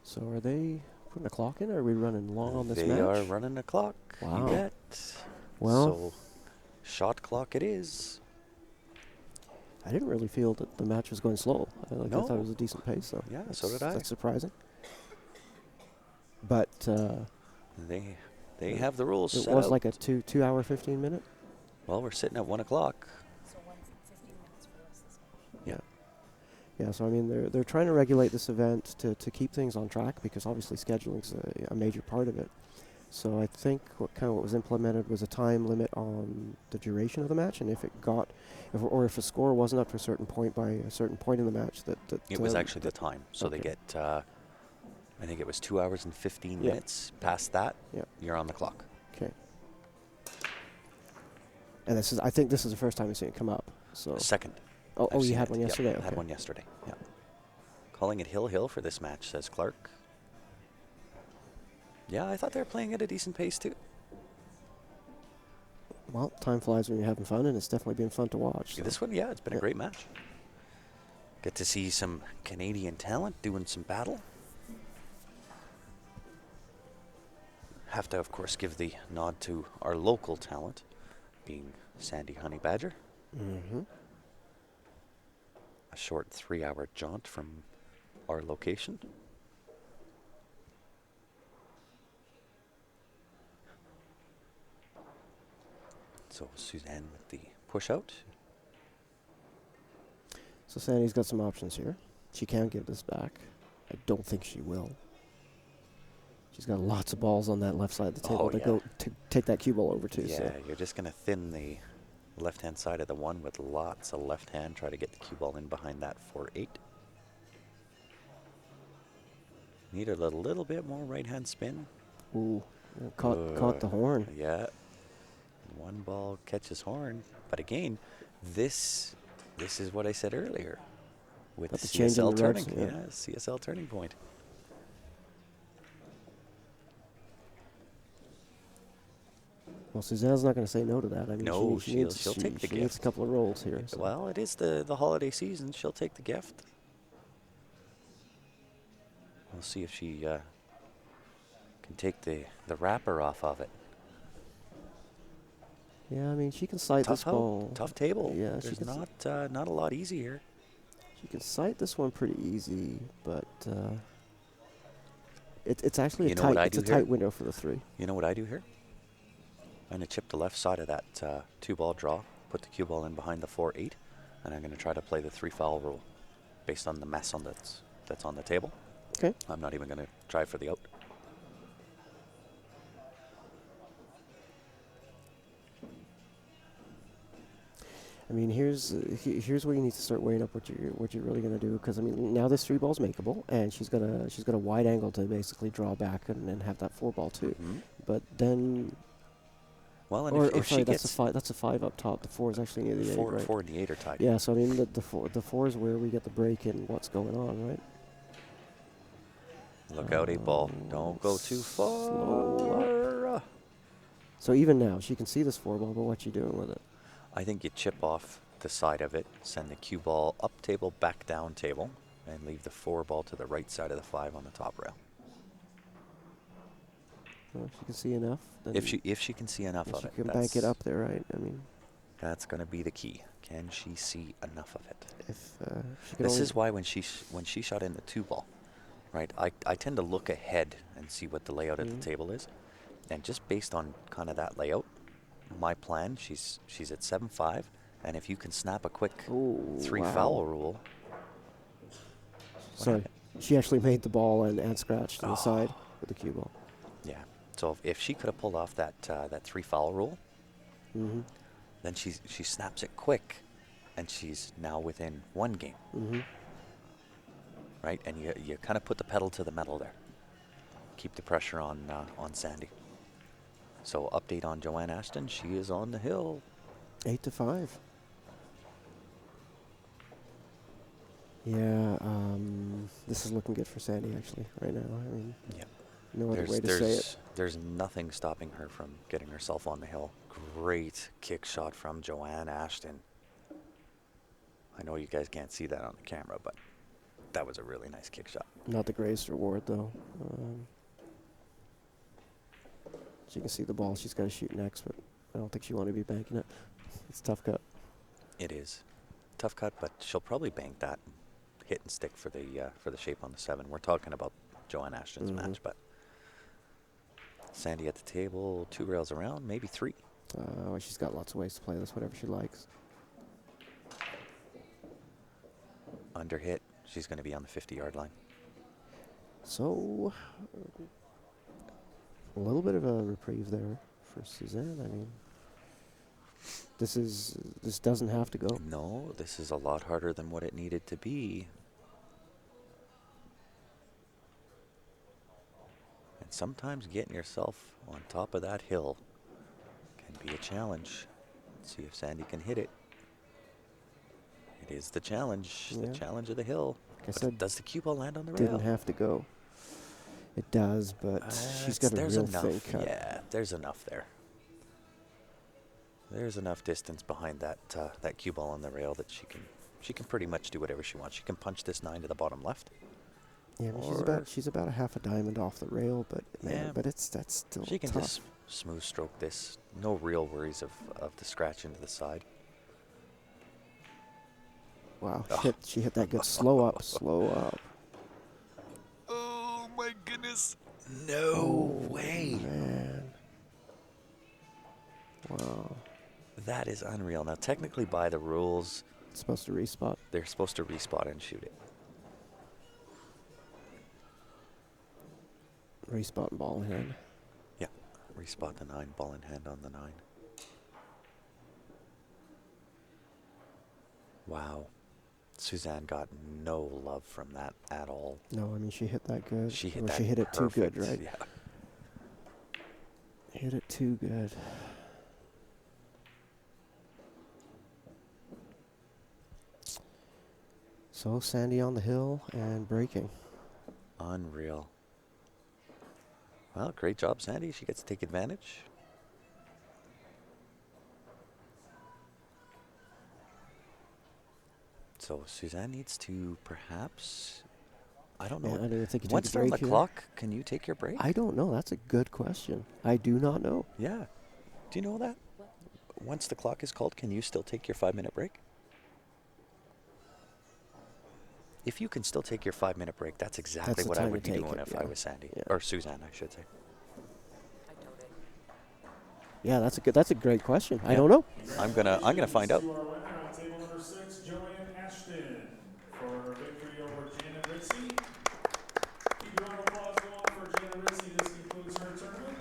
So are they putting a clock in, or are we running long on this They match? are running a clock. Wow. You bet. Well, so shot clock it is. I didn't really feel that the match was going slow. I thought it was a decent pace, so Yeah, so did I. That's surprising. But they have the rules. it set was out. like a 2 hour 15 minute. Well, we're sitting at 1 o'clock. So 15 minutes for the rest of this one. Yeah. So I mean, they're trying to regulate this event to keep things on track, because obviously scheduling's a major part of it. So I think what was implemented was a time limit on the duration of the match, and if a score wasn't up to a certain point by a certain point in the match, that It was actually the time. So they okay. get, I think it was 2 hours and 15 Yeah. minutes. Past that, Yeah. you're on the clock. Okay. And I think this is the first time we've seen it come up. So. Second. Oh, I've you seen had it. one Yep, yesterday. Had Okay. one yesterday. Yeah. Calling it hill for this match, says Clark. Yeah, I thought they were playing at a decent pace too. Well, time flies when you're having fun, and it's definitely been fun to watch. So. This one, yeah, it's been a great match. Get to see some Canadian talent doing some battle. Have to, of course, give the nod to our local talent, being Sandy Honey Badger. Mm-hmm. A short 3-hour jaunt from our location. So Suzanne with the push out. So Sandy's got some options here. She can give this back. I don't think she will. She's got lots of balls on that left side of the table to go to take that cue ball over to. Yeah, So. you're just going to thin the left-hand side of the one with lots of left hand. Try to get the cue ball in behind that 4-8. Need a little bit more right-hand spin. Ooh, caught the horn. Yeah. One ball catches horn. But again, this is what I said earlier. With Got the change in CSL the turning. direction, Yeah, CSL turning point. Well, Suzanne's not going to say no to that. I mean, No, she'll take the she needs a gift. couple of rolls here. So. Well, it is the holiday season. She'll take the gift. We'll see if she can take the wrapper off of it. Yeah, I mean, she can sight this ball. Tough table. Yeah, There's not a lot easy here. She can sight this one pretty easy, but it's actually a tight window for the 3. You know what I do here? I'm going to chip the left side of that 2-ball draw, put the cue ball in behind the 4-8, and I'm going to try to play the 3-foul rule based on the mess that's on the table. Okay. I'm not even going to try for the out. I mean, here's where you need to start weighing up what you're really going to do, because I mean, now this 3 ball's makeable, and she's got a wide angle to basically draw back and then have that 4 ball too. Mm-hmm. But then. Well, and if she that's gets that's a 5 up top. The 4 is actually near the 8, right? 4 and the 8 are tied. Yeah, so I mean the 4 is where we get the break in what's going on, right? Look out, 8-ball. Don't go too far. So even now, she can see this 4 ball, but what's she doing with it? I think you chip off the side of it, send the cue ball up table, back down table, and leave the 4 ball to the right side of the 5 on the top rail. Well, if she can see enough. Then If she can see enough of it. She can bank it up there, right? I mean, that's going to be the key. Can she see enough of it? if she can. This is why when she shot in the 2-ball, right? I tend to look ahead and see what the layout of the table is, and just based on kind of that layout, my plan, she's at 7-5, and if you can snap a quick 3-foul rule. Sorry, she actually made the ball and scratched to the side with the cue ball. Yeah. So if she could have pulled off that 3-foul rule, then she snaps it quick, and she's now within 1 game. Right, and you kind of put the pedal to the metal there. Keep the pressure on Sandy. So update on Joanne Ashton. She is on the hill. 8-5. Yeah, this is looking good for Sandy actually right now. I mean, no other way to say it. There's nothing stopping her from getting herself on the hill. Great kick shot from Joanne Ashton. I know you guys can't see that on the camera, but that was a really nice kick shot. Not the greatest reward though. She can see the ball. She's got to shoot next, but I don't think she want to be banking it. It's a tough cut. It is tough cut, but she'll probably bank that and hit and stick for the shape on the 7. We're talking about Joanne Ashton's match, but Sandy at the table, 2 rails around, maybe 3. Well, she's got lots of ways to play this, whatever she likes. Under hit, she's going to be on the 50-yard line. So, a little bit of a reprieve there for Suzanne. I mean, this doesn't have to go. No, this is a lot harder than what it needed to be. And sometimes getting yourself on top of that hill can be a challenge. See if Sandy can hit it. It is the challenge. Yeah. The challenge of the hill. Like I But said, does the cue ball land on the rail? didn't have to go. It does, but she's got a there's real enough. thin cut. Yeah, there's enough there. There's enough distance behind that that cue ball on the rail that she can pretty much do whatever she wants. She can punch this 9 to the bottom left. Yeah, I mean, Or- she's about a half a diamond off the rail, but man, Yeah. but that's still She can tough. just smooth stroke this. No real worries of the scratch into the side. Wow, Oh. she hit that good. Slow up, slow up. Oh my goodness. No way. Man. Wow. That is unreal. Now, technically, by the rules, It's supposed to respot. they're supposed to respot and shoot it. Respot and ball in hand. Yeah. Respot the 9, ball in hand on the 9. Wow. Suzanne got no love from that at all. No, I mean, she hit that good. She hit Or that she hit it too good, perfect, right? Yeah. Hit it too good. So Sandy on the hill and breaking. Unreal. Well, great job, Sandy. She gets to take advantage. So Suzanne needs to perhaps, I don't know. Yeah, I don't even think you take Once a they're on break the here. clock, can you take your break? I don't know. That's a good question. I do not know. Yeah. Do you know that? Once the clock is called, can you still take your 5-minute break? If you can still take your 5-minute break, that's exactly That's the what I time would to be take doing it, if I yeah. was Sandy. Yeah. Or Suzanne, I should say. I doubt it. Yeah, that's a great question. I Yeah. don't know. I'm gonna find out. To our winner on table number 6, Joanne Ashton, for her victory over Janet Ritzy. Keep your round of applause going for Janet Ritzy. This concludes her tournament.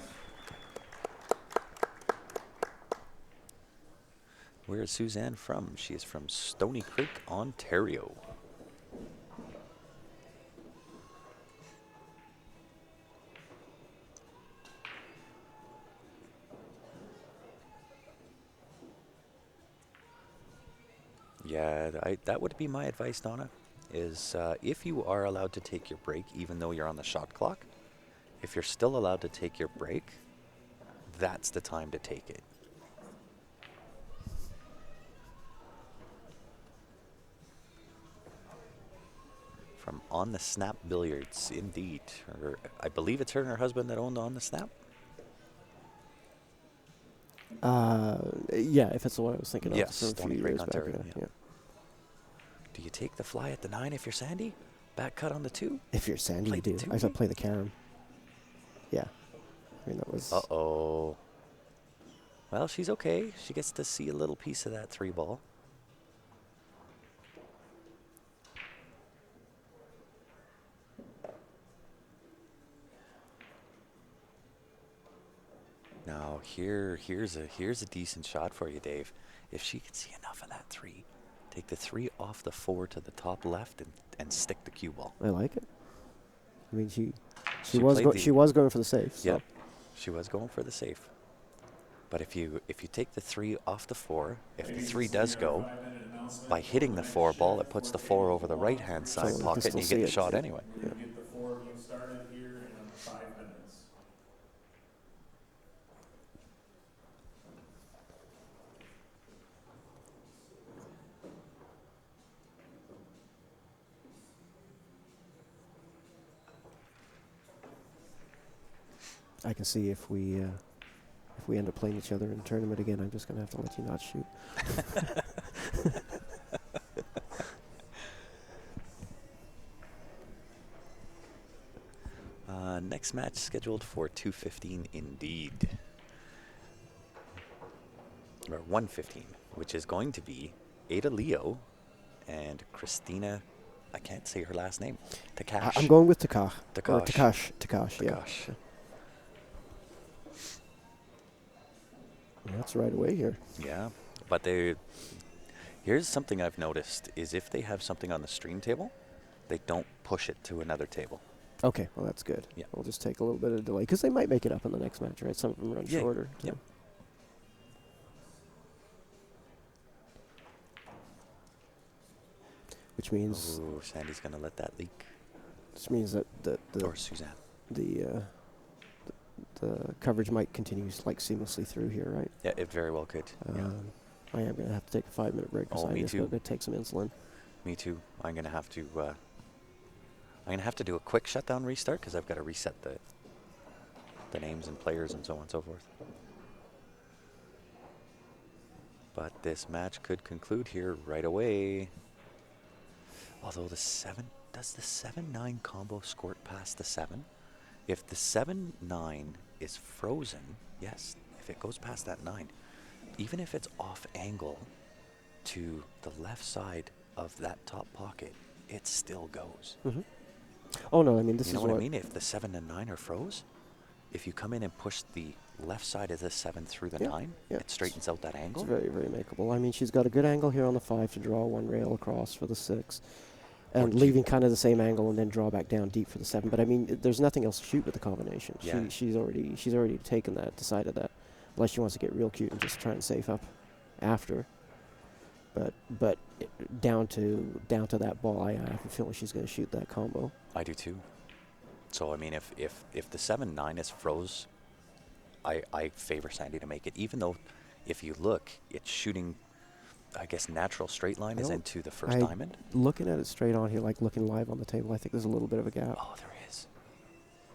Where is Suzanne from? She is from Stony Creek, Ontario. Yeah, that would be my advice, Donna, is if you are allowed to take your break, even though you're on the shot clock, if you're still allowed to take your break, that's the time to take it. From On the Snap Billiards, indeed. I believe it's her and her husband that owned On the Snap. Yeah, if it's the one I was thinking of Yes, from a Stony few Creek, years back. Ontario, yeah. Do you take the fly at the 9 if you're Sandy? Back cut on the 2? If you're Sandy, Play you the do. two I said game? play the carom. Yeah. I mean, that was... Uh-oh. Well, she's okay. She gets to see a little piece of that 3 ball. Now, here's a decent shot for you, Dave. If she can see enough of that 3, take the 3 off the 4 to the top left and stick the cue ball. I like it. I mean, She was played the- she was going for the safe. So. Yeah, she was going for the safe. But if you take the 3 off the 4, if the 3 does go, by hitting the 4 ball, it puts the 4 over the right-hand side So you can pocket, and still you see get the it, shot yeah. anyway. We're going to get the 4 of you started here in 5 minutes. I can see if we end up playing each other in a tournament again, I'm just going to have to let you not shoot. Next match scheduled for 2:15 indeed. Or 1:15, which is going to be Ada Leo and Christina, I can't say her last name, Takash. I'm going with Takash. Or Takash. Takash, yeah. Takash. Yeah, that's right away here. Yeah, but here's something I've noticed, is if they have something on the stream table, they don't push it to another table. Okay, well, that's good. Yeah. We'll just take a little bit of delay, because they might make it up in the next match, right? Some of them run Yeah, shorter. yep. which means Oh, Sandy's going to let that leak. that Or Suzanne. the the coverage might continue like seamlessly through here, right? Yeah, it very well could. Yeah. I am going to have to take a 5-minute break because Oh, I me just too. got to take some insulin. Me too. I'm going to have to do a quick shutdown restart because I've got to reset the names and players and so on and so forth. But this match could conclude here right away. Although does the 7-9 combo squirt past the 7? If the 7-9 is frozen, yes, if it goes past that 9, even if it's off angle to the left side of that top pocket, it still goes. Mm-hmm. Oh no, I mean this You know is what I mean? If the 7 and 9 are froze, if you come in and push the left side of the 7 through the 9, it straightens out that angle. It's very, very makeable. I mean, she's got a good angle here on the 5 to draw one rail across for the 6. And leaving kind of the same angle and then draw back down deep for the 7. But I mean, there's nothing else to shoot with the combination. Yeah. She's already taken that, decided that, unless she wants to get real cute and just try and safe up after. But down to that ball, I have a feeling she's going to shoot that combo. I do too. So I mean, if the 7-9 is froze, I favor Sandy to make it. Even though, if you look, it's shooting. I guess natural straight line is into the first diamond. Looking at it straight on here, like looking live on the table, I think there's a little bit of a gap. Oh, there is.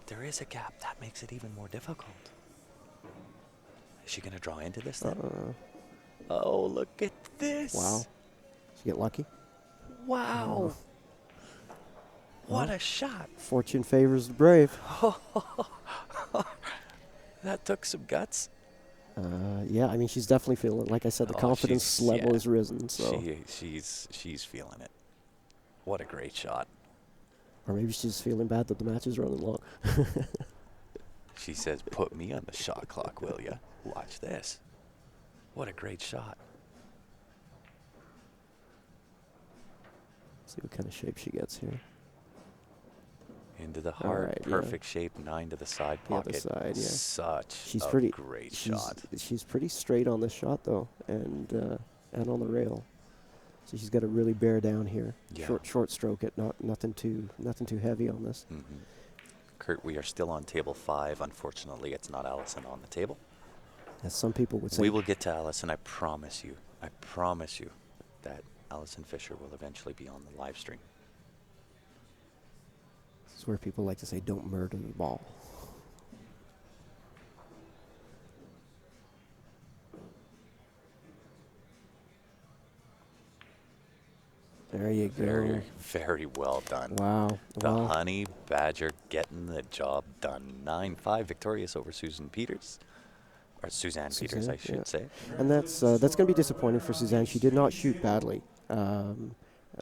There is a gap. That makes it even more difficult. Is she going to draw into this then? Oh, look at this. Wow. Did you get lucky? Wow. What a shot. Fortune favors the brave. That took some guts. Yeah, I mean, she's definitely feeling it. Like I said, the confidence level is risen. So She's feeling it. What a great shot. Or maybe she's feeling bad that the match is running long. She says, put me on the shot clock, will ya? Watch this. What a great shot. See what kind of shape she gets here. Into the heart, perfect shape, 9 to the side pocket. The other side, yeah. Such she's a pretty, great shot. She's pretty straight on this shot though, and on the rail. So she's got to really bear down here. Yeah. Short stroke it, nothing too heavy on this. Mm-hmm. Kurt, we are still on table 5. Unfortunately, it's not Allison on the table. As some people would say. We will get to Allison, I promise you. I promise you that Allison Fisher will eventually be on the live stream. This is where people like to say, don't murder the ball. There you go. Very, very well done. Wow. The Honey Badger getting the job done. 9-5 victorious over Susan Peters. Or Suzanne Peters, I should say. And that's going to be disappointing for Suzanne. She did not shoot badly.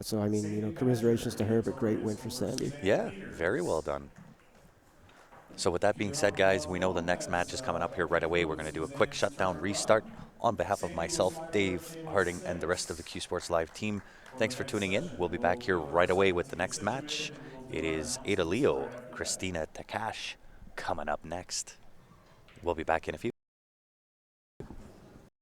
So, I mean, commiserations to her, but great win for Sandy. Yeah, very well done. So with that being said, guys, we know the next match is coming up here right away. We're going to do a quick shutdown restart. On behalf of myself, Dave Harding, and the rest of the Q Sports Live team, thanks for tuning in. We'll be back here right away with the next match. It is Ada Leo, Christina Takash coming up next. We'll be back in a few.